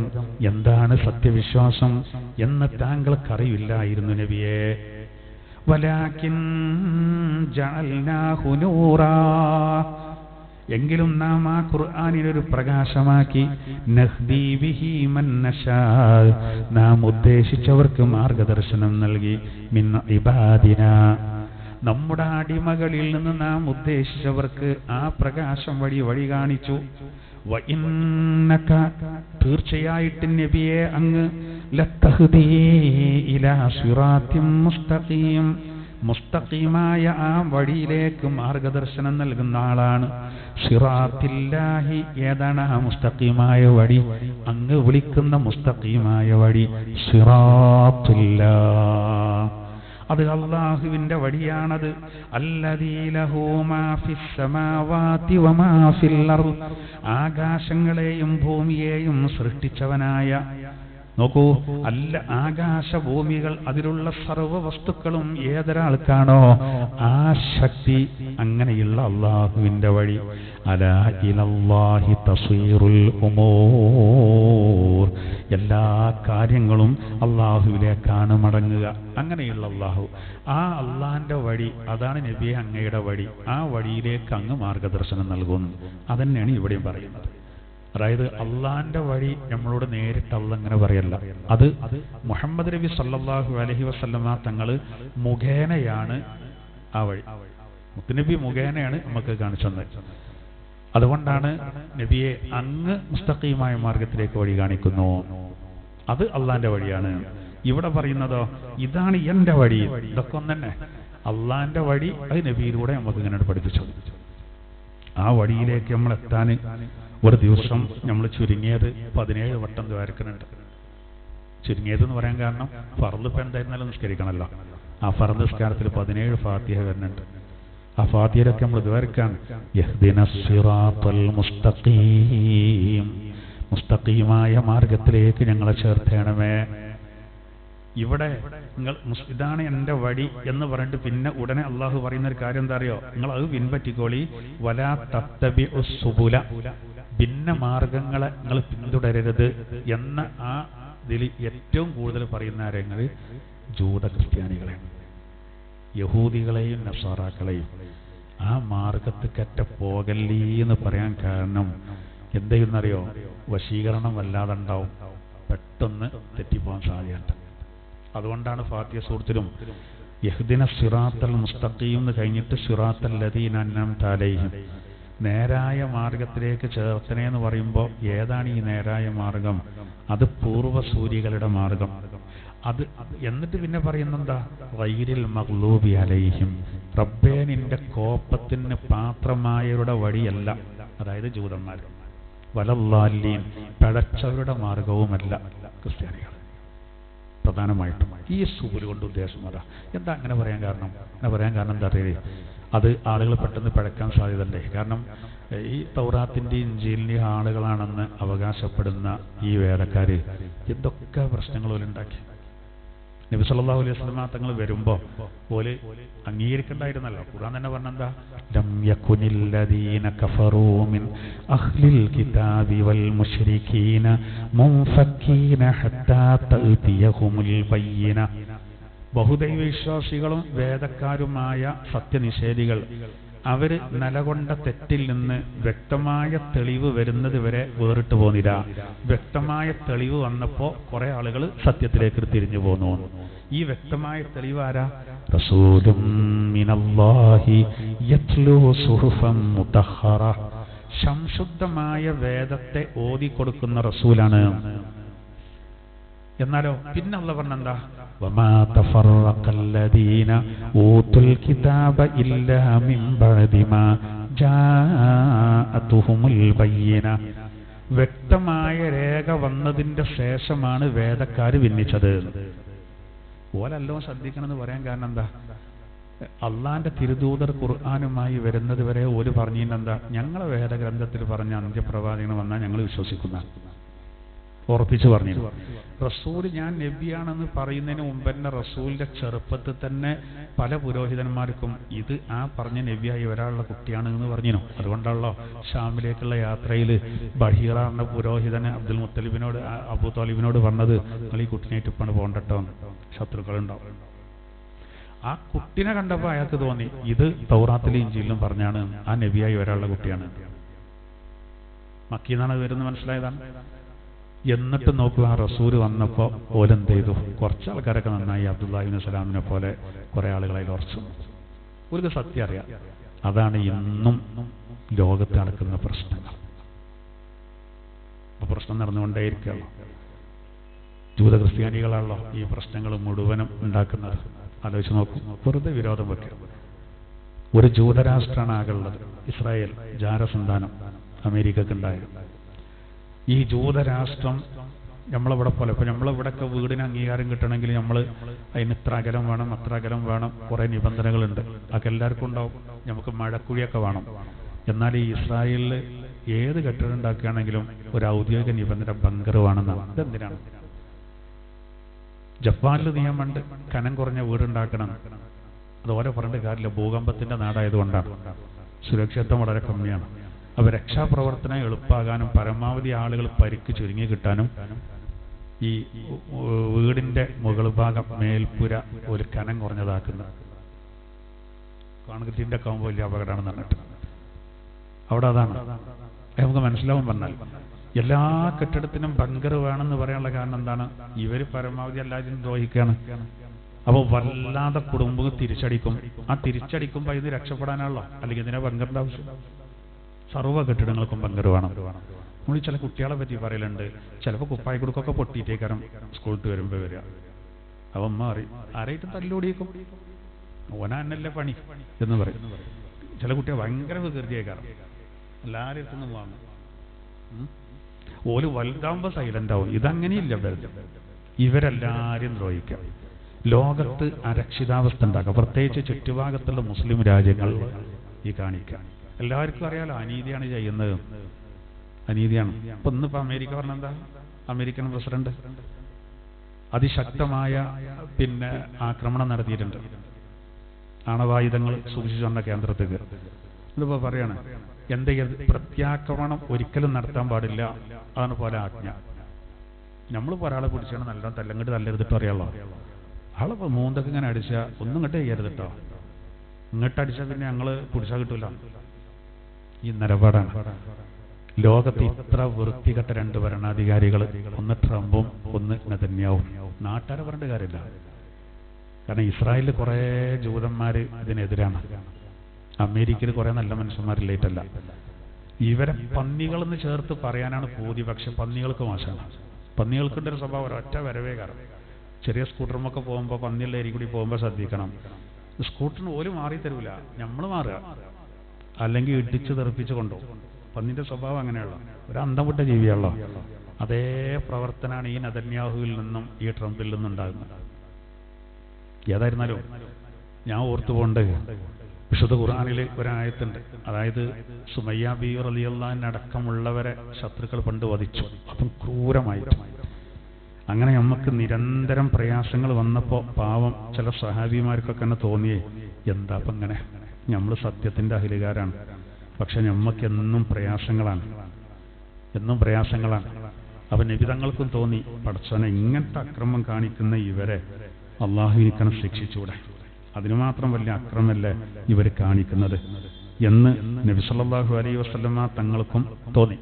എന്താണ് സത്യവിശ്വാസം എന്ന് താങ്കൾക്കറിയില്ലായിരുന്നു നബിയെ. വലാകിൻ ജഅൽനാഹു നൂറാ, എങ്കിലും നാം ആ ഖുർആനിനൊരു പ്രകാശമാക്കി. നഹ്ദീ ബിഹി മൻ നശാ, നാം ഉദ്ദേശിച്ചവർക്ക് മാർഗദർശനം നൽകി. മിൻ ഇബാദിനാ, നമ്മുടെ അടിമകളിൽ നിന്ന് നാം ഉദ്ദേശിച്ചവർക്ക് ആ പ്രകാശം വഴി കാണിച്ചു. വഇന്നക, തീർച്ചയായിട്ടും നബിയെ അങ്ങ് ലതഹ്ദീ ഇലാ സിറാത്തിൻ മുസ്തഖീം, മുസ്തഖീമായ ആ വഴിയിലേക്ക് മാർഗദർശനം നൽകുന്ന ആളാണ്. സിറാത്തില്ലാഹി, ഏതാണ് ആ മുസ്തഖീമായ വഴി? അങ്ങ് വിളിക്കുന്ന മുസ്തഖീമായ വഴി സിറാത്തുല്ലാഹ്, അത് അല്ലാഹുവിന്റെ വഴിയാണത്. അല്ലദീ ലഹു മാ ഫിസ് സമാവാതി വമാ ഫിൽ അർദ്, ആകാശങ്ങളെയും ഭൂമിയെയും സൃഷ്ടിച്ചവനായ, നോക്കൂ, അല്ല ആകാശഭൂമികൾ അതിലുള്ള സർവ്വ വസ്തുക്കളും ഏതൊരാൾക്കാണോ ആ ശക്തി, അങ്ങനെയുള്ള അല്ലാഹുവിന്റെ വഴി. അലാ ഇലല്ലാഹി തസീറുൽ ഉമൂർ, എല്ലാ കാര്യങ്ങളും അല്ലാഹുവിലേക്കാണ് മടങ്ങുക. അങ്ങനെയുള്ള അല്ലാഹു, ആ അള്ളാന്റെ വഴി, അതാണ് നബിയെ അങ്ങയുടെ വഴി. ആ വഴിയിലേക്ക് അങ്ങ് മാർഗദർശനം നൽകുന്നു. അതന്നെയാണ് ഇവിടെയും പറയുന്നത്. അതായത് അള്ളാന്റെ വഴി നമ്മളോട് നേരിട്ട് അള്ള അങ്ങനെ പറയല്ല, അത് മുഹമ്മദ് നബി സല്ലല്ലാഹു അലൈഹി വസല്ലമ തങ്ങൾ മുഖേനയാണ് ആ വഴി. മുത്തുനബി മുഖേനയാണ് നമുക്ക് കാണിച്ചു തന്നത്. അതുകൊണ്ടാണ് നബിയെ അങ്ങ് മുസ്തഖീമായ മാർഗത്തിലേക്ക് വഴി കാണിക്കുന്നു, അത് അള്ളാന്റെ വഴിയാണ്. ഇവിടെ പറയുന്നതോ ഇതാണ് എന്റെ വഴി. ഇതൊക്കെ ഒന്നെ അള്ളാന്റെ വഴി, അത് നബിയിലൂടെ നമുക്ക് ഇങ്ങനെ പഠിപ്പിച്ചു. ആ വഴിയിലേക്ക് നമ്മൾ എത്താൻ ഒരു ദിവസം നമ്മൾ ചുരുങ്ങിയത് 17 വട്ടം ദ്വാരക്കുന്നുണ്ട്. ചുരുങ്ങിയതെന്ന് പറയാൻ കാരണം ഫർദ് ഇപ്പം എന്തായിരുന്നാലും നിസ്കരിക്കണമല്ലോ. ആ ഫർദ് നിസ്കാരത്തിൽ 17 ഫാത്തിഹ വരുന്നുണ്ട്. ആ ഫാത്തിഹയിലൊക്കെ നമ്മൾ ദ്വാരക്കാൻ യഹ്ദിനസ് സിറാത്തൽ മുസ്തഖീം, മുസ്തഖീമായ മാർഗത്തിലേക്ക് ഞങ്ങളെ ചേർത്തേണമേ. ഇവിടെ നിങ്ങൾ ഇതാണ് എൻ്റെ വഴി എന്ന് പറഞ്ഞിട്ട് പിന്നെ ഉടനെ അള്ളാഹു പറയുന്ന ഒരു കാര്യം എന്താ അറിയോ? നിങ്ങൾ അത് പിൻപറ്റിക്കോളി. വലാ തത്തബിഉസ് സുബുല, ഭിന്ന മാർഗങ്ങളെ നിങ്ങൾ പിന്തുടരരുത് എന്ന ആ ഇതിൽ ഏറ്റവും കൂടുതൽ പറയുന്ന ആരെങ്ങൾ ജൂത ക്രിസ്ത്യാനികളെയാണ്, യഹൂദികളെയും നസാറാക്കളെയും. ആ മാർഗത്തിക്കറ്റ പോകല്ലീ എന്ന് പറയാൻ കാരണം എന്തെന്നറിയോ? വശീകരണം വല്ലാതെ ഉണ്ടാവും, പെട്ടെന്ന് തെറ്റിപ്പോകാൻ സാധ്യതയുണ്ട്. അതുകൊണ്ടാണ് ഫാത്തിഹ സൂറത്തിലും യഹ്ദിന സിറാത്തൽ മുസ്തഖീം എന്ന് കഴിഞ്ഞിട്ട് സിറാത്തൽ ലദീന അൻഅംത അലൈഹിം, നേരായ മാർഗത്തിലേക്ക് ചേർത്തനെ എന്ന് പറയുമ്പോൾ ഏതാണ് ഈ നേരായ മാർഗം? അത് പൂർവ്വസൂരികളുടെ മാർഗം. അത് എന്നിട്ട് പിന്നെ പറയുന്നെന്താ? ഗൈരിൽ മഗ്ലൂബി അലൈഹിം, റബ്ബേ നിന്റെ കോപത്തിന് പാത്രമായവരുടെ വഴിയല്ല, അതായത് ജൂതന്മാർ. വലല്ലാലീൻ, പിഴച്ചവരുടെ മാർഗവുമല്ല ക്രിസ്ത്യാനികൾ. പ്രധാനമായിട്ടും ഈ സുബുൽ കൊണ്ട് ഉദ്ദേശം അതാ. എന്താ അങ്ങനെ പറയാൻ കാരണം? അങ്ങനെ പറയാൻ കാരണം എന്താ അറിയുക? അത് ആളുകൾ പെട്ടെന്ന് പിഴക്കാൻ സാധ്യതയുണ്ട്. കാരണം ഈ തൗറാത്തിൻ്റെയും ഇഞ്ചീലിൻ്റെയും ആളുകളാണെന്ന് അവകാശപ്പെടുന്ന ഈ വേദക്കാർ എന്തൊക്കെ പ്രശ്നങ്ങൾ പോലും ഉണ്ടാക്കി. നബി സല്ലല്ലാഹു അലൈഹി വസല്ലം തങ്ങൾ വരുമ്പോൾ പോലെ അംഗീകരിക്കണ്ടായിരുന്നല്ലോ. ഖുർആൻ തന്നെ പറഞ്ഞെന്താ? ലം യകുനില്ലദീന കഫറൂ മിൻ അഹ്ലിൽ കിതാബി വൽ മുശ്രികീന മുൻഫക്കീന ഹത്താ തഅതിയഹുമുൽ ബയ്യിന. ബഹുദൈവ വിശ്വാസികളും വേദക്കാരുമായ സത്യനിഷേധികൾ അവര് നിലകൊണ്ട തെറ്റിൽ നിന്ന് വ്യക്തമായ തെളിവ് വരുന്നത് വരെ വേറിട്ട് പോന്നില്ല. വ്യക്തമായ തെളിവ് വന്നപ്പോൾ കുറെ ആളുകൾ സത്യത്തിലേക്ക് തിരിഞ്ഞു പോന്നു. ഈ വ്യക്തമായ തെളിവ് ആരാ? റസൂലും മിനല്ലാഹി യത്ലൂ സുഹുഫൻ മുതഹറ, സംശുദ്ധമായ വേദത്തെ ഓതിക്കൊടുക്കുന്ന റസൂലാണ്. എന്നാലോ പിന്നെ അല്ലാഹു പറഞ്ഞെന്താ? വമാ തഫറഖല്ലദീന ഊതുൽ കിതാബ ഇല്ലാ മിൻ ബഅദി മാ ജാഅതുഹുമുൽ ബയ്യിന. വ്യക്തമായ രേഖ വന്നതിന്റെ ശേഷമാണ് വേദക്കാർ ഭിന്നിച്ചത്. ഓലല്ലോ ശ്രദ്ധിക്കണമെന്ന് പറയാൻ കാരണം എന്താ? അള്ളാന്റെ തിരുദൂതർ ഖുർആനുമായി വരുന്നത് വരെ ഓല് പറഞ്ഞിരുന്നെന്താ? ഞങ്ങളെ വേദഗ്രന്ഥത്തിൽ പറഞ്ഞ അന്ത്യപ്രവാചകൻ വന്നാൽ ഞങ്ങൾ വിശ്വസിക്കുന്ന. ഉറപ്പിച്ചു പറഞ്ഞിരുന്നു. റസൂൽ ഞാൻ നബിയാണെന്ന് പറയുന്നതിന് മുമ്പ് തന്നെ റസൂലിന്റെ ചെറുപ്പത്തിൽ തന്നെ പല പുരോഹിതന്മാർക്കും ഇത് ആ പറഞ്ഞ നബിയായി ഒരാളുടെ കുട്ടിയാണ് എന്ന് പറഞ്ഞിരുന്നു. അതുകൊണ്ടാണല്ലോ ഷാമിലേക്കുള്ള യാത്രയിൽ ബഹീറ എന്ന പുരോഹിതന് അബ്ദുൽ മുത്തലിബിനോട് അബൂ താലിബിനോട് പറഞ്ഞത് നിങ്ങൾ ഈ കുട്ടിനായിട്ട് ഇപ്പാണ് പോകണ്ടട്ടോ, ശത്രുക്കളുണ്ടാവും. ആ കുട്ടിനെ കണ്ടപ്പോൾ അയാൾക്ക് തോന്നി ഇത് തൗറാത്തിലും ഇഞ്ചീലിലും പറഞ്ഞാണ് ആ നബിയായി ഒരാളുടെ കുട്ടിയാണ്. മക്കീന്നാണ് വരുന്നത് മനസ്സിലായതാണ്. എന്നിട്ട് നോക്കുക, ആ റസൂല് വന്നപ്പോൾ ഓലെന്ത് ചെയ്തു? കുറച്ച് ആൾക്കാരൊക്കെ നന്നായി അബ്ദുല്ലാഹിബ്നു സലാമിനെ പോലെ കുറെ ആളുകളെ ഉറച്ചു. ഒരു സത്യം അറിയാം, അതാണ് ഇന്നും ലോകത്ത് നടക്കുന്ന പ്രശ്നങ്ങൾ. പ്രശ്നം നടന്നുകൊണ്ടേയിരിക്കുകയാണ്. ജൂത ക്രിസ്ത്യാനികളാണല്ലോ ഈ പ്രശ്നങ്ങൾ മുഴുവനും ഉണ്ടാക്കുന്നത്. ആലോചിച്ച് നോക്കും, വെറുതെ വിരോധം വെക്കുക. ഒരു ജൂതരാഷ്ട്രമാണ് ആകുള്ളത്, ഇസ്രായേൽ, ജാരസന്താനം അമേരിക്കക്കുണ്ടായത്. ഈ ജൂതരാഷ്ട്രം നമ്മളിവിടെ പോലെ, ഇപ്പം നമ്മളിവിടെയൊക്കെ വീടിന് അംഗീകാരം കിട്ടണമെങ്കിൽ നമ്മൾ അതിന് ഇത്ര അകലം വേണം, അത്ര അകലം വേണം, കുറേ നിബന്ധനകളുണ്ട്. അതൊക്കെ എല്ലാവർക്കും ഉണ്ടാവും. നമുക്ക് മഴക്കുഴിയൊക്കെ വേണം. എന്നാൽ ഈ ഇസ്രായേലിൽ ഏത് കെട്ടിടം ഉണ്ടാക്കുകയാണെങ്കിലും ഒരു ഔദ്യോഗിക നിബന്ധന ബങ്കർ വേണമെന്നാണ്. ഇതെന്തിനാണ്? ജപ്പാനിൽ നിയമമുണ്ട്, കനം കുറഞ്ഞ വീടുണ്ടാക്കണം. അത് ഓരോ പറഞ്ഞിട്ട് കാര്യമില്ല, ഭൂകമ്പത്തിന്റെ നാടായതുകൊണ്ടാണ്. സുരക്ഷിതത്വം വളരെ കമ്മിയാണ്. അപ്പോൾ രക്ഷാപ്രവർത്തനം എളുപ്പമാകാനും പരമാവധി ആളുകൾ പരിക്ക് ചുരുങ്ങി കിട്ടാനും ഈ വീടിന്റെ മുകൾ ഭാഗം മേൽപ്പുര ഒരു കനം കുറഞ്ഞതാക്കുന്ന കോൺക്രീറ്റിന്റെ ഒക്കെ ആകുമ്പോൾ വലിയ അപകടമാണെന്ന് പറഞ്ഞിട്ട് അവിടെ അതാണ് നമുക്ക് മനസ്സിലാവും. പറഞ്ഞാൽ എല്ലാ കെട്ടിടത്തിനും ബങ്കർ വേണമെന്ന് പറയാനുള്ള കാരണം എന്താണ്? ഇവർ പരമാവധി എല്ലാവരും ദ്രോഹിക്കുകയാണ്. അപ്പോൾ വല്ലാതെ കുടുംബം തിരിച്ചടിക്കും. ആ തിരിച്ചടിക്കുമ്പോൾ ഇത് രക്ഷപ്പെടാനാണല്ലോ, അല്ലെങ്കിൽ ഇതിനെ ബങ്കറിന്റെ ആവശ്യം. സർവ്വ കെട്ടിടങ്ങൾക്കും ബങ്കർ വേണം. നമ്മൾ ചില കുട്ടികളെ പറ്റി പറയലുണ്ട്, ചിലപ്പോൾ കുപ്പായക്കുടുക്കൊക്കെ പൊട്ടിയിട്ടേക്കാരം സ്കൂളിട്ട് വരുമ്പോൾ വരിക. അപ്പം അമ്മ അറിയും ആരായിട്ടും തല്ലുകൂടിയേക്കും, ഓനല്ലേ പണി എന്ന് പറയും. ചില കുട്ടികൾ ഭയങ്കര വികൃതിയേക്കാരം, എല്ലാവരും അടുത്തൊന്നും വാങ്ങും. ഓല് വലുതാവുമ്പോൾ സൈലന്റ് ആവും. ഇതങ്ങനെയില്ല. ഇവരെല്ലാവരും ദ്രോഹിക്കാം. ലോകത്ത് അരക്ഷിതാവസ്ഥ ഉണ്ടാക്കുക, പ്രത്യേകിച്ച് ചുറ്റുഭാഗത്തുള്ള മുസ്ലിം രാജ്യങ്ങൾ ഈ കാണിക്കാം. എല്ലാവർക്കും അറിയാലോ അനീതിയാണ് ചെയ്യുന്നത്, അനീതിയാണ്. ഇപ്പൊ ഇന്നിപ്പോ അമേരിക്ക പറഞ്ഞെന്താ? അമേരിക്കൻ പ്രസിഡന്റ് അതിശക്തമായ ആക്രമണം നടത്തിയിട്ടുണ്ട്, ആണവായുധങ്ങൾ സൂക്ഷിച്ചുള്ള കേന്ദ്രത്തേക്ക്. ഇതിപ്പോ പറയാണ് എന്ത് പ്രത്യാക്രമണം ഒരിക്കലും നടത്താൻ പാടില്ല, അതാണ് പോലെ ആജ്ഞ. നമ്മളിപ്പോ ഒരാളെ പിടിച്ചാണ് നല്ല തല്ലങ്ങട്ട് തല്ലരുതിട്ടോ അറിയാലോ. ആളിപ്പോ മൂന്നൊക്കെ ഇങ്ങനെ അടിച്ചാൽ ഒന്നും ഇങ്ങോട്ട് ചെയ്യരുതിട്ടോ, ഇങ്ങോട്ട് അടിച്ചാൽ പിന്നെ ഞങ്ങള് പിടിച്ചാൽ കിട്ടൂല. ഈ നിലപാടാണ്. ലോകത്ത് ഇത്ര വൃത്തികെട്ട രണ്ട് ഭരണാധികാരികൾ, ഒന്ന് ട്രംപും ഒന്ന് നെതന്യാഹുവും. നാട്ടുകാരെ പറഞ്ഞിട്ട് കാര്യമില്ല. കാരണം ഇസ്രായേലിൽ കുറെ ജൂതന്മാര് ഇതിനെതിരാണ്. അമേരിക്കയിൽ കുറെ നല്ല മനുഷ്യന്മാരില്ലേറ്റല്ല. ഇവരെ പന്നികളെന്ന് ചേർത്ത് പറയാനാണ് പൂതി. പക്ഷെ പന്നികൾക്ക് മോശമാണ്. പന്നികൾക്കുണ്ട് ഒരു സ്വഭാവം, ഒരൊറ്റ വരവേ കാരണം. ചെറിയ സ്കൂട്ടറുമൊക്കെ പോകുമ്പോൾ പന്നിയുള്ള ഏരി കൂടി പോകുമ്പോൾ ശ്രദ്ധിക്കണം. സ്കൂട്ടറിന് പോലും മാറി തരൂല, നമ്മൾ മാറുക, അല്ലെങ്കിൽ ഇടിച്ച് തെറിപ്പിച്ച് കൊണ്ടുപോകും. പന്നിന്റെ സ്വഭാവം അങ്ങനെയുള്ള ഒരു അന്തം വിട്ട ജീവിയാണല്ലോ. അതേ പ്രവർത്തനമാണ് ഈ നെതന്യാഹുവിൽ നിന്നും ഈ ട്രംപിൽ നിന്നും ഉണ്ടാകുന്നത്. ഏതായിരുന്നാലും ഞാൻ ഓർത്തുകൊണ്ട് വിശുദ്ധ ഖുർആനിൽ ഒരായത്തുണ്ട്, അതായത് സുമയ്യ ബി റളിയല്ലാഹു അൻഹ അടക്കമുള്ളവരെ ശത്രുക്കൾ പണ്ട് വധിച്ചു, അപ്പം ക്രൂരമായിട്ട്. അങ്ങനെ നമുക്ക് നിരന്തരം പ്രയാസങ്ങൾ വന്നപ്പോൾ പാവം ചില സഹാബിമാർക്കൊക്കെ തന്നെ തോന്നിയേ, എന്താ അപ്പം ഇങ്ങനെ, നമ്മൾ സത്യത്തിന്റെ അഹിലുകാരാണ്, പക്ഷെ നമ്മൾക്ക് എന്നും പ്രയാസങ്ങളാണ്, എന്നും പ്രയാസങ്ങളാണ്. അപ്പൊ നബിതങ്ങൾക്കും തോന്നി, പടച്ചോനെ ഇങ്ങനത്തെ അക്രമം കാണിക്കുന്ന ഇവരെ അള്ളാഹുവിനിക്കണം ശിക്ഷിച്ചൂടെ, അതിനു മാത്രം വലിയ അക്രമല്ലേ ഇവർ കാണിക്കുന്നത് എന്ന് നബി സല്ലല്ലാഹു അലൈഹി വസല്ലമ തങ്ങൾക്കും തോന്നി.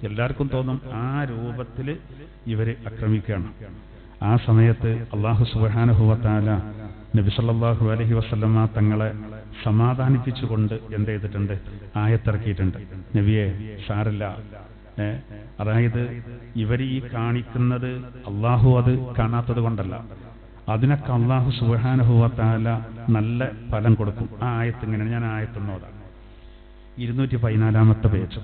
എല്ലാവർക്കും തോന്നും ആ രൂപത്തിൽ ഇവര് ആക്രമിക്കുകയാണ്. ആ സമയത്ത് അല്ലാഹു സുബ്ഹാനഹു വ തആല നബി സല്ലല്ലാഹു അലൈഹി വസല്ലമ തങ്ങളെ സമാധാനിപ്പിച്ചുകൊണ്ട് എന്ത് ചെയ്തിട്ടുണ്ട്? ആയത്തിറക്കിയിട്ടുണ്ട്. നബിയെ സാരല്ല, അതായത് ഇവർ ഈ കാണിക്കുന്നത് അള്ളാഹു അത് കാണാത്തത് കൊണ്ടല്ല, അതിനൊക്കെ അള്ളാഹു സുബ്ഹാനഹു വ തആല നല്ല ഫലം കൊടുക്കും. ആ ആയത്ത് ഇങ്ങനെ, ഞാൻ ആയത്തെന്നോടാം, 214 പേജ്.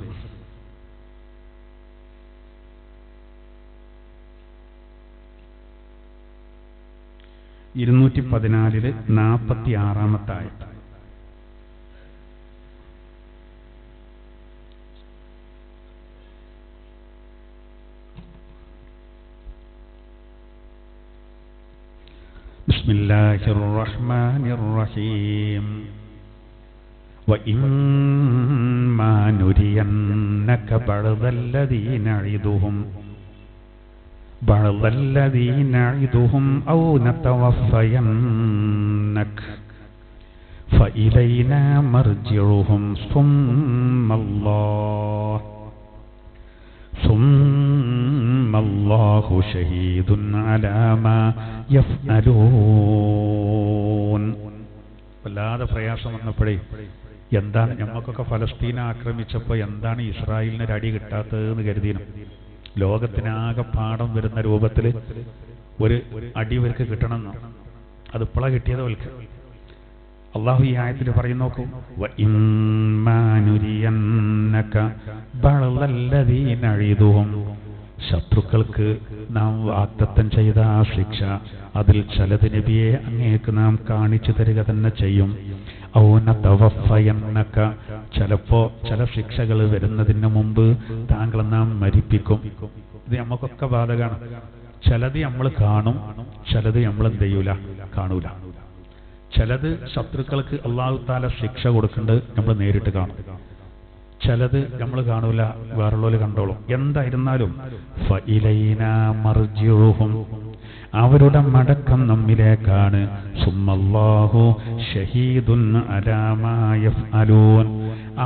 ഇരുന്നൂറ്റി 46 ആയത്ത്. ബിസ്മില്ലാഹിർ റഹ്മാനിർ റഹീം വഇമ്മാ നുരിയന്നക ബഅദല്ലദീ നഇദുഹും ഔ നതവഫയന്നക ഫഇലൈനാ മർജിഉഹും സുമ്മല്ലാഹു ഷഹീദുൻ അലാ മാ യഫ്അലൂൻ. വല്ലാതെ പ്രയാസം വന്നപ്പോഴേ എന്താണ് ഞമ്മക്കൊക്കെ ഫലസ്തീനെ ആക്രമിച്ചപ്പോൾ എന്താണ് ഇസ്രായേലിന് ഒരു അടി കിട്ടാത്തതെന്ന് കരുതിയിരുന്നു. ലോകത്തിനാകെ പാഠം വരുന്ന രൂപത്തിൽ ഒരു അടി ഇവർക്ക് കിട്ടണമെന്ന്. അത് ഇപ്പോഴാണ് കിട്ടിയത് അവർക്ക്. അള്ളാഹു ഈ ആയത്തിൽ പറയുന്നു, നോക്കൂ, ശത്രുക്കൾക്ക് നാം വാഗ്ദത്തം ചെയ്ത ആ ശിക്ഷ, അതിൽ ചിലത് നബിയെ അങ്ങേക്ക് നാം കാണിച്ചു തരിക തന്നെ ചെയ്യും. ചിലപ്പോ ചില ശിക്ഷകൾ വരുന്നതിന് മുമ്പ് താങ്കളെ നാം മരിപ്പിക്കും. ഇത് നമുക്കൊക്കെ ബാധകമാണ്. ചിലത് നമ്മൾ കാണും, ചിലത് നമ്മൾ എന്ത് ചെയ്യൂല, കാണൂല. ചിലത് ശത്രുക്കൾക്ക് അല്ലാഹു തആല ശിക്ഷ കൊടുക്കുന്നുണ്ട്, നമ്മൾ നേരിട്ട് കാണും. ചിലത് നമ്മൾ കാണൂല, വേറുള്ളവർ കണ്ടോളും. എന്തായിരുന്നാലും ഫഇലൈനാ മർജിഉഹും, അവരുടെ മടക്കം നമ്മിലേക്കാണ്. സുമ്മല്ലാഹു ഷഹീദുൻ അലാ മാ യഫ്അലൂൻ,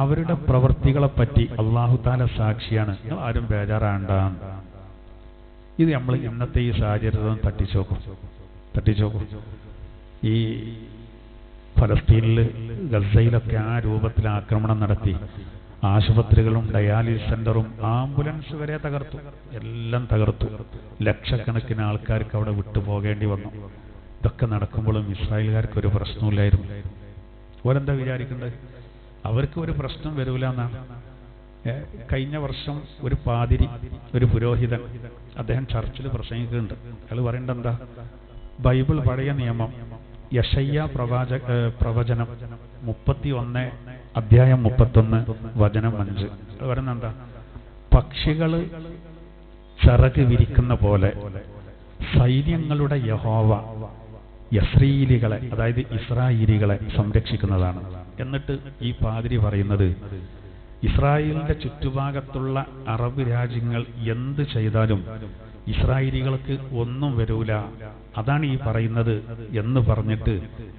അവരുടെ പ്രവൃത്തികളെ പറ്റി അല്ലാഹു തആല സാക്ഷിയാണ്. ആരും ബേജാറാണ്ട. ഇത് നമ്മൾ ഇന്നത്തെ ഈ സാഹചര്യത്തിൽ തട്ടിച്ചോക്കും. ഈ ഫലസ്തീനിൽ ഗസയിലൊക്കെ ആ രൂപത്തിൽ ആക്രമണം നടത്തി ആശുപത്രികളും ഡയാലിസിസ് സെന്ററും ആംബുലൻസ് വരെ തകർത്തു. എല്ലാം തകർത്തു. ലക്ഷക്കണക്കിന് ആൾക്കാർക്ക് അവിടെ വിട്ടുപോകേണ്ടി വന്നു. ഇതൊക്കെ നടക്കുമ്പോഴും ഇസ്രായേൽക്കാർക്ക് ഒരു പ്രശ്നമില്ലായിരുന്നു. ഓരെന്താ വിചാരിക്കേണ്ടത്? അവർക്ക് ഒരു പ്രശ്നം വരൂല എന്നാണ്. കഴിഞ്ഞ വർഷം ഒരു പാതിരി, ഒരു പുരോഹിതൻ, അദ്ദേഹം ചർച്ചിൽ പ്രസംഗിക്കുന്നുണ്ട്. അയാൾ പറയേണ്ടത് എന്താ? ബൈബിൾ പഴയ നിയമം യെശയ്യാ പ്രവചനം 31 അധ്യായം 31 വചനം 5 പറയുന്നത് എന്താ? പക്ഷികള് ചിറക് വിരിക്കുന്ന പോലെ സൈന്യങ്ങളുടെ യഹോവ യസ്രീലികളെ, അതായത് ഇസ്രായേലികളെ സംരക്ഷിക്കുന്നതാണ്. എന്നിട്ട് ഈ പാതിരി പറയുന്നത്, ഇസ്രായേലിന്റെ ചുറ്റുഭാഗത്തുള്ള അറബ് രാജ്യങ്ങൾ എന്ത് ചെയ്താലും ഇസ്രായേലികൾക്ക് ഒന്നും വരൂല, അതാണ് ഈ പറയുന്നത് എന്ന് പറഞ്ഞിട്ട്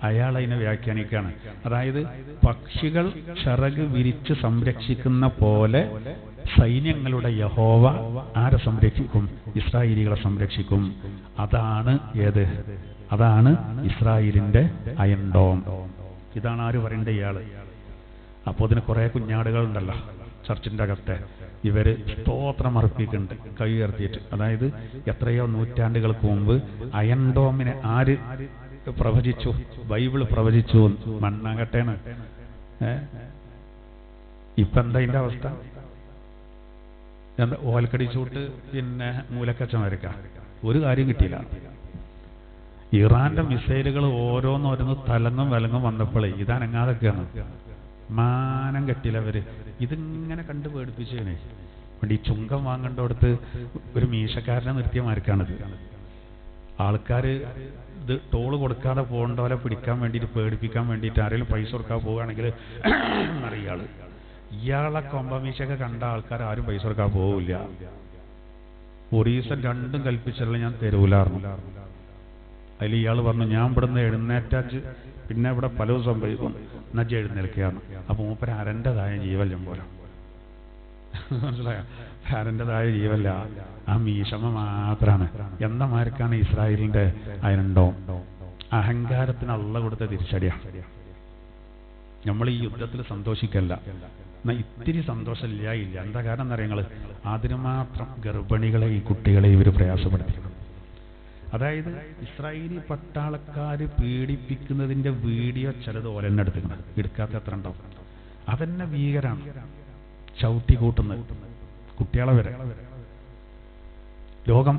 അയാൾ അതിനെ വ്യാഖ്യാനിക്കുകയാണ്. അതായത് പക്ഷികൾ ചിറക് വിരിച്ച് സംരക്ഷിക്കുന്ന പോലെ സൈന്യങ്ങളുടെ യഹോവ ആരെ സംരക്ഷിക്കും? ഇസ്രായേലികളെ സംരക്ഷിക്കും. അതാണ് ഏത്? അതാണ് ഇസ്രായേലിന്റെ അയൺ ഡോം. ഇതാണ് ആര് പറയേണ്ട? ഇയാള്. അപ്പോൾ അതിന് കുറെ കുഞ്ഞാടുകളുണ്ടല്ലോ ചർച്ചിന്റെ അകത്തെ, ഇവര് സ്തോത്രം അർപ്പിക്കുന്നുണ്ട് കൈ ഉയർത്തിയിട്ട്. അതായത് എത്രയോ നൂറ്റാണ്ടുകൾക്ക് മുമ്പ് അയൺ ഡോമിനെ ആര് പ്രവചിച്ചു? ബൈബിൾ പ്രവചിച്ചു. മണ്ണാകട്ടേണ്. ഇപ്പൊ എന്താ ഇതിന്റെ അവസ്ഥ? എന്താ? ഓൽക്കടി ചൂട്ട്, പിന്നെ മൂലക്കച്ചം വരയ്ക്കാം. ഒരു കാര്യം കിട്ടിയില്ല. ഇറാന്റെ മിസൈലുകൾ ഓരോന്നോരോന്ന് തലങ്ങും വിലങ്ങും വന്നപ്പോഴേ ഇതനങ്ങാതൊക്കെയാണ്. മാനം കെട്ടില്ലവര്. ഇതിങ്ങനെ കണ്ടു പേടിപ്പിച്ചേനെ. ഈ ചുങ്കം വാങ്ങേണ്ടടുത്ത് ഒരു മീശക്കാരനെ നിർത്തിയമാർക്കാണിത്. ആൾക്കാർ ഇത് ടോള് കൊടുക്കാതെ പോകേണ്ടവരെ പിടിക്കാൻ വേണ്ടിയിട്ട്, പേടിപ്പിക്കാൻ വേണ്ടിയിട്ട് ആരെങ്കിലും പൈസ കൊടുക്കാൻ പോവുകയാണെങ്കിൽ അറിയാള്, ഇയാളെ കൊമ്പമീശൊക്കെ കണ്ട ആൾക്കാർ ആരും പൈസ കൊടുക്കാൻ പോവില്ല. ഒരു ദിവസം രണ്ടും കൽപ്പിച്ചല്ല, ഞാൻ തരൂലായിരുന്നു. അതിൽ ഇയാൾ പറഞ്ഞു, ഞാൻ ഇവിടുന്ന് എഴുന്നേറ്റാച്ച് പിന്നെ ഇവിടെ പലവും സംഭവിക്കും, നജ്ജ എഴുന്നേൽക്കുകയാണ്. അപ്പൊ മൂപ്പര് അരൻ്റെതായ ജീവല്യം പോലെ, മനസ്സിലായോ? അരൻ്റെതായ ജീവല്ല, ആ മീശമ മാത്രാണ്. എന്നമാർക്കാണ് ഇസ്രായേലിന്റെ അയണ്ടോ? അഹങ്കാരത്തിന് അള്ള കൊടുത്ത തിരിച്ചടിയാണ്. നമ്മൾ ഈ യുദ്ധത്തിൽ സന്തോഷിക്കല്ല, എന്നാൽ ഇത്തിരി സന്തോഷമില്ല. എന്താ കാരണം എന്നറിയങ്ങൾ? അതിന് മാത്രം ഗർഭിണികളെ, ഈ കുട്ടികളെ ഇവർ പ്രയാസപ്പെടുത്തി. അതായത് ഇസ്രായേലി പട്ടാളക്കാര് പീഡിപ്പിക്കുന്നതിന്റെ വീഡിയോ ചിലത് ഓലെന്നെ എടുക്കാത്ത എത്ര ഉണ്ടാവും. അതെന്നെ ഭീകരാണ്. ചവിട്ടി കൂട്ടുന്നത് കുട്ടികളെ വരെ. ലോകം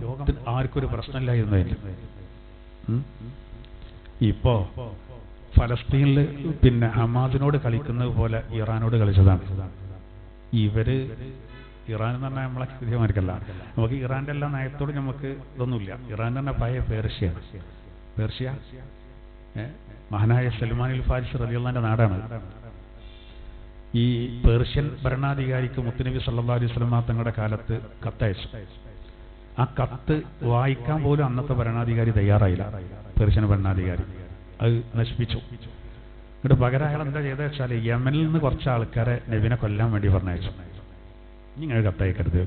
ആർക്കൊരു പ്രശ്നമില്ലായിരുന്നതിൽ ഇപ്പോ ഫലസ്തീനിൽ പിന്നെ ഹമാസിനോട് കളിക്കുന്നത് പോലെ ഇറാനോട് കളിച്ചതാണ്. ഇവര് ഇറാൻ എന്ന് പറഞ്ഞാൽ നമ്മളെ കൃത്യമായിരിക്കല്ല. നമുക്ക് ഇറാന്റെ എല്ലാ നയത്തോടും നമുക്ക് ഇതൊന്നുമില്ല. ഇറാൻ എന്ന് പറഞ്ഞാൽ പഴയ പേർഷ്യയാണ്. പേർഷ്യ, മഹാനായ സൽമാനുൽ ഫാരിസി റളിയല്ലാഹുവിന്റെ നാടാണ്. ഈ പേർഷ്യൻ ഭരണാധികാരിക്ക് മുത്തുനബി സല്ലല്ലാഹു അലൈഹി വസല്ലം തങ്ങളുടെ കാലത്ത് കത്തയച്ചു. ആ കത്ത് വായിക്കാൻ പോലും അന്നത്തെ ഭരണാധികാരി തയ്യാറായില്ല. പേർഷ്യൻ ഭരണാധികാരി അത് നശിപ്പിച്ചു. എന്നിട്ട് പകരം അയാൾ എന്താ ചെയ്തത് വെച്ചാൽ യമനിൽ നിന്ന് കുറച്ച് ആൾക്കാരെ നബിനെ കൊല്ലാൻ വേണ്ടി പറഞ്ഞയച്ചു. നിങ്ങൾ കത്തയക്കരുത്.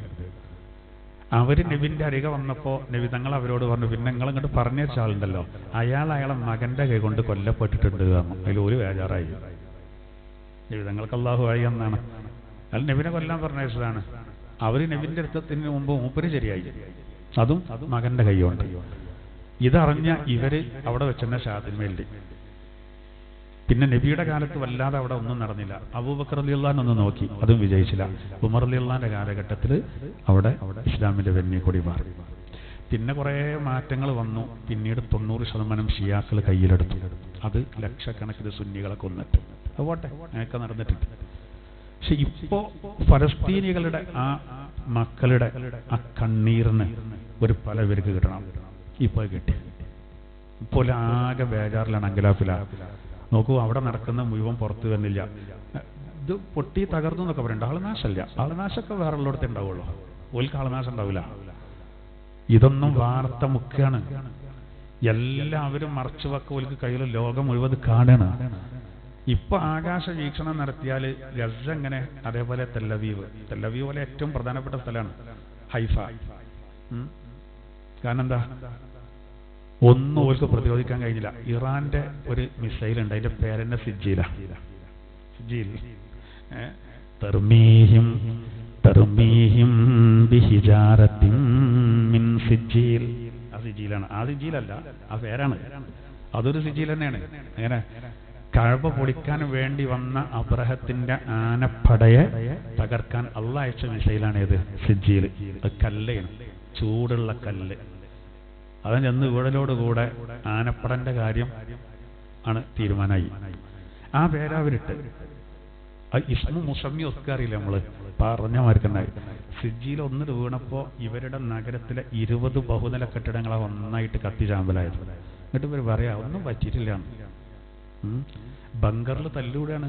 അവര് നബിന്റെ അരികെ വന്നപ്പോൾ നബി തങ്ങൾ അവരോട് പറഞ്ഞു, പിന്നെ നിങ്ങൾ ഇങ്ങോട്ട് പറഞ്ഞു വെച്ച ആളുണ്ടല്ലോ, അയാളെ മകന്റെ കൈ കൊണ്ട് കൊല്ലപ്പെട്ടിട്ടുണ്ട് എന്ന്. അതിൽ ഒരു ബേജാറായി. നബി തങ്ങൾക്ക് അള്ളാഹു ആയി എന്നാണ്. അയാൾ നബിനെ കൊല്ലാൻ പറഞ്ഞയച്ചതാണ്. അവര് നബിന്റെ അടുത്തത്തിന് മുമ്പ് മൂപ്പര് ശരിയായി, അതും മകന്റെ കൈകൊണ്ട്. ഇതറിഞ്ഞ ഇവര് അവിടെ വെച്ചെന്നെ ഷാദിന്മേലി. പിന്നെ നബിയുടെ കാലത്ത് വല്ലാതെ അവിടെ ഒന്നും നടന്നില്ല. അബൂബക്കർ റളിയല്ലാഹു അൻഹു നോക്കി, അതും വിജയിച്ചില്ല. ഉമർ റളിയല്ലാഹുവിന്റെ കാലഘട്ടത്തിൽ അവിടെ ഇസ്ലാമിന്റെ വെന്നി കൊടി മാറി. പിന്നെ കുറേ മാറ്റങ്ങൾ വന്നു. പിന്നീട് 90% ഷിയാക്കൾ കയ്യിലെടുത്തു. അത് ലക്ഷക്കണക്കിന് സുന്നികളെ കൊന്നിട്ടു. അതുപോട്ടെ, അങ്ങനെയൊക്കെ നടന്നിട്ടുണ്ട്. പക്ഷെ ഇപ്പോ ഫലസ്തീനികളുടെ ആ മക്കളുടെ ആ കണ്ണീറിന് ഒരു ഫലം ഇവർക്ക് കിട്ടണം. ഇപ്പൊ കിട്ടി. ഇപ്പോൾ ആകെ ബേജാറിലാണ്, അങ്കലാഫിലാണ്. നോക്കൂ, അവിടെ നടക്കുന്ന മുഴുവൻ പുറത്തു വരുന്നില്ല. ഇത് പൊട്ടി തകർന്നു എന്നൊക്കെ പറയുന്നുണ്ട്. ആളുനാശമല്ല. ആളുനാശമൊക്കെ വേറെ ഉള്ളിടത്തെ ഉണ്ടാവുള്ളൂ. ഓൽക്ക് ആളുനാശം ഉണ്ടാവില്ല. ഇതൊന്നും വാർത്ത മുക്കാണ്. എല്ലാവരും മറച്ചു വെക്ക ഓൽക്ക് കയ്യിൽ ലോകം മുഴുവൻ കാണാണ്. ഇപ്പൊ ആകാശ വീക്ഷണം നടത്തിയാൽ ഗസ എങ്ങനെ, അതേപോലെ തെല്ലവീവ് പോലെ ഏറ്റവും പ്രധാനപ്പെട്ട സ്ഥലമാണ് ഹൈഫ. കാരണം എന്താ, ഒന്നും ഓർക്ക് പ്രതിരോധിക്കാൻ കഴിഞ്ഞില്ല. ഇറാന്റെ ഒരു മിസൈൽ ഉണ്ട്, അതിന്റെ പേരെന്നെ സിജീൽ. തർമീഹിം ബിഹിജാറത്തിൻ മിൻ സിജീൽ. ആ സിജീലാണ്. ആ സിജീലല്ല, ആ പേരാണ്. അതൊരു സിജീൽ തന്നെയാണ്. അങ്ങനെ കഅബ പൊളിക്കാൻ വേണ്ടി വന്ന അബ്രഹത്തിന്റെ ആനപ്പടയെ തകർക്കാൻ അള്ളാഹ് അയച്ച മിസൈലാണ് ഏത്? സിജീൽ. അത് കല്ലാണ്, ചൂടുള്ള കല്ല്. അവൻ ചെന്ന് വീടലോടുകൂടെ ആനപ്പടന്റെ കാര്യം ആണ് തീരുമാനമായി. ആ പേരവരിട്ട് ഇസ്മു മുസമ്മി ഒസ്കാറിയില്ല, നമ്മള് പറഞ്ഞ മാർക്കുണ്ടായി. സിജിയിൽ ഒന്നിട്ട് വീണപ്പോ ഇവരുടെ നഗരത്തിലെ 20 ബഹുനില കെട്ടിടങ്ങളെ ഒന്നായിട്ട് കത്തി ചാമ്പലായത്. എന്നിട്ട് ഇവർ പറയാ ഒന്നും പറ്റിയിട്ടില്ല. ബങ്കറിൽ തല്ലൂടെയാണ്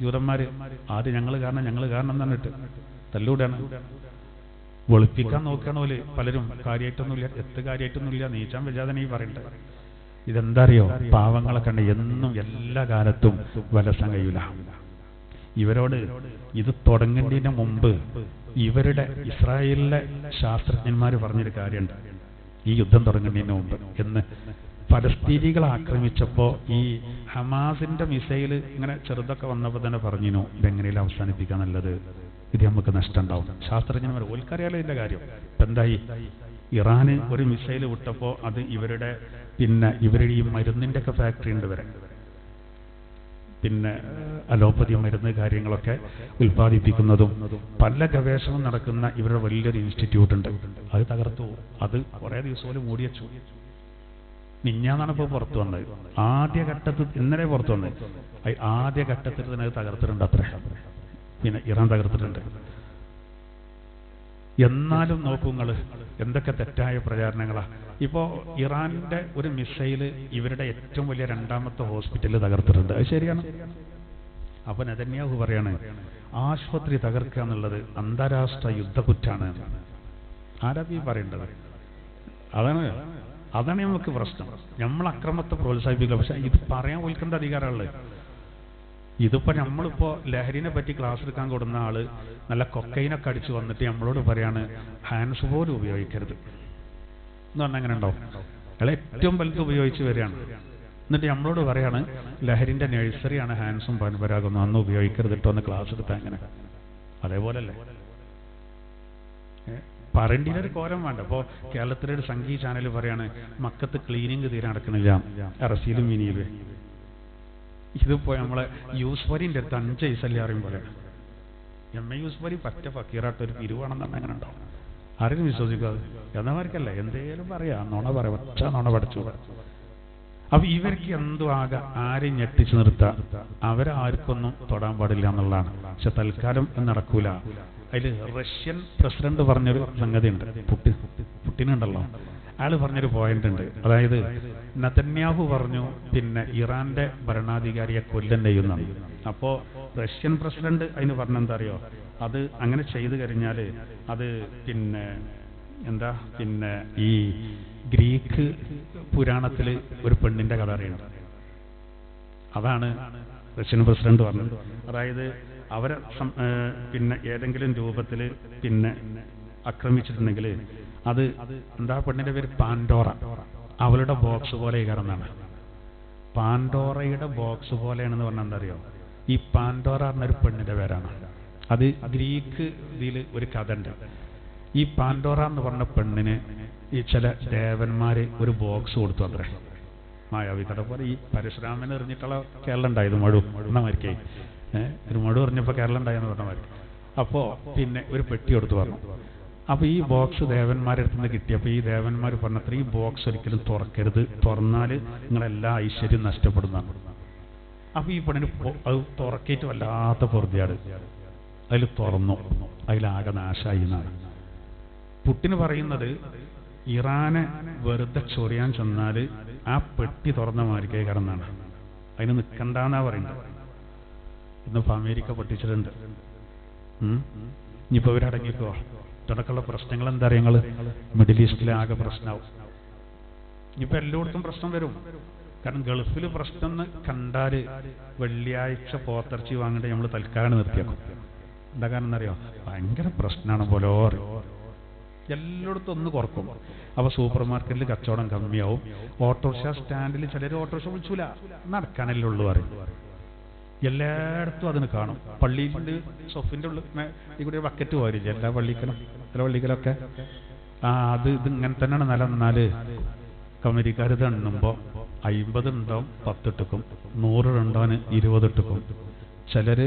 ജൂതന്മാര്. ആദ്യം ഞങ്ങൾ കാരണം എന്നിട്ട് തല്ലൂടെയാണ്. വെളുപ്പിക്കാൻ നോക്കുകയാണ് പോലെ പലരും. കാര്യമായിട്ടൊന്നുമില്ല, കാര്യമായിട്ടൊന്നുമില്ല, നീച്ചാൻ വിചാതന ഈ പറയട്ടെ. ഇതെന്താ അറിയോ, പാവങ്ങളെ കണ്ട് എന്നും എല്ലാ കാലത്തും വലസാൻ കഴിയൂല. ഇവരോട് ഇത് തുടങ്ങുന്നതിന് മുമ്പ് ഇവരുടെ ഇസ്രായേലിലെ ശാസ്ത്രജ്ഞന്മാർ പറഞ്ഞൊരു കാര്യമുണ്ട്, ഈ യുദ്ധം തുടങ്ങുന്നതിന് മുമ്പ് എന്ന്. ഫലസ്തീനികളെ ആക്രമിച്ചപ്പോൾ ഈ ഹമാസിന്റെ മിസൈൽ ഇങ്ങനെ ചെറുതൊക്കെ വന്നപ്പോൾ തന്നെ പറഞ്ഞിരുന്നു, ഇതെങ്ങനെയും അവസാനിപ്പിക്കാൻ നല്ലത്, ഇത് നമുക്ക് നഷ്ടം ഉണ്ടാവും. ശാസ്ത്രജ്ഞന്മാർ ഓൽക്കറിയാലോ ഇതിന്റെ കാര്യം. ഇപ്പം എന്തായി, ഇറാന് ഒരു മിസൈൽ വിട്ടപ്പോൾ അത് ഇവരുടെ ഈ മരുന്നിന്റെ ഒക്കെ ഫാക്ടറി ഉണ്ട് വരെ, പിന്നെ അലോപ്പതി മരുന്ന് കാര്യങ്ങളൊക്കെ ഉൽപ്പാദിപ്പിക്കുന്നതും പല ഗവേഷണം നടക്കുന്ന ഇവരുടെ വലിയൊരു ഇൻസ്റ്റിറ്റ്യൂട്ട് ഉണ്ട്. അത് തകർത്തു. അത് കുറേ ദിവസം പോലും മൂടി വെച്ചു. മിഞ്ഞാന്നാണ് ഇപ്പോൾ പുറത്തു വന്നത്. ആദ്യഘട്ടത്തിൽ ഇന്നലെ പുറത്തു വന്നത്. ആദ്യഘട്ടത്തിൽ തന്നെ അത് തകർത്തിട്ടുണ്ട് അത്ര. പിന്നെ ഇറാൻ തകർത്തിട്ടുണ്ട്. എന്നാലും നോക്കൂ നിങ്ങൾ, എന്തൊക്കെ തെറ്റായ പ്രചാരണങ്ങളാ. ഇപ്പോ ഇറാന്റെ ഒരു മിസൈല് ഇവരുടെ ഏറ്റവും വലിയ 2ാമത്തെ ഹോസ്പിറ്റലിൽ തകർത്തിട്ടുണ്ട്. അത് ശരിയാണ്. അപ്പൊ നെതന്യാഹു പറയാണ്, ആശുപത്രി തകർക്കുക എന്നുള്ളത് അന്താരാഷ്ട്ര യുദ്ധക്കുറ്റാണ്. ആരാ ഈ പറയേണ്ടത്? അതാണ് നമുക്ക് പ്രശ്നം. നമ്മൾ അക്രമത്തെ പ്രോത്സാഹിപ്പിക്കുക. പക്ഷെ ഇത് പറയാൻ വിൽക്കേണ്ട അധികാരമുള്ളത്. ഇതിപ്പോ നമ്മളിപ്പോ ലഹരിനെ പറ്റി ക്ലാസ് എടുക്കാൻ കൊടുക്കുന്ന ആള് നല്ല കൊക്കൈനൊക്കെ അടിച്ചു വന്നിട്ട് നമ്മളോട് പറയാണ് ഹാൻഡ്സ് പോലും ഉപയോഗിക്കരുത് എന്ന് പറഞ്ഞാൽ അങ്ങനെ ഉണ്ടാവും. അയാൾ ഏറ്റവും വലുത് ഉപയോഗിച്ച് വരികയാണ്. എന്നിട്ട് നമ്മളോട് പറയാണ് ലഹരിന്റെ നഴ്സറിയാണ് ഹാൻഡ്സും പരമ്പരാഗൊന്നും അന്ന് ഉപയോഗിക്കരുത് കേട്ടോ എന്ന് ക്ലാസ് എടുത്താൽ എങ്ങനെ? അതേപോലല്ലേ പറയേണ്ടതിനൊരു കോലം വേണ്ട. അപ്പോൾ കേരളത്തിലെ ഒരു സംഗീത ചാനൽ പറയാണ് മക്കത്ത് ക്ലീനിങ് തീരെ നടക്കണില്ല, അറസിയിലും മിനിയിലും. ഇതിപ്പോ നമ്മളെ യൂസ്ഫലിന്റെ അടുത്ത് 5 പൈസല്ലേ അറിയും പോലെ എം.എ. യൂസ്ഫലി പറ്റ ഫക്കീറായിട്ട് ഒരു പിരിവാണെന്നാണ് അങ്ങനെ ഉണ്ടാവും. ആരെങ്കിലും വിശ്വസിക്കാതെ എന്നമാർക്കല്ല എന്തേലും പറയാ, നോണ പറയാം, ഒറ്റ നോണ പഠിച്ചു. അപ്പൊ ഇവർക്ക് എന്തോ ആരെയും ഞെട്ടിച്ചു നിർത്താം, അവരാർക്കൊന്നും തൊടാൻ പാടില്ല എന്നുള്ളതാണ്. പക്ഷെ തൽക്കാലം നടക്കൂല. അതിൽ റഷ്യൻ പ്രസിഡന്റ് പറഞ്ഞൊരു സംഗതി ഉണ്ട്, പുട്ടിനുണ്ടല്ലോ, അയാൾ പറഞ്ഞൊരു പോയിന്റ് ഉണ്ട്. അതായത് നെതന്യാഹു പറഞ്ഞു പിന്നെ ഇറാന്റെ ഭരണാധികാരിയെ കൊല്ലം ചെയ്യുന്നതാണ്. അപ്പോൾ റഷ്യൻ പ്രസിഡന്റ് അതിന് പറഞ്ഞെന്താ അറിയോ, അത് അങ്ങനെ ചെയ്തു കഴിഞ്ഞാൽ അത് പിന്നെ എന്താ, പിന്നെ ഈ ഗ്രീക്ക് പുരാണത്തിൽ ഒരു പെണ്ണിന്റെ കഥ അറിയണം. അതാണ് റഷ്യൻ പ്രസിഡന്റ് പറഞ്ഞത്. അതായത് അവരെ പിന്നെ ഏതെങ്കിലും രൂപത്തിൽ പിന്നെ ആക്രമിച്ചിട്ടുണ്ടെങ്കിൽ അത് എന്താ, പെണ്ണിന്റെ പേര് പാൻഡോറ, അവളുടെ ബോക്സ് പോലെ കയറുന്നതാണ്. പാൻഡോറയുടെ ബോക്സ് പോലെയാണെന്ന് പറഞ്ഞാൽ എന്താ അറിയോ, ഈ പാൻഡോറ എന്നൊരു പെണ്ണിന്റെ പേരാണ്. അത് ഗ്രീക്ക് ഇതിൽ ഒരു കഥ ഉണ്ട്. ഈ പാൻഡോറ എന്ന് പറഞ്ഞ പെണ്ണിന് ഈ ചില ദേവന്മാര് ഒരു ബോക്സ് കൊടുത്തു അത്രേ. മായാവി കഥ പോലെ ഈ പരശുരാമനെ എറിഞ്ഞിട്ടുള്ള കേരളം ഉണ്ടായത് മഴു എന്ന മാതിരിക്കായി, ഒരു മഴു എറിഞ്ഞപ്പോൾ കേരളം ഉണ്ടായെന്ന് പറഞ്ഞ മാതിരി. അപ്പോൾ പിന്നെ ഒരു പെട്ടി കൊടുത്തു പറഞ്ഞു. അപ്പോൾ ഈ ബോക്സ് ദേവന്മാരുടെ അടുത്ത് നിന്ന് കിട്ടിയപ്പോൾ ഈ ദേവന്മാർ പറഞ്ഞത്ര ഈ ബോക്സ് ഒരിക്കലും തുറക്കരുത്, തുറന്നാൽ നിങ്ങളെല്ലാ ഐശ്വര്യം നഷ്ടപ്പെടുന്നതാണ്. അപ്പോൾ ഈ പെണ്ണിന് അത് തുറക്കിയിട്ട് വല്ലാത്ത പൊറുതിയാട്, അതിൽ തുറന്നു, അതിലാകെ നാശമായി എന്നാണ്. പുട്ടിന് പറയുന്നത് ഇറാനെ വെറുതെ ചൊറിയാൻ ചെന്നാൽ ആ പെട്ടി തുറന്ന മാരിക്കേ കടന്നാണ്, അതിന് നിൽക്കണ്ടെന്നാ പറയുന്നത്. ഇന്നിപ്പോൾ അമേരിക്ക പൊട്ടിച്ചിട്ടുണ്ട്. ഇനിയിപ്പോൾ ഇവരടങ്ങിക്കോ, ഇതൊക്കെയുള്ള പ്രശ്നങ്ങൾ എന്താ അറിയാം, ഞങ്ങൾ മിഡിൽ ഈസ്റ്റിലെ ആകെ പ്രശ്നമാവും. ഇനിയിപ്പോൾ എല്ലായിടത്തും പ്രശ്നം വരും. കാരണം ഗൾഫിൽ പ്രശ്നം കണ്ടാൽ വെള്ളിയാഴ്ച പോത്തിറച്ചി വാങ്ങിയിട്ട് നമ്മൾ തൽക്കാലം നിർത്തിയാക്കും. എന്താ കാരണം എന്നറിയോ, ഭയങ്കര പ്രശ്നമാണ് പോലോ, എല്ലായിടത്തും ഒന്ന് കുറക്കും. അപ്പോൾ സൂപ്പർ മാർക്കറ്റിൽ കച്ചവടം കമ്മിയാവും. ഓട്ടോറിക്ഷ സ്റ്റാൻഡിൽ ചിലർ ഓട്ടോറിക്ഷ വിളിച്ചൂല, നടക്കാനല്ലേ ഉള്ളൂ പറയും. എല്ലായിടത്തും അതിന് കാണും. പള്ളിയിൽ സൊഫിൻ്റെ ഉള്ളിൽ ഇവിടെ ബക്കറ്റ് പോരില്ല എല്ലാ പള്ളിക്കലും, ചില പള്ളിക്കലൊക്കെ അത് ഇങ്ങനെ തന്നെയാണ്. നില 4 കമരിക്കാർ തണ്ണുമ്പോൾ 50 ഉണ്ടാവും 10 ഇട്ടുക്കും, 100 ഉണ്ടാവും 20 ഇട്ടുക്കും. ചിലർ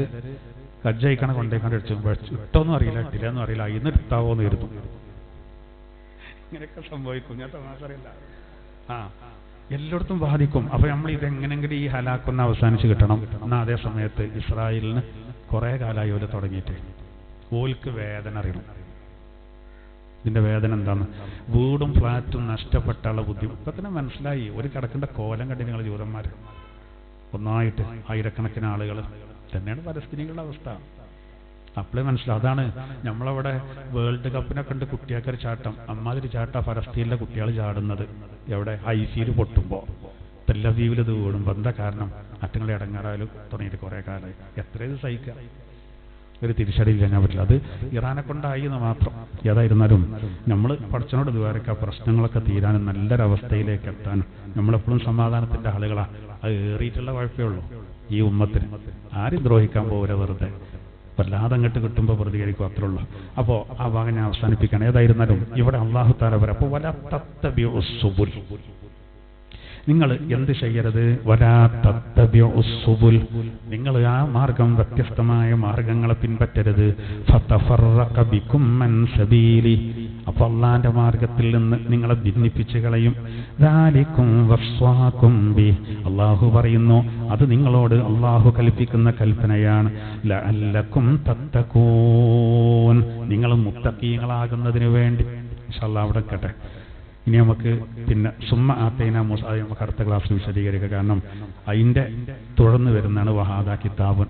കജ്ജയിക്കണ കൊണ്ടേക്കാണ്ട് അടിച്ചു, ഇട്ടോന്നും അറിയില്ല ഇട്ടില്ലെന്നും അറിയില്ല, അതിന്ന് ഇട്ടാവോന്ന് കരുതും. ഇങ്ങനെയൊക്കെ സംഭവിക്കും. ഞാൻ തമാശ അറിയില്ല. എല്ലായിടത്തും ബാധിക്കും. അപ്പൊ നമ്മൾ ഇതെങ്ങനെങ്കിലും ഈ ഹലാക്കൊന്ന് അവസാനിച്ച് കിട്ടണം. എന്നാൽ അതേ സമയത്ത് ഇസ്രായേലിന് കുറെ കാലമായി ഓല് തുടങ്ങിയിട്ട് ഓൽക്ക് വേദന അറിയണം. ഇതിന്റെ വേദന എന്താണ്? വീടും ഫ്ലാറ്റും നഷ്ടപ്പെട്ടുള്ള ബുദ്ധിമുട്ട് ഇപ്പൊ തന്നെ മനസ്സിലായി. ഒരു കിടക്കേണ്ട കോലം കണ്ടി നിങ്ങൾ ജൂതന്മാർ ഒന്നായിട്ട് ആയിരക്കണക്കിന് ആളുകൾ തന്നെയാണ് പലസ്തീനികളുടെ അവസ്ഥ. അപ്പോഴേ മനസ്സിലാവും. അതാണ് നമ്മളവിടെ വേൾഡ് കപ്പിനൊക്കെ ഉണ്ട് കുട്ടിയാക്കൊരു ചാട്ടം, അമ്മാതിരി ചാട്ട ഫലസ്തീനിലെ കുട്ടികൾ ചാടുന്നത്. എവിടെ? ഐസിയിൽ പൊട്ടുമ്പോൾ, തെല്ലവീവിൽ ഇത് വീടുമ്പോൾ. എന്താ കാരണം? അറ്റങ്ങളെ ഇടങ്ങാറായാലും തുടങ്ങിയിട്ട് കുറേ കാലമായി. എത്രയത് സഹിക്കുക? ഒരു തിരിച്ചടിയിൽ കഴിഞ്ഞാൽ പറ്റില്ല. അത് ഇറാനെ കൊണ്ടായി എന്ന് മാത്രം. ഏതായിരുന്നാലും നമ്മൾ പഠിച്ചനോട് ഇതുവരെയൊക്കെ പ്രശ്നങ്ങളൊക്കെ തീരാനും നല്ലൊരവസ്ഥയിലേക്ക് എത്താനും നമ്മളെപ്പോഴും സമാധാനത്തിൻ്റെ ആളുകളാണ്. അത് ഏറിയിട്ടുള്ള കുഴപ്പമേ ഉള്ളൂ ഈ ഉമ്മത്തിന്. ആരും ദ്രോഹിക്കാൻ പോകില്ല, വെറുതെ വല്ലാതെ അങ്ങോട്ട് കിട്ടുമ്പോൾ പ്രതികരിക്കും, അത്രേ ഉള്ളൂ. അപ്പോൾ ആ ഭാഗം ഞാൻ അവസാനിപ്പിക്കണം. ഏതായിരുന്നാലും ഇവിടെ അള്ളാഹു തആല പറയും, അപ്പോൾ വലാ തത്തബിഉസ് സുബുൽ, നിങ്ങൾ എന്ത് ചെയ്യരുത്? വലാ തത്തബിഉസ് സുബുൽ, നിങ്ങൾ ആ മാർഗം വ്യത്യസ്തമായ മാർഗങ്ങളെ പിൻപറ്റരുത്. ഫതഫറഖ ബികും അൻ സബീലി, അപ്പോൾ അള്ളാന്റെ മാർഗത്തിൽ നിന്ന് നിങ്ങളെ ഭിന്നിപ്പിച്ച് കളയും. ദാലികും വസ്വാകും ബി, അള്ളാഹു പറയുന്നു അത് നിങ്ങളോട് അള്ളാഹു കൽപ്പിക്കുന്ന കൽപ്പനയാണ്. ലഅല്ലകും തത്തഖൂൻ, നിങ്ങൾ മുത്തഖീങ്ങളാകുന്നതിന് വേണ്ടി. ഇൻഷാ അല്ലാഹ് അവിടെ കേട്ടെ. ഇനി നമുക്ക് പിന്നെ സുമ്മ ആത്തൈന മൂസ, അത് നമുക്ക് അടുത്ത ക്ലാസ്സിൽ വിശദീകരിക്കുക. കാരണം അതിൻ്റെ തുടർന്ന് വരുന്നതാണ് വഹാദ കിതാബുൻ.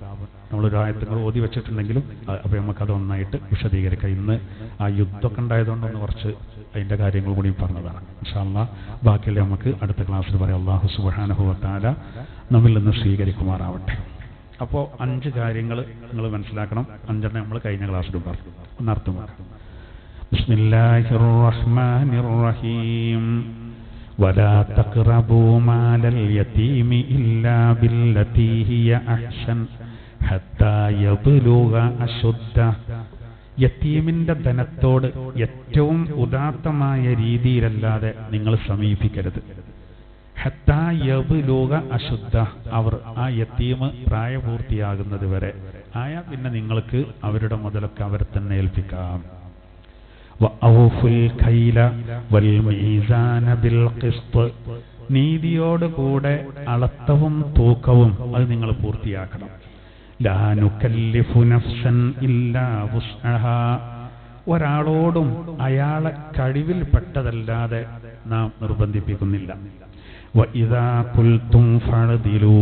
നമ്മളൊരു ആയത്തുകൾ ഓതി വെച്ചിട്ടുണ്ടെങ്കിലും അപ്പോൾ നമുക്കത് ഒന്നായിട്ട് വിശദീകരിക്കാം. ഇന്ന് ആ യുദ്ധമൊക്കെ ഉണ്ടായതുകൊണ്ടൊന്ന് കുറച്ച് അതിൻ്റെ കാര്യങ്ങൾ കൂടി പറഞ്ഞതാണ്. ഇൻഷാ അല്ലാഹ് ബാക്കിയുള്ള നമുക്ക് അടുത്ത ക്ലാസ്സിൽ പറയാം. അല്ലാഹു സുബ്ഹാനഹു വ തആല നമ്മിൽ നിന്ന് സ്വീകരിക്കുമാറാവട്ടെ. അപ്പോൾ 5 കാര്യങ്ങൾ നിങ്ങൾ മനസ്സിലാക്കണം. 5 നമ്മൾ കഴിഞ്ഞ ക്ലാസ്സിലും പറഞ്ഞു. ഒന്നർത്ഥം വെക്കാം. ബിസ്മില്ലാഹിർ റഹ്മാനിർ റഹീം. വലാ തഖ്റബൂ മാലൽ യതീമി ഇല്ലാ ബില്ലതീ ഹിയ അഹ്സൻ ഹത്താ യബ്ലുഗ അശുദ്ദ. യതീമിന്റെ ധനത്തോട് ഏറ്റവും ഉദാത്തമായ രീതിയിലല്ലാതെ നിങ്ങൾ സമീപിക്കരുത്. ഹത്താ യബ്ലുഗ അശുദ്ദ, അവർ ആ യതീം പ്രായപൂർത്തിയാകുന്നത് വരെ ആയാൽ പിന്നെ നിങ്ങൾക്ക് അവരുടെ മുതലൊക്കെ അവരെ തന്നെ ഏൽപ്പിക്കാം. വഅൗഫുൽ കൈല വൽ മീസാന ബിൽ ഖിസ്ത്, നീതിയോടുകൂടെ അളത്തവും തൂക്കവും അത് നിങ്ങൾ പൂർത്തിയാക്കണം. ലാ നുകല്ലിഫു നഫ്സൻ ഇല്ലാ വുസ്അഹാ, ഒരാളോടും അയാളെ കഴിവിൽപ്പെട്ടതല്ലാതെ നാം നിർബന്ധിപ്പിക്കുന്നില്ല. വഇദാ ഖുൽതും ഫഅദിലൂ,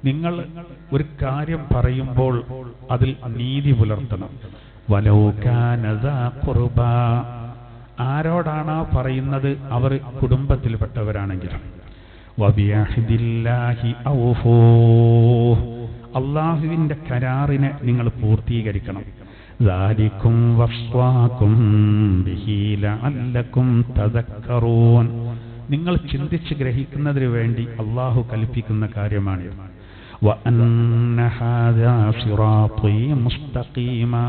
നിങ്ങൾ ഒരു കാര്യം പറയുമ്പോൾ അതിൽ നീതി പുലർത്തണം. വലൗ കാന ദാ ഖുർബാ, ആരോടാണോ പറയുന്നത് അവർ കുടുംബത്തിൽപ്പെട്ടവരാണെങ്കിലും. വബിഅഹ്ദില്ലാഹി ഔഫൂ, അല്ലാഹുവിന്റെ കരാറിനെ നിങ്ങൾ പൂർത്തീകരിക്കണം. ദാലികും വസ്വാകും ബിഹി ലഅല്ലകും തദക്കറൂൻ, നിങ്ങൾ ചിന്തിച്ച് ഗ്രഹിക്കുന്നതിന് വേണ്ടി അല്ലാഹു കൽപ്പിക്കുന്ന കാര്യമാണിത്. വഅന്ന ഹാദാ സിറാത്തീ മുസ്തഖീമാ,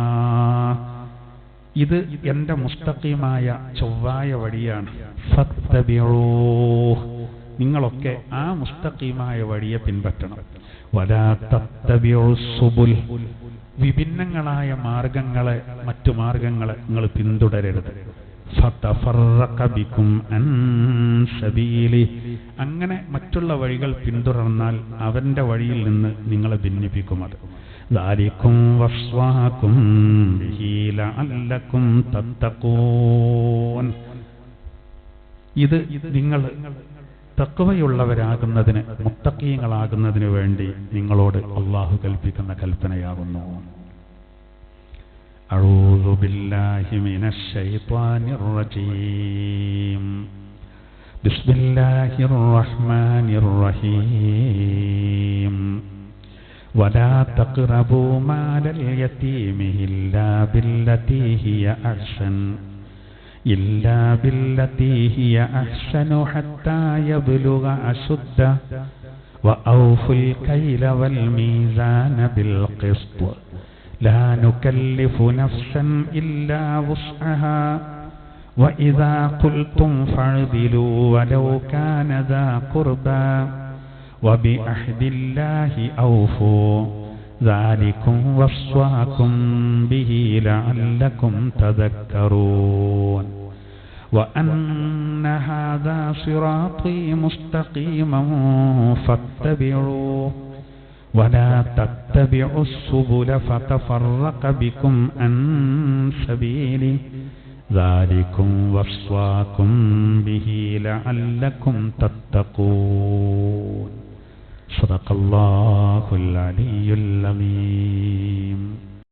ഇത് എൻ്റെ മുസ്തഖീമായ ചൊവ്വായ വഴിയാണ്. ഫത്തബിഊഹ്, നിങ്ങളൊക്കെ ആ മുസ്തഖീമായ വഴിയെ പിൻപറ്റണം. വലാ തത്തബിഉസ് സുബുൽ, വിഭിന്നങ്ങളായ മാർഗങ്ങളെ, മറ്റു മാർഗങ്ങളെ നിങ്ങൾ പിന്തുടരരുത്. ഫതഫറഖ ബികും അൻ സബീലി, അങ്ങനെ മറ്റുള്ള വഴികൾ പിന്തുടർന്നാൽ അവന്റെ വഴിയിൽ നിന്ന് നിങ്ങളെ ഭിന്നിപ്പിക്കും. അത് ദാലികും വസ്വാകും ബിഹി ലഅല്ലകും തത്തഖൂൻ, ഇത് നിങ്ങൾ തഖ്വയുള്ളവരാകുന്നതിന്, മുത്തഖീങ്ങളാകുന്നതിന് വേണ്ടി നിങ്ങളോട് അല്ലാഹു കൽപ്പിക്കുന്ന കൽപ്പനയാകുന്നു. അഊദു ബില്ലാഹി മിനശ് ശൈത്വാനിർ റജീം. ബിസ്മില്ലാഹിർ റഹ്മാനിർ റഹീം. വലാ തഖ്റബൂ മാലൽ യതീമി ഇല്ലാ ബില്ലതീ ഹിയ അഹ്സനു ഹത്താ യബ്ലുഗ അശുദ്ദ വഔഫുൽ കൈല വൽ മീസാന ബിൽ ഖിസ്ത് ലാ നുകല്ലിഫു നഫ്സൻ ഇല്ലാ വുസ്അഹാ വഇദാ ഖുൽതും ഫഅദിലൂ വലൗ കാന ദാ ഖുർബാ വബിഅഹ്ദില്ലാഹി ഔഫൂ ദാലികും വസ്വാകും ബിഹി ലഅല്ലകും തദക്കറൂൻ. وأن هذا صراطي مستقيما فاتبعوه ولا تتبعوا السبل فتفرق بكم عن سبيله ذلكم وصاكم به لعلكم تتقون. صدق الله العلي العظيم.